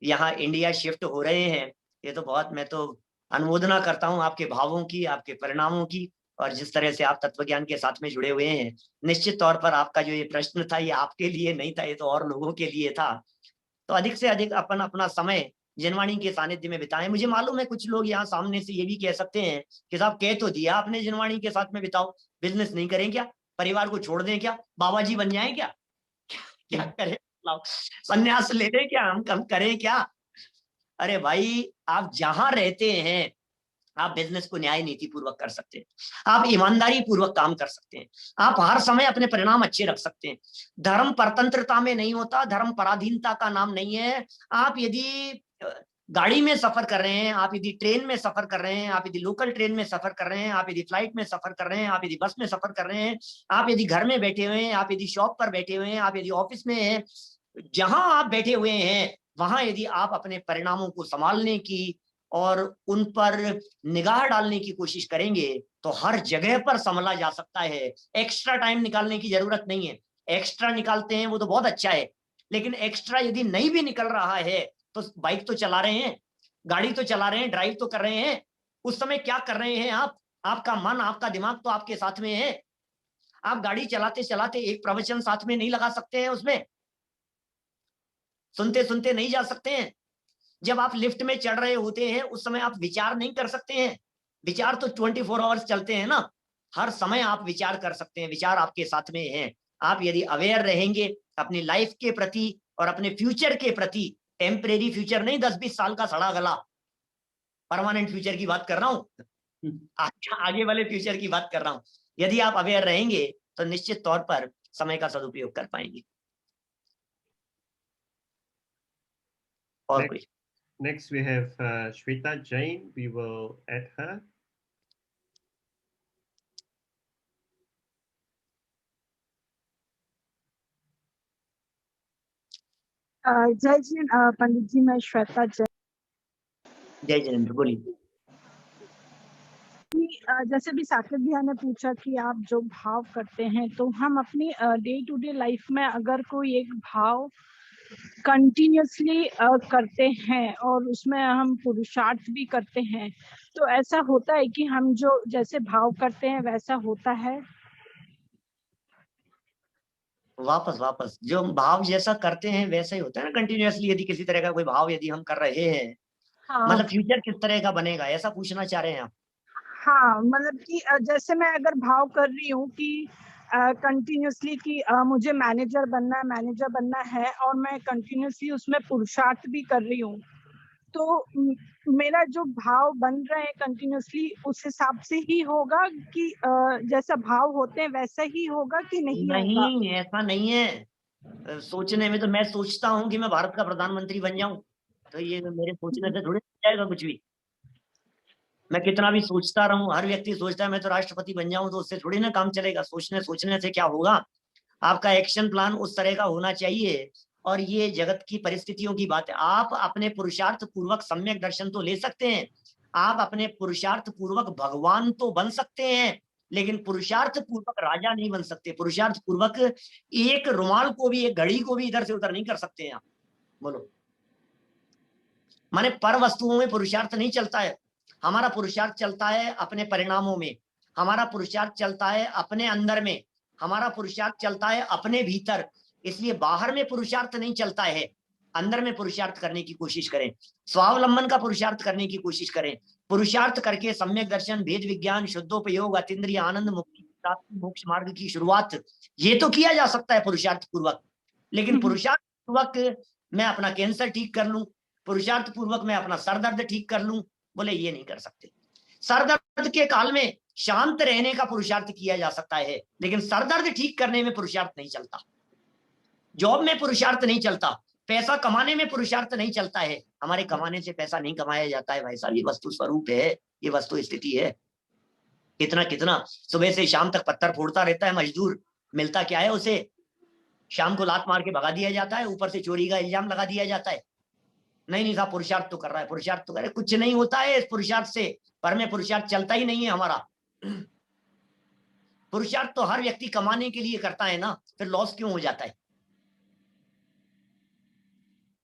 Speaker 5: यहाँ इंडिया शिफ्ट हो रहे हैं, ये तो बहुत, मैं तो अनुमोदना करता हूँ आपके भावों की, आपके परिणामों की, और जिस तरह से आप तत्वज्ञान के साथ में जुड़े हुए हैं। निश्चित तौर पर आपका जो ये प्रश्न था ये आपके लिए नहीं था, ये तो और लोगों के लिए था। तो अधिक से अधिक अपन अपना समय जिनवाणी के सानिध्य में बिताएं। मुझे मालूम है कुछ लोग यहाँ सामने से ये भी कह सकते हैं कि साहब कह तो दिया आपने जिनवाणी के साथ में बिताओ, बिजनेस नहीं करें क्या, परिवार को छोड़ दें क्या, बाबा जी बन जाए क्या, क्या करें, संन्यास ले लें क्या, हम करें क्या। अरे भाई, आप जहां रहते हैं आप बिजनेस को न्याय नीति पूर्वक कर सकते हैं, आप ईमानदारी पूर्वक काम कर सकते हैं, आप हर समय अपने परिणाम अच्छे रख सकते हैं। धर्म परतंत्रता में नहीं होता, धर्म पराधीनता का नाम नहीं है। आप यदि गाड़ी में सफर कर रहे हैं, आप यदि ट्रेन में सफर कर रहे हैं, आप यदि लोकल ट्रेन में सफर कर रहे हैं, आप यदि फ्लाइट में सफर कर रहे हैं, आप यदि बस में सफर कर रहे हैं, आप यदि घर में बैठे हुए हैं, आप यदि शॉप पर बैठे हुए हैं, आप यदि ऑफिस में हैं, जहां आप बैठे हुए हैं वहां यदि आप अपने परिणामों को संभालने की और उन पर निगाह डालने की कोशिश करेंगे तो हर जगह पर संभला जा सकता है। एक्स्ट्रा टाइम निकालने की जरूरत नहीं है। एक्स्ट्रा निकालते हैं वो तो बहुत अच्छा है, लेकिन एक्स्ट्रा यदि नहीं भी निकल रहा है तो बाइक तो चला रहे हैं, गाड़ी तो चला रहे हैं, ड्राइव तो कर रहे हैं, उस समय क्या कर रहे हैं आप? आपका मन, आपका दिमाग तो आपके साथ में है। आप गाड़ी चलाते चलाते एक प्रवचन साथ में नहीं लगा सकते हैं, उसमें सुनते सुनते नहीं जा सकते हैं। जब आप लिफ्ट में चढ़ रहे होते हैं उस समय आप विचार नहीं कर सकते हैं। विचार तो 24 आवर्स चलते हैं ना, हर समय आप विचार कर सकते हैं, विचार आपके साथ में हैं। आप यदि अवेयर रहेंगे अपनी लाइफ के प्रति और अपने फ्यूचर के प्रति, टेम्परेरी फ्यूचर नहीं 10-20 साल का सड़ा गला, परमानेंट फ्यूचर की बात कर रहा हूं, आगे वाले फ्यूचर की बात कर रहा हूं। यदि आप अवेयर रहेंगे तो निश्चित तौर पर समय का सदुपयोग कर पाएंगे। और कोई?
Speaker 4: Next, we have Shweta Jain. We will add her.
Speaker 7: जय जी पंडित जी, मैं श्वेता जैन।
Speaker 5: जय जिनेंद्र, बोलिए।
Speaker 7: जैसे भी साकेत भैया ने पूछा कि आप जो भाव करते हैं, तो हम अपनी डे टू डे लाइफ में अगर कोई एक भाव कंटिन्यूअसली करते हैं और उसमें हम पुरुषार्थ भी करते हैं, तो ऐसा होता है कि हम जो जैसे भाव करते हैं वैसा होता है।
Speaker 5: वापस जो भाव जैसा करते हैं वैसा ही होता है ना कंटिन्यूअसली। यदि किसी तरह का कोई भाव यदि हम कर रहे हैं,
Speaker 7: हाँ,
Speaker 5: मतलब फ्यूचर किस तरह का बनेगा, ऐसा पूछना चाह रहे हैं आप?
Speaker 7: हाँ, मतलब कि जैसे मैं अगर भाव कर रही हूँ कि कंटिन्यूअसली कि मुझे मैनेजर बनना है और मैं कंटिन्यूअसली उसमें पुरुषार्थ भी कर रही हूँ, तो मेरा जो भाव बन रहे हैं कंटिन्यूअसली उस हिसाब से ही होगा कि जैसा भाव होते हैं वैसा ही होगा कि नहीं होगा?
Speaker 5: नहीं, ऐसा नहीं है। सोचने में तो मैं सोचता हूँ कि मैं भारत का प्रधानमंत्री बन जाऊं, तो ये मेरे सोचने से थोड़ी जाएगा कुछ भी। मैं कितना भी सोचता रहूं, हर व्यक्ति सोचता है मैं तो राष्ट्रपति बन जाऊं, तो उससे थोड़ी ना काम चलेगा। सोचने से क्या होगा? आपका एक्शन प्लान उस तरह का होना चाहिए। और ये जगत की परिस्थितियों की बात है। आप अपने पुरुषार्थ पूर्वक सम्यक दर्शन तो ले सकते हैं, आप अपने पुरुषार्थ पूर्वक भगवान तो बन सकते हैं, लेकिन पुरुषार्थ पूर्वक राजा नहीं बन सकते। पुरुषार्थ पूर्वक एक रुमाल को भी, एक घड़ी को भी इधर से उधर नहीं कर सकते हैं आप। बोलो, माने पर वस्तुओं में पुरुषार्थ नहीं चलता है। हमारा पुरुषार्थ चलता है अपने परिणामों में, हमारा पुरुषार्थ चलता है अपने अंदर में, हमारा पुरुषार्थ चलता है अपने भीतर। इसलिए बाहर में पुरुषार्थ नहीं चलता है, अंदर में पुरुषार्थ करने की कोशिश करें, स्वावलंबन का पुरुषार्थ करने की कोशिश करें। पुरुषार्थ करके सम्यक दर्शन, भेद विज्ञान, शुद्धोपयोग, अतीन्द्रिय आनंद, मुक्ति प्राप्ति, मोक्ष मार्ग की शुरुआत, ये तो किया जा सकता है पुरुषार्थ पूर्वक। लेकिन पुरुषार्थ पूर्वक मैं अपना कैंसर ठीक कर लूं, पुरुषार्थ पूर्वक मैं अपना सर दर्द ठीक कर लूं, बोले ये नहीं कर सकते। सर दर्द के काल में शांत रहने का पुरुषार्थ किया जा सकता है, लेकिन सर दर्द ठीक करने में पुरुषार्थ नहीं चलता। जॉब में पुरुषार्थ नहीं चलता, पैसा कमाने में पुरुषार्थ नहीं चलता है। हमारे कमाने से पैसा नहीं कमाया जाता है भाई साहब, ये वस्तु स्वरूप है, ये वस्तु स्थिति है। कितना कितना सुबह से शाम तक पत्थर फोड़ता रहता है मजदूर, मिलता क्या है उसे? शाम को लात मार के भगा दिया जाता है, ऊपर से चोरी का इल्जाम लगा दिया जाता है। नहीं साहब, पुरुषार्थ तो कर रहा है, पुरुषार्थ तो करे, कुछ नहीं होता है इस पुरुषार्थ से। पर में पुरुषार्थ चलता ही नहीं है हमारा। पुरुषार्थ तो हर व्यक्ति कमाने के लिए करता है ना, फिर लॉस क्यों हो जाता है?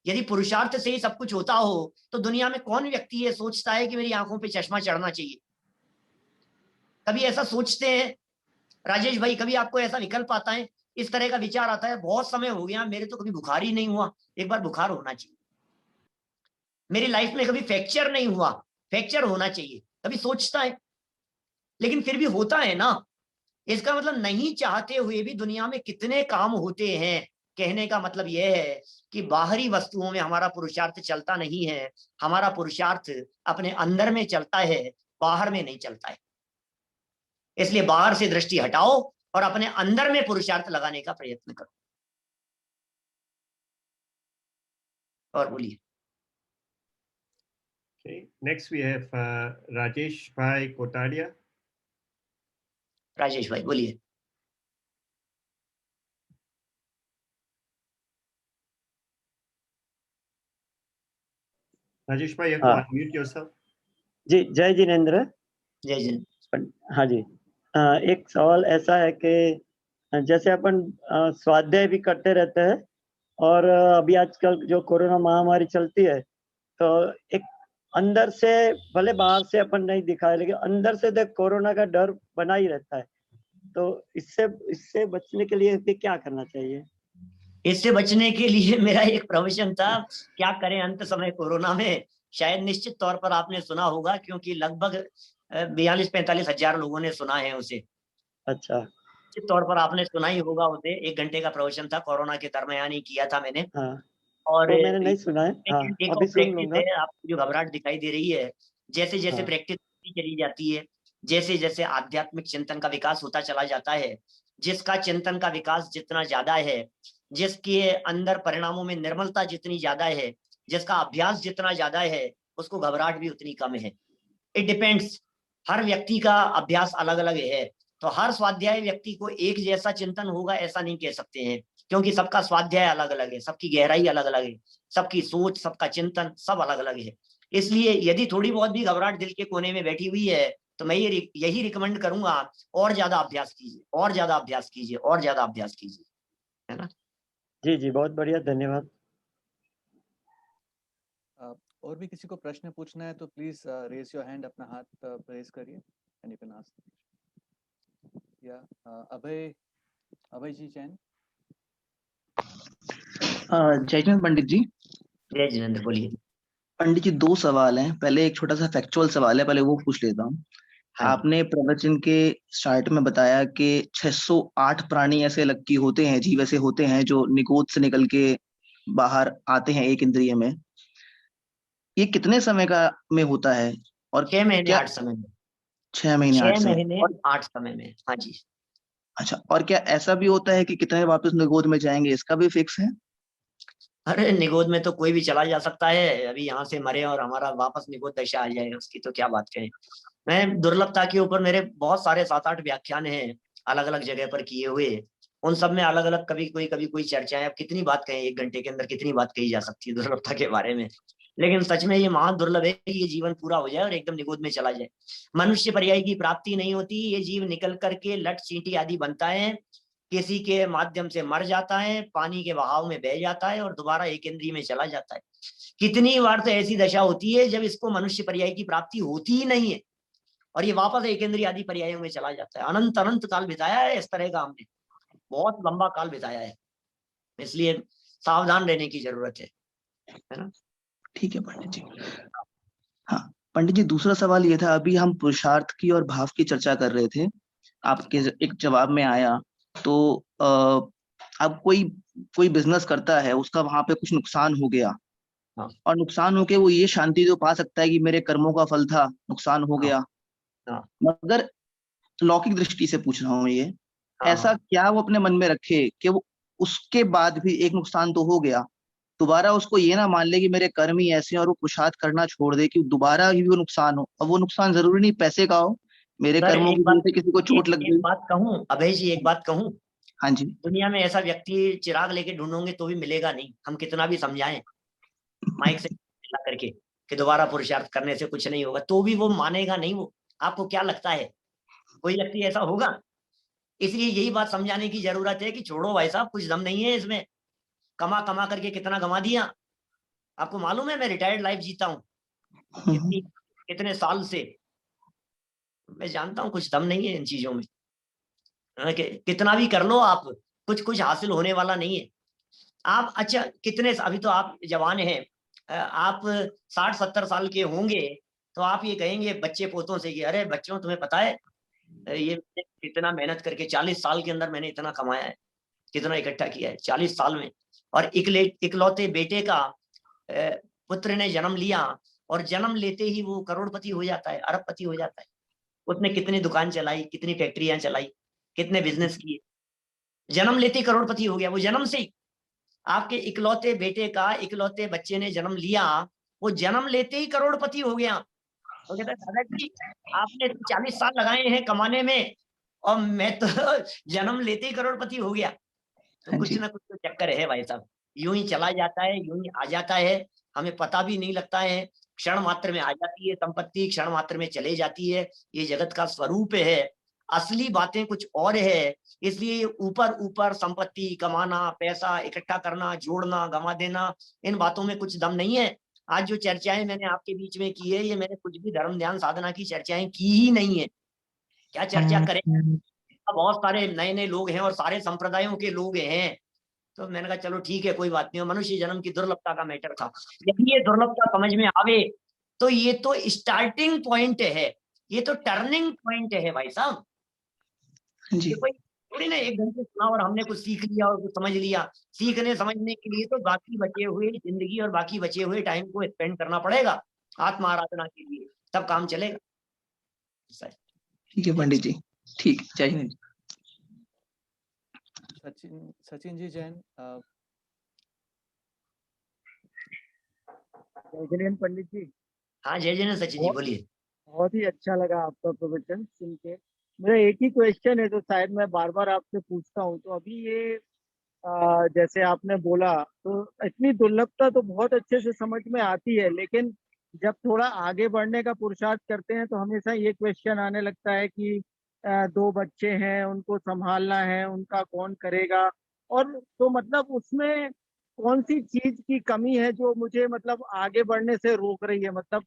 Speaker 5: यदि पुरुषार्थ से ही सब कुछ होता हो तो दुनिया में कौन व्यक्ति ये सोचता है कि मेरी आंखों पे चश्मा चढ़ना चाहिए? कभी ऐसा सोचते हैं राजेश भाई? कभी आपको ऐसा विकल्प आता है, इस तरह का विचार आता है, बहुत समय हो गया मेरे तो कभी बुखार ही नहीं हुआ, एक बार बुखार होना चाहिए। मेरी लाइफ में कभी फ्रैक्चर नहीं हुआ, फ्रैक्चर होना चाहिए। कभी सोचता है, लेकिन फिर भी होता है ना। इसका मतलब नहीं चाहते हुए भी दुनिया में कितने काम होते हैं। कहने का मतलब यह है कि बाहरी वस्तुओं में हमारा पुरुषार्थ चलता नहीं है, हमारा पुरुषार्थ अपने अंदर में चलता है। बाहर में नहीं चलता है। इसलिए बाहर से दृष्टि हटाओ और अपने अंदर में पुरुषार्थ लगाने का प्रयत्न करो। और बोलिए।
Speaker 4: Okay, next we have Rajesh Bhai Kotadia.
Speaker 5: Rajesh भाई बोलिए।
Speaker 4: Rajesh Bhai, you have to unmute yourself.
Speaker 8: जी जय जिनेंद्र।
Speaker 5: जय जय।
Speaker 8: हाँ जी, एक सवाल ऐसा है कि जैसे अपन स्वाध्याय भी करते रहते हैं और अभी आजकल जो कोरोना महामारी चलती है तो एक अंदर से, भले बाहर से अपन नहीं दिखाए लेकिन अंदर से देख कोरोना का डर बना ही रहता है, तो इससे बचने के लिए फिर क्या करना चाहिए?
Speaker 5: इससे बचने के लिए मेरा एक प्रवचन था, क्या करें अंत समय कोरोना में। शायद निश्चित तौर पर आपने सुना होगा, क्योंकि लगभग 42-45 हजार लोगों ने सुना है उसे।
Speaker 8: अच्छा।
Speaker 5: निश्चित तौर पर आपने सुना ही होगा उसे। 1 घंटे का प्रवचन था, कोरोना के दरमियान ही किया था मैंने।
Speaker 8: हाँ,
Speaker 5: और
Speaker 8: तो मैंने नहीं सुना है। हाँ,
Speaker 5: देखो
Speaker 8: अभी सुन
Speaker 5: प्रैक्टिस
Speaker 8: लूंगा।
Speaker 5: है, आपको जो घबराहट दिखाई दे रही है, जैसे जैसे
Speaker 8: हाँ।
Speaker 5: प्रैक्टिस चली जाती है, जैसे जैसे आध्यात्मिक चिंतन का विकास होता चला जाता है, जिसका चिंतन का विकास जितना ज्यादा है, जिसके अंदर परिणामों में निर्मलता जितनी ज्यादा है, जिसका अभ्यास जितना ज्यादा है, उसको घबराहट भी उतनी कम है। इट डिपेंड्स, हर व्यक्ति का अभ्यास अलग अलग है। तो हर स्वाध्याय व्यक्ति को एक जैसा चिंतन होगा ऐसा नहीं कह सकते हैं, क्योंकि सबका स्वाध्याय अलग अलग है, सबकी गहराई अलग अलग है, सबकी सोच, सबका चिंतन सब अलग अलग है। इसलिए यदि थोड़ी बहुत भी घबराहट दिल के कोने में बैठी हुई है तो मैं यही रिकमेंड करूंगा, और ज्यादा अभ्यास कीजिए, और ज्यादा अभ्यास कीजिए, और ज्यादा अभ्यास कीजिए, है ना।
Speaker 8: जी जी, बहुत बढ़िया, धन्यवाद।
Speaker 3: और भी किसी को प्रश्न पूछना है तो प्लीज रेज योर हैंड, अपना हाथ रेज करिए एंड यू कैन आस्क। या अभय जी जैन।
Speaker 9: जय हिंद पंडित जी।
Speaker 5: जय जिनेंद्र, बोलिए।
Speaker 9: पंडित जी 2 सवाल हैं। पहले एक छोटा सा फैक्चुअल सवाल है, पहले वो पूछ लेता हूँ।
Speaker 5: हाँ।
Speaker 9: आपने प्रवचन के स्टार्ट में बताया कि 608 प्राणी ऐसे लगती होते हैं, जीव ऐसे होते हैं जो निगोद से निकल के बाहर आते हैं एक इंद्रिय में। ये कितने समय का में होता है? और
Speaker 5: 6 महीने
Speaker 9: क्या
Speaker 5: 8 समय में।
Speaker 9: 6 महीने 8
Speaker 5: 6
Speaker 9: समय?
Speaker 5: महीने
Speaker 9: और
Speaker 5: 8 समय में, हाँ जी।
Speaker 9: अच्छा, और क्या ऐसा भी होता है कि कितने वापस निगोद में जाएंगे, इसका भी फिक्स है?
Speaker 5: अरे निगोद में तो कोई भी चला जा सकता है। अभी यहाँ से मरे और हमारा वापस निगोद दशा आ जाएगा, उसकी तो क्या बात करें। मैं दुर्लभता के ऊपर मेरे बहुत सारे 7-8 व्याख्यान हैं अलग अलग जगह पर किए हुए। उन सब में अलग अलग कभी कोई चर्चाएं। अब कितनी बात कहें, 1 घंटे के अंदर कितनी बात कही जा सकती है दुर्लभता के बारे में। लेकिन सच में ये महान दुर्लभ है कि ये जीवन पूरा हो जाए और एकदम निगोद में चला जाए। मनुष्य पर्याय की प्राप्ति नहीं होती। ये जीव निकल करके लट चींटी आदि बनता है, किसी के माध्यम से मर जाता है, पानी के बहाव में बह जाता है और दोबारा एक इंद्रिय में चला जाता है। कितनी बार तो ऐसी दशा होती है जब इसको मनुष्य पर्याय की प्राप्ति होती ही नहीं है और ये वापस एक इंद्रिय आदि पर्यायों में चला जाता है। अनंत अनंत काल बिताया है इस तरह का, हमने बहुत लंबा काल बिताया है। इसलिए सावधान रहने की जरूरत है ना।
Speaker 9: ठीक है पंडित जी। हाँ पंडित जी, दूसरा सवाल ये था, अभी हम पुरुषार्थ की और भाव की चर्चा कर रहे थे, आपके एक जवाब में आया तो अब कोई बिजनेस करता है, उसका वहां पे कुछ नुकसान हो गया।
Speaker 5: हाँ।
Speaker 9: और नुकसान होके वो ये शांति तो पा सकता है कि मेरे कर्मों का फल था, नुकसान हो गया।
Speaker 5: हाँ।
Speaker 9: मगर लौकिक दृष्टि से पूछ रहा हूँ, ये
Speaker 5: हाँ।
Speaker 9: ऐसा क्या वो अपने मन में रखे कि वो उसके बाद भी एक नुकसान तो हो गया, दोबारा उसको ये ना मान ले कि मेरे कर्म ही ऐसे हैं और वो पुरुषार्थ करना छोड़ दे कि दोबारा ही वो नुकसान हो। अब वो नुकसान जरूरी नहीं पैसे का हो, मेरे
Speaker 5: सर,
Speaker 9: कर्मों
Speaker 5: एक
Speaker 9: की
Speaker 5: बात-
Speaker 9: वजह से किसी को चोट लग
Speaker 5: एक
Speaker 9: गई।
Speaker 5: बात कहूँ अभय जी, एक बात कहूँ।
Speaker 9: हाँ जी।
Speaker 5: दुनिया में ऐसा व्यक्ति चिराग लेके ढूंढोगे तो भी मिलेगा नहीं, हम कितना भी समझाएं माइक से ला करके कि दोबारा पुरुषार्थ करने से कुछ नहीं होगा, तो भी वो मानेगा नहीं। वो आपको क्या लगता है कोई व्यक्ति ऐसा होगा? इसलिए यही बात समझाने की जरूरत है कि छोड़ो भाई साहब, कुछ दम नहीं है इसमें। कमा कमा करके कितना गंवा दिया, आपको मालूम है। मैं रिटायर्ड लाइफ जीता हूँ कितने साल से, मैं जानता हूँ कुछ दम नहीं है इन चीजों में। कितना भी कर लो आप, कुछ हासिल होने वाला नहीं है। आप अच्छा कितने, अभी तो आप जवान हैं, आप 60-70 साल के होंगे तो आप ये कहेंगे बच्चे पोतों से कि अरे बच्चों तुम्हें पता है ये कितना मेहनत करके 40 साल के अंदर मैंने इतना कमाया है, कितना इकट्ठा किया है 40 साल में। और इकलौते बेटे का पुत्र ने जन्म लिया और जन्म लेते ही वो करोड़पति हो जाता है, अरबपति हो जाता है। उसने कितनी दुकान चलाई, कितनी फैक्ट्रियां चलाई, कितने बिजनेस किए, जन्म लेते ही करोड़पति हो गया। वो जन्म से ही, आपके इकलौते बेटे का इकलौते बच्चे ने जन्म लिया, वो जन्म लेते ही करोड़पति हो गया। वो कहता है दादाजी आपने 40 साल लगाए हैं कमाने में और मैं तो जन्म लेते ही करोड़पति हो गया। तो
Speaker 9: हाँ
Speaker 5: कुछ
Speaker 9: जी।
Speaker 5: ना कुछ तो चक्कर है भाई साहब, यूं ही चला जाता है, यूं ही आ जाता है, हमें पता भी नहीं लगता है। क्षण मात्र में आ जाती है संपत्ति, क्षण मात्र में चले जाती है। ये जगत का स्वरूप है, असली बातें कुछ और है। इसलिए ऊपर ऊपर संपत्ति कमाना, पैसा इकट्ठा करना, जोड़ना, गंवा देना, इन बातों में कुछ दम नहीं है। आज जो चर्चाएं मैंने आपके बीच में की है, ये मैंने कुछ भी धर्म ध्यान साधना की चर्चाएं की ही नहीं है। क्या चर्चा करें, बहुत सारे नए नए लोग हैं और सारे संप्रदायों के लोग हैं। तो मैंने कहा चलो ठीक है, कोई बात नहीं, मनुष्य जन्म की दुर्लभता का मैटर था। यदि ये दुर्लभता समझ में आवे तो ये तो स्टार्टिंग पॉइंट है, ये तो टर्निंग पॉइंट है भाई साहब।
Speaker 9: हाँ जी।
Speaker 5: ये कोई थोड़ी ना एक घंटे सुना और हमने कुछ सीख लिया और कुछ समझ लिया। सीखने समझने के लिए तो बाकी बचे हुए जिंदगी और बाकी बचे हुए टाइम को स्पेंड करना पड़ेगा आत्मा आराधना के लिए, तब काम चलेगा।
Speaker 9: ठीक है पंडित जी, ठीक, जय हिंद।
Speaker 3: सचिन जी जैन।
Speaker 10: जय जिनेन्द्र पंडित जी।
Speaker 5: हाँ जय जिनेन्द्र सचिन जी बोलिए।
Speaker 10: बहुत ही अच्छा लगा आपका प्रवचन सुन के। मेरा एक ही क्वेश्चन है, तो शायद मैं बार बार आपसे पूछता हूँ। तो अभी ये जैसे आपने बोला, तो इतनी दुर्लभता तो बहुत अच्छे से समझ में आती है, लेकिन जब थोड़ा आगे बढ़ने का पुरुषार्थ करते हैं तो हमेशा ये क्वेश्चन आने लगता है कि 2 बच्चे हैं, उनको संभालना है, उनका कौन करेगा। और तो मतलब उसमें कौन सी चीज की कमी है जो मुझे मतलब आगे बढ़ने से रोक रही है? मतलब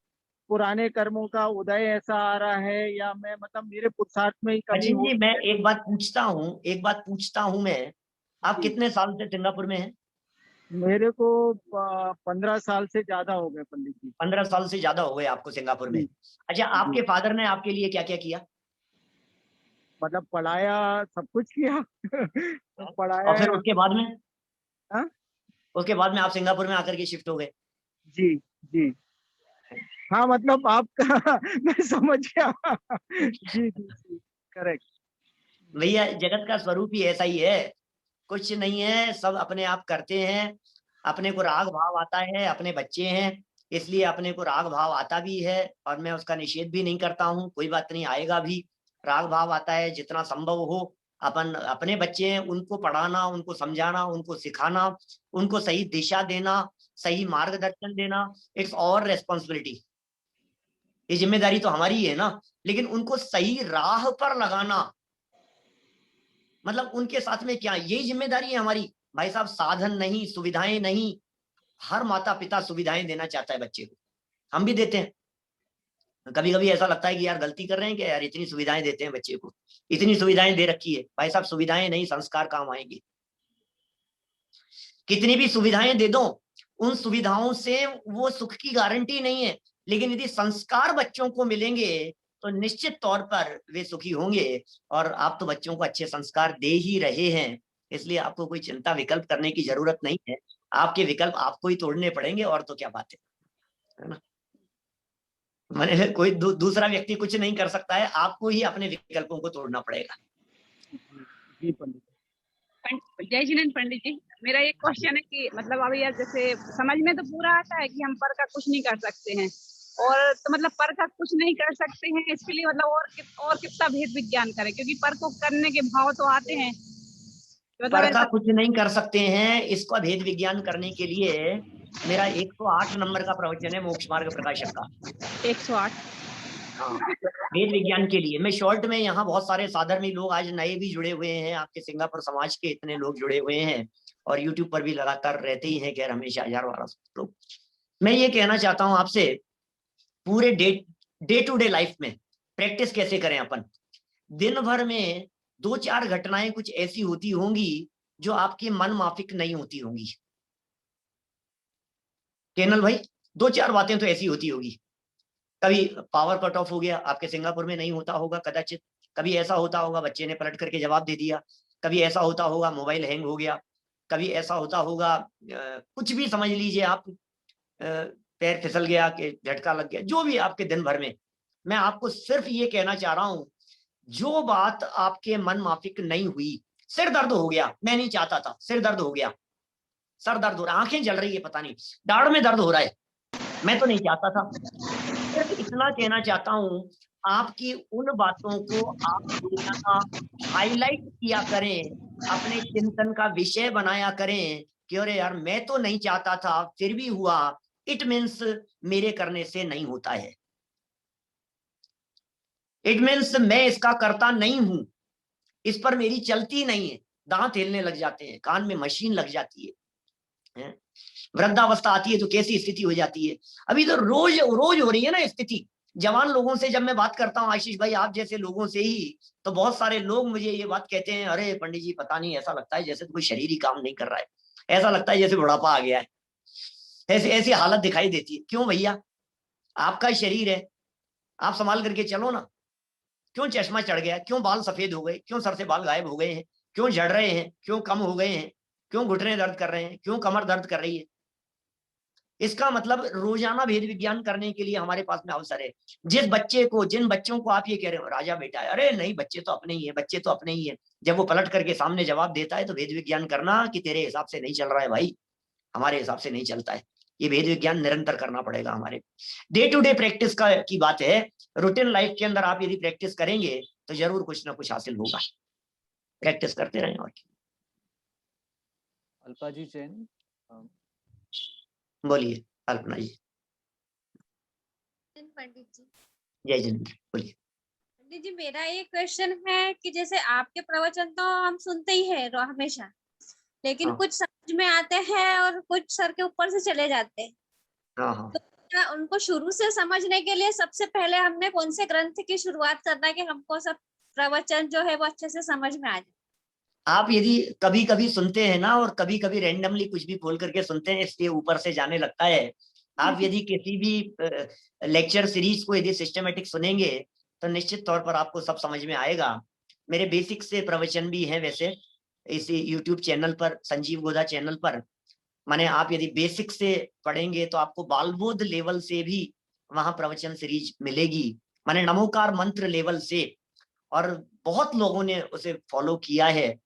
Speaker 10: पुराने कर्मों का उदय ऐसा आ रहा है, या मैं मतलब मेरे पुरुषार्थ में ही कमी
Speaker 5: सचिन
Speaker 10: हो
Speaker 5: जी मैं एक बात पूछता हूँ मैं, आप कितने साल से सिंगापुर में हैं?
Speaker 10: मेरे को 15 साल से ज्यादा हो गए पंडित जी।
Speaker 5: 15 साल से ज्यादा हो गए आपको सिंगापुर में। अच्छा, आपके फादर ने आपके लिए क्या क्या किया?
Speaker 10: मतलब पढ़ाया, सब कुछ किया।
Speaker 5: और
Speaker 10: पढ़ाया
Speaker 5: फिर उसके बाद में?
Speaker 10: हाँ?
Speaker 5: उसके बाद में आप सिंगापुर में आकर के शिफ्ट हो गए?
Speaker 10: जी जी हाँ, मतलब आपका मैं समझ गया। जी जी जी, करेक्ट।
Speaker 5: भैया जगत का स्वरूप ही ऐसा ही है, कुछ नहीं है, सब अपने आप करते हैं। अपने को राग भाव आता है, अपने बच्चे हैं इसलिए अपने को राग भाव आता भी है, और मैं उसका निषेध भी नहीं करता हूँ, कोई बात नहीं, आएगा भी। राग भाव आता है, जितना संभव हो अपन अपने बच्चे हैं उनको पढ़ाना, उनको समझाना, उनको सिखाना, उनको सही दिशा देना, सही मार्गदर्शन देना, इट्स और रेस्पॉन्सिबिलिटी। ये जिम्मेदारी तो हमारी ही है ना, लेकिन उनको सही राह पर लगाना, मतलब उनके साथ में क्या, यही जिम्मेदारी है हमारी भाई साहब। साधन नहीं, सुविधाएं नहीं। हर माता पिता सुविधाएं देना चाहता है बच्चे को, हम भी देते हैं। कभी कभी ऐसा लगता है कि यार गलती कर रहे हैं क्या यार, इतनी सुविधाएं देते हैं बच्चे को, इतनी सुविधाएं दे रखी है। भाई साहब सुविधाएं नहीं, संस्कार काम आएंगे। कितनी भी सुविधाएं दे दो, उन सुविधाओं से वो सुख की गारंटी नहीं है, लेकिन यदि संस्कार बच्चों को मिलेंगे तो निश्चित तौर पर वे सुखी होंगे। और आप तो बच्चों को अच्छे संस्कार दे ही रहे हैं, इसलिए आपको कोई चिंता विकल्प करने की जरूरत नहीं है। आपके विकल्प आपको ही तोड़ने पड़ेंगे, और तो क्या बात है ना। मैंने कोई दूसरा व्यक्ति कुछ नहीं कर सकता है, आपको ही अपने विकल्पों को तोड़ना पड़ेगा।
Speaker 10: जी पंडित।
Speaker 11: जय जिनेन्द्र पंडित जी, मेरा एक क्वेश्चन है कि मतलब अभी यार जैसे समझ में तो पूरा आता है कि हम पर का कुछ नहीं कर सकते हैं, और तो मतलब पर का कुछ नहीं कर सकते हैं, इसके लिए मतलब और कितना भेद विज्ञान करें, क्योंकि पर को करने के भाव तो आते हैं। मतलब
Speaker 5: पर का कुछ नहीं कर सकते हैं, इसका भेद विज्ञान करने के लिए मेरा 108 नंबर का प्रवचन है मोक्ष मार्ग प्रकाशक का।
Speaker 11: 108।
Speaker 5: हाँ, वेद विज्ञान के लिए मैं शॉर्ट में, यहाँ बहुत सारे साधर्मी लोग आज नए भी जुड़े हुए हैं, आपके सिंगापुर समाज के इतने लोग जुड़े हुए हैं, और यूट्यूब पर भी लगातार रहते ही हैं, खैर हमेशा 1000-1200 लोग। मैं ये कहना चाहता हूँ आपसे, पूरे डे टू डे लाइफ में प्रैक्टिस कैसे करें अपन। दिन भर में 2-4 घटनाएं कुछ ऐसी होती होंगी जो आपके मन माफिक नहीं होती होंगी। केनल भाई 2-4 बातें तो ऐसी होती होगी। कभी पावर कट ऑफ हो गया, आपके सिंगापुर में नहीं होता होगा कदाचित। कभी ऐसा होता होगा बच्चे ने पलट करके जवाब दे दिया। कभी ऐसा होता होगा मोबाइल हैंग हो गया। कभी ऐसा होता होगा कुछ भी समझ लीजिए आप, पैर फिसल गया कि झटका लग गया, जो भी आपके दिन भर में, मैं आपको सिर्फ ये कहना चाह रहा हूं, जो बात आपके मन माफिक नहीं हुई, सिर दर्द हो गया, मैं नहीं चाहता था, सिर दर्द हो गया, सर दर्द हो रहा है, आंखें जल रही है, पता नहीं दाढ़ में दर्द हो रहा है, मैं तो नहीं चाहता था। सिर्फ इतना कहना चाहता हूं, आपकी उन बातों को आप रोजाना हाईलाइट किया करें, अपने चिंतन का विषय बनाया करें कि अरे यार मैं तो नहीं चाहता था फिर भी हुआ, इट मीन्स मेरे करने से नहीं होता है, इट मीन्स मैं इसका करता नहीं हूं, इस पर मेरी चलती नहीं है, दांत हिलने लग जाते हैं, कान में मशीन लग जाती है, वृद्धावस्था आती है तो कैसी स्थिति हो जाती है। अभी तो रोज रोज हो रही है ना स्थिति। जवान लोगों से जब मैं बात करता हूँ आशीष भाई, आप जैसे लोगों से ही, तो बहुत सारे लोग मुझे ये बात कहते हैं, अरे पंडित जी पता नहीं, ऐसा लगता है जैसे तो कोई शरीर ही काम नहीं कर रहा है, ऐसा लगता है जैसे बुढ़ापा आ गया है, ऐसी ऐसी हालत दिखाई देती है। क्यों भैया, आपका शरीर है, आप संभाल करके चलो ना। क्यों चश्मा चढ़ गया, क्यों बाल सफेद हो गए, क्यों सर से बाल गायब हो गए हैं, क्यों झड़ रहे हैं, क्यों कम हो गए हैं, क्यों घुटने दर्द कर रहे हैं, क्यों कमर दर्द कर रही है? इसका मतलब रोजाना भेद विज्ञान करने के लिए हमारे पास में अवसर है। जिस बच्चे को, जिन बच्चों को आप ये कह रहे हो राजा बेटा है, अरे नहीं बच्चे तो अपने ही है, बच्चे तो अपने ही है, जब वो पलट करके सामने जवाब देता है तो भेद विज्ञान करना कि तेरे हिसाब से नहीं चल रहा है भाई, हमारे हिसाब से नहीं चलता है। ये भेद विज्ञान निरंतर करना पड़ेगा, हमारे डे टू डे प्रैक्टिस का की बात है। रूटीन लाइफ के अंदर आप यदि प्रैक्टिस करेंगे तो जरूर कुछ ना कुछ हासिल होगा, प्रैक्टिस करते रहें। और
Speaker 3: अल्पा जी जैन,
Speaker 5: बोलिए अल्पना जी।
Speaker 12: पंडित जी,
Speaker 5: जय जिनेंद्र, बोलिए।
Speaker 12: पंडित जी मेरा ये क्वेश्चन है कि जैसे आपके प्रवचन तो हम सुनते ही है हमेशा, लेकिन
Speaker 5: हाँ।
Speaker 12: कुछ समझ में आते हैं और कुछ सर के ऊपर से चले जाते हैं।
Speaker 5: हाँ हाँ।
Speaker 12: तो क्या उनको शुरू से समझने के लिए सबसे पहले हमने कौन से ग्रंथ की शुरुआत करना है कि हमको सब प्रवचन जो है वो अच्छे से समझ में आ जाए?
Speaker 5: आप यदि कभी कभी सुनते हैं ना, और कभी कभी रैंडमली कुछ भी बोल करके सुनते हैं, इसलिए ऊपर से जाने लगता है। आप यदि किसी भी लेक्चर सीरीज को यदि सिस्टमेटिक सुनेंगे तो निश्चित तौर पर आपको सब समझ में आएगा। मेरे बेसिक से प्रवचन भी हैं वैसे इस यूट्यूब चैनल पर, संजीव गोदा चैनल पर। माने आप यदि बेसिक से पढ़ेंगे तो आपको बालबोध लेवल से भी वहां प्रवचन सीरीज मिलेगी, माने नमोकार मंत्र लेवल से, और बहुत लोगों ने उसे फॉलो किया है।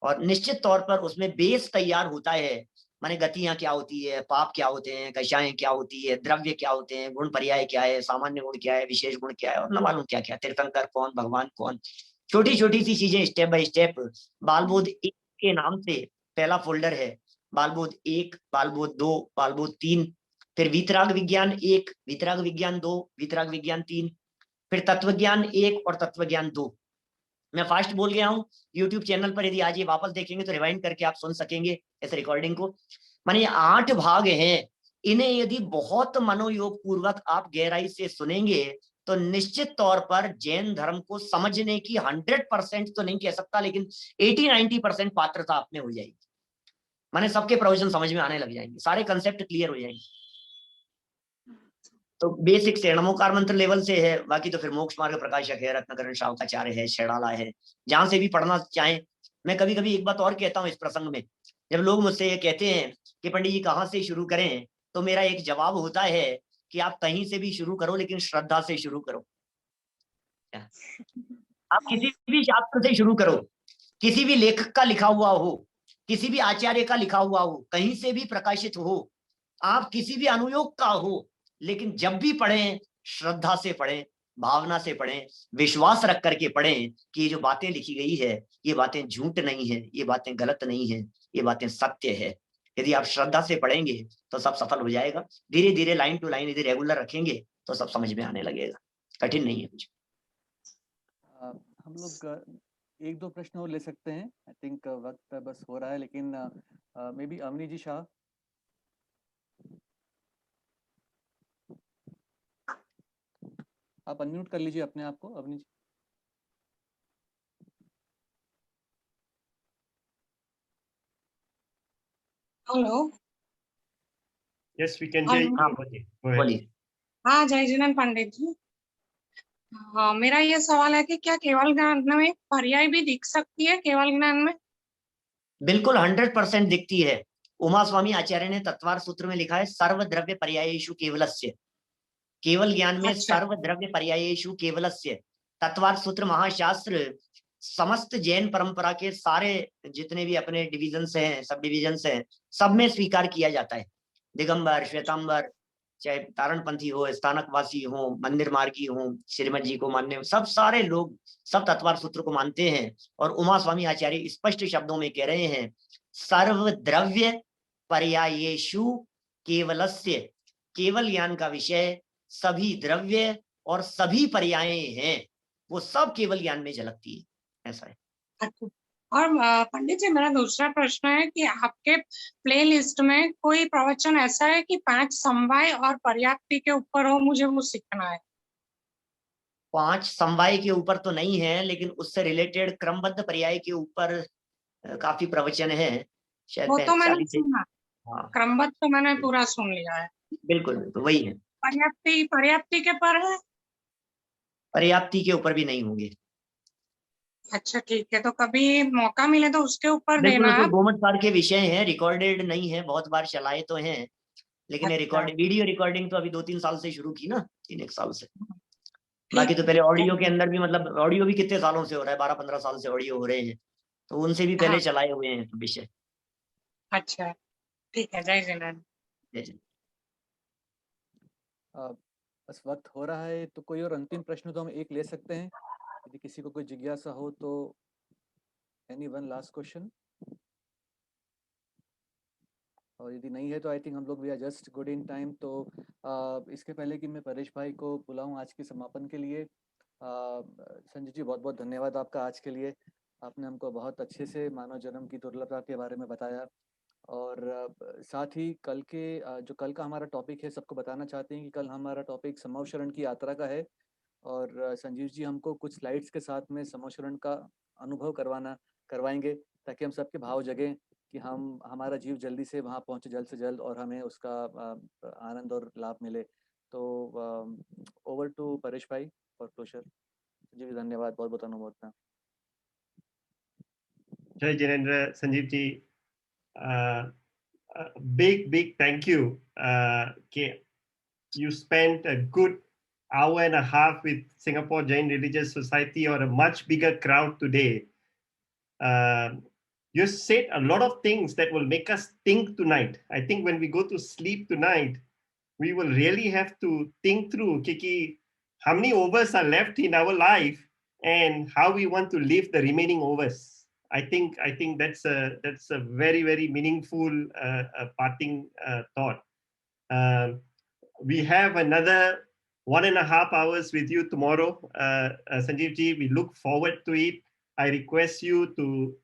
Speaker 5: और निश्चित तौर पर उसमें बेस तैयार होता है, माने गतियां क्या होती है, पाप क्या होते हैं, कषाएं क्या होती है, द्रव्य क्या होते हैं, गुण पर्याय क्या है, सामान्य गुण क्या है, विशेष गुण क्या है, और न मालूम क्या क्या, तीर्थंकर कौन, भगवान कौन, छोटी छोटी सी चीजें स्टेप बाय स्टेप। बालबोध 1 के नाम से पहला फोल्डर है, बालबोध 1, बालबोध 2, बालबोध 3, फिर वीतराग विज्ञान 1, वीतराग विज्ञान 2, वीतराग विज्ञान 3, फिर तत्वज्ञान 1 और तत्वज्ञान 2। मैं फास्ट बोल गया हूँ, यूट्यूब चैनल पर यदि आज ये वापस देखेंगे तो रिवाइंड करके आप सुन सकेंगे इस रिकॉर्डिंग को। माने ये 8 भाग हैं, इन्हें यदि बहुत मनोयोग पूर्वक आप गहराई से सुनेंगे तो निश्चित तौर पर जैन धर्म को समझने की 100% तो नहीं कह सकता, लेकिन 80-90% पात्रता आप में हो जाएगी। माने सबके प्रवचन समझ में आने लग जाएंगे, सारे कंसेप्ट क्लियर हो जाएंगे। तो बेसिक से नमोकार मंत्र लेवल से है, बाकी तो फिर मोक्ष मार्ग प्रकाशक है, रत्नकरण शावकाचार्य है, शेड़ाला है, जहां से भी पढ़ना चाहें। मैं कभी कभी एक बात और कहता हूँ इस प्रसंग में, जब लोग मुझसे ये कहते हैं कि पंडित जी कहाँ से शुरू करें, तो मेरा एक जवाब होता है कि आप कहीं से भी शुरू करो, लेकिन श्रद्धा से शुरू करो। आप किसी भी शास्त्र से शुरू करो, किसी भी लेखक का लिखा हुआ हो, किसी भी आचार्य का लिखा हुआ हो, कहीं से भी प्रकाशित हो, आप किसी भी अनुयोग का हो, लेकिन जब भी पढ़ें श्रद्धा से पढ़ें, भावना से पढ़ें, विश्वास रख करके पढ़ें कि ये जो बातें लिखी गई है ये बातें झूठ नहीं है, ये बातें गलत नहीं है, ये बातें सत्य है। यदि आप श्रद्धा से पढ़ेंगे तो सब सफल हो जाएगा। धीरे धीरे लाइन टू लाइन यदि रेगुलर रखेंगे तो सब समझ में आने लगेगा, कठिन नहीं है कुछ।
Speaker 3: हम लोग 1-2 प्रश्न और ले सकते हैं, आई थिंक वक्त बस हो रहा है, लेकिन मे बी अवनी जी शाह। आप अनम्यूट कर लीजिए अपने आप को, अवनी जी।
Speaker 13: Hello.
Speaker 4: Yes, we can hear you.
Speaker 5: बोलिए।
Speaker 13: हाँ, जय जिनेंद्र पंडित जी। हाँ, मेरा ये सवाल है कि क्या केवल ज्ञान में पर्याय भी दिख सकती है? केवल ज्ञान में
Speaker 5: बिल्कुल 100% दिखती है। उमा स्वामी आचार्य ने तत्वार सूत्र में लिखा है सर्वद्रव्य पर्यायेषु केवलस्य, केवल ज्ञान में सर्वद्रव्य पर्यायेषु केवलस्य। तत्वार सूत्र महाशास्त्र समस्त जैन परंपरा के सारे जितने भी अपने डिविजन्स हैं, सब डिविजन्स हैं, सब में स्वीकार किया जाता है। दिगंबर, श्वेतांबर, चाहे तारणपंथी हो, स्थानकवासी हो, मंदिर मार्गी हो, श्रीमद जी को मानने, सब सारे लोग सब तत्वार सूत्र को मानते हैं। और उमा स्वामी आचार्य स्पष्ट शब्दों में कह रहे हैं सर्वद्रव्य पर्यायेषु केवलस्य, केवल ज्ञान का विषय सभी द्रव्य और सभी पर्यायें हैं, वो सब केवल ज्ञान में झलकती है, ऐसा है।
Speaker 13: अच्छा। और पंडित जी मेरा दूसरा प्रश्न है कि आपके प्ले लिस्ट में कोई प्रवचन ऐसा है कि 5 समवाय और पर्याप्ति के ऊपर हो, मुझे वो सीखना है।
Speaker 5: 5 समवाय के ऊपर तो नहीं है, लेकिन उससे रिलेटेड क्रमबद्ध पर्याय के ऊपर काफी प्रवचन है, शायद
Speaker 13: वो तो मैंने
Speaker 5: 40 से।
Speaker 13: सुना,
Speaker 5: हाँ
Speaker 13: क्रमबद्ध तो मैंने पूरा सुन लिया है।
Speaker 5: बिल्कुल बिल्कुल वही है।
Speaker 13: पर्याप्ति के पर है।
Speaker 5: पर्याप्ति के ऊपर भी नहीं होंगे।
Speaker 13: अच्छा ठीक है, तो कभी मौका मिले तो उसके ऊपर
Speaker 5: बिल्कुल,
Speaker 13: देना
Speaker 5: उसमें
Speaker 13: आप।
Speaker 5: गोमट सार के विषय हैं, रिकॉर्डेड नहीं है, बहुत बार चलाए तो हैं, लेकिन
Speaker 13: अच्छा।
Speaker 5: रिकॉर्ड वीडियो रिकॉर्डिंग तो अभी 2-3 साल से शुरू की ना, 3-1 साल से। बाकी तो पहले ऑडियो के अंदर भी, मतलब ऑडियो भी कितने सालों से हो रहा है, 12-15 साल से ऑडियो हो रहे हैं, तो उनसे भी पहले
Speaker 13: हाँ।
Speaker 5: चलाए हुए हैं विषय।
Speaker 13: अच्छा ठीक है, जय जिनेंद्र।
Speaker 5: जय जिनेंद्र।
Speaker 3: बस वक्त हो रहा है, तो कोई और अंतिम प्रश्न तो हम एक ले सकते हैं, यदि किसी को कोई जिज्ञासा हो तो। Any one last question? और यदि नहीं है तो आई थिंक हम लोग we are just good in time. तो इसके पहले कि मैं परेश भाई को बुलाऊं आज के समापन के लिए, संजय जी बहुत बहुत धन्यवाद आपका आज के लिए। आपने हमको बहुत अच्छे से मानव जन्म की दुर्लभता के बारे में बताया, और साथ ही कल के जो कल का हमारा टॉपिक है, सबको बताना चाहते हैं कि कल हमारा टॉपिक समूह शरण की यात्रा का है, और संजीव जी हमको कुछ स्लाइड्स के साथ में समूह शरण का अनुभव करवाएंगे, ताकि हम सबके भाव जगें कि हमारा जीव जल्दी से वहाँ पहुँचे, जल्द से जल्द, और हमें उसका आनंद और लाभ मिले। तो ओवर टू परेश भाई फॉर क्लोजर। जी धन्यवाद, बहुत बहुत अनुमोदना।
Speaker 4: जय Jinendra, Sanjeev ji, big thank you. You spent a good hour and a half with Singapore Jain Religious Society, or a much bigger crowd today. You said a lot of things that will make us think tonight. I think when we go to sleep tonight, we will really have to think through, Kiki, how many overs are left in our life and how we want to live the remaining overs. I think that's a very, very meaningful parting thought. We have another 1.5 hours with you tomorrow, Sanjeev ji. We look forward to it. I request you to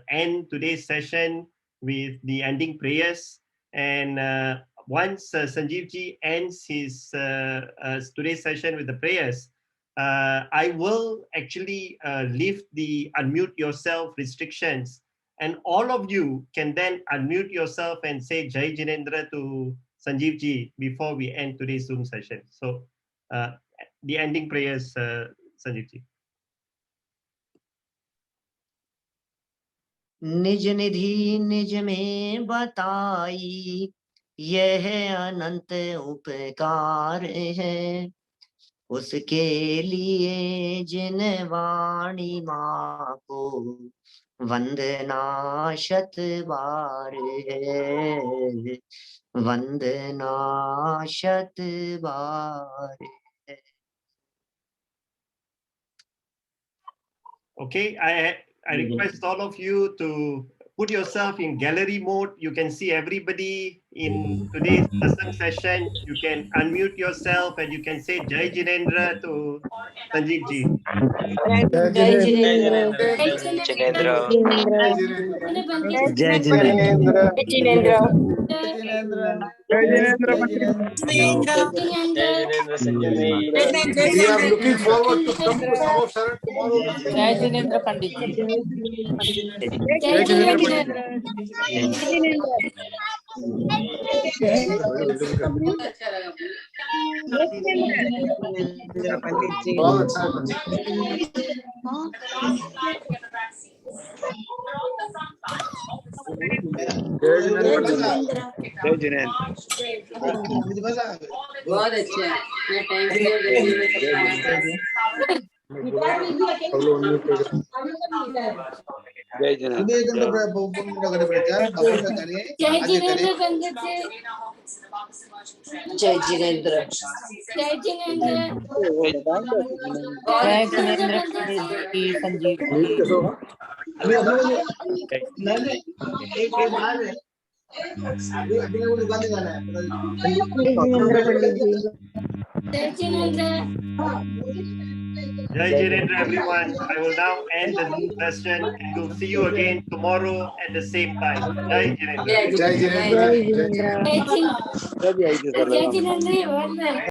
Speaker 4: end today's session with the ending prayers, and once Sanjeev ji ends his today's session with the prayers, I will actually lift the unmute yourself restrictions, and all of you can then unmute yourself and say Jai Jinendra to Sanjeev ji before we end today's Zoom session. So the ending prayers, Sanjeev ji.
Speaker 5: निज निधि निज में बताई, यह अनंत उपकार है, उसके लिए जिन वाणी माँ को वंदना शत बार है, वंदना शत बार है।
Speaker 4: Okay, I request all of you to put yourself in gallery mode. You can see everybody in today's satsang session. You can unmute yourself and you can say Jai Jinendra to Sanjeev ji.
Speaker 2: जय जिनेंद्र।
Speaker 14: जय Jinendra.
Speaker 15: We are looking forward to come to Samov Sharan tomorrow.
Speaker 2: जय जिनेंद्र पंडित जी।
Speaker 15: जय जिनेंद्र।
Speaker 2: बहुत अच्छा लगा
Speaker 15: पंडित जी। बहुत अच्छा। जय जिनेंद्र।
Speaker 14: बहुत अच्छे हैं। मैं टाइम से जल्दी में सबका
Speaker 15: जय जिनेंद्र।
Speaker 14: जय जिनेंद्र पंडित जी। जय जिनेंद्र। जय जिनेंद्र।
Speaker 2: जय जिनेंद्र पंडित जी, संजीव जी।
Speaker 9: अभी नहीं एक बार है अभी वो दुकान दिखाना है
Speaker 14: जिनेंद्र पंडित जी। जय Jinendra.
Speaker 4: Jai Jirendra, everyone. I will now end the Zoom session and we'll see you again tomorrow at the same time. Jai Jirendra.
Speaker 15: जय जिनेंद्र।
Speaker 14: जय जिनेंद्र। जय जिनेंद्र।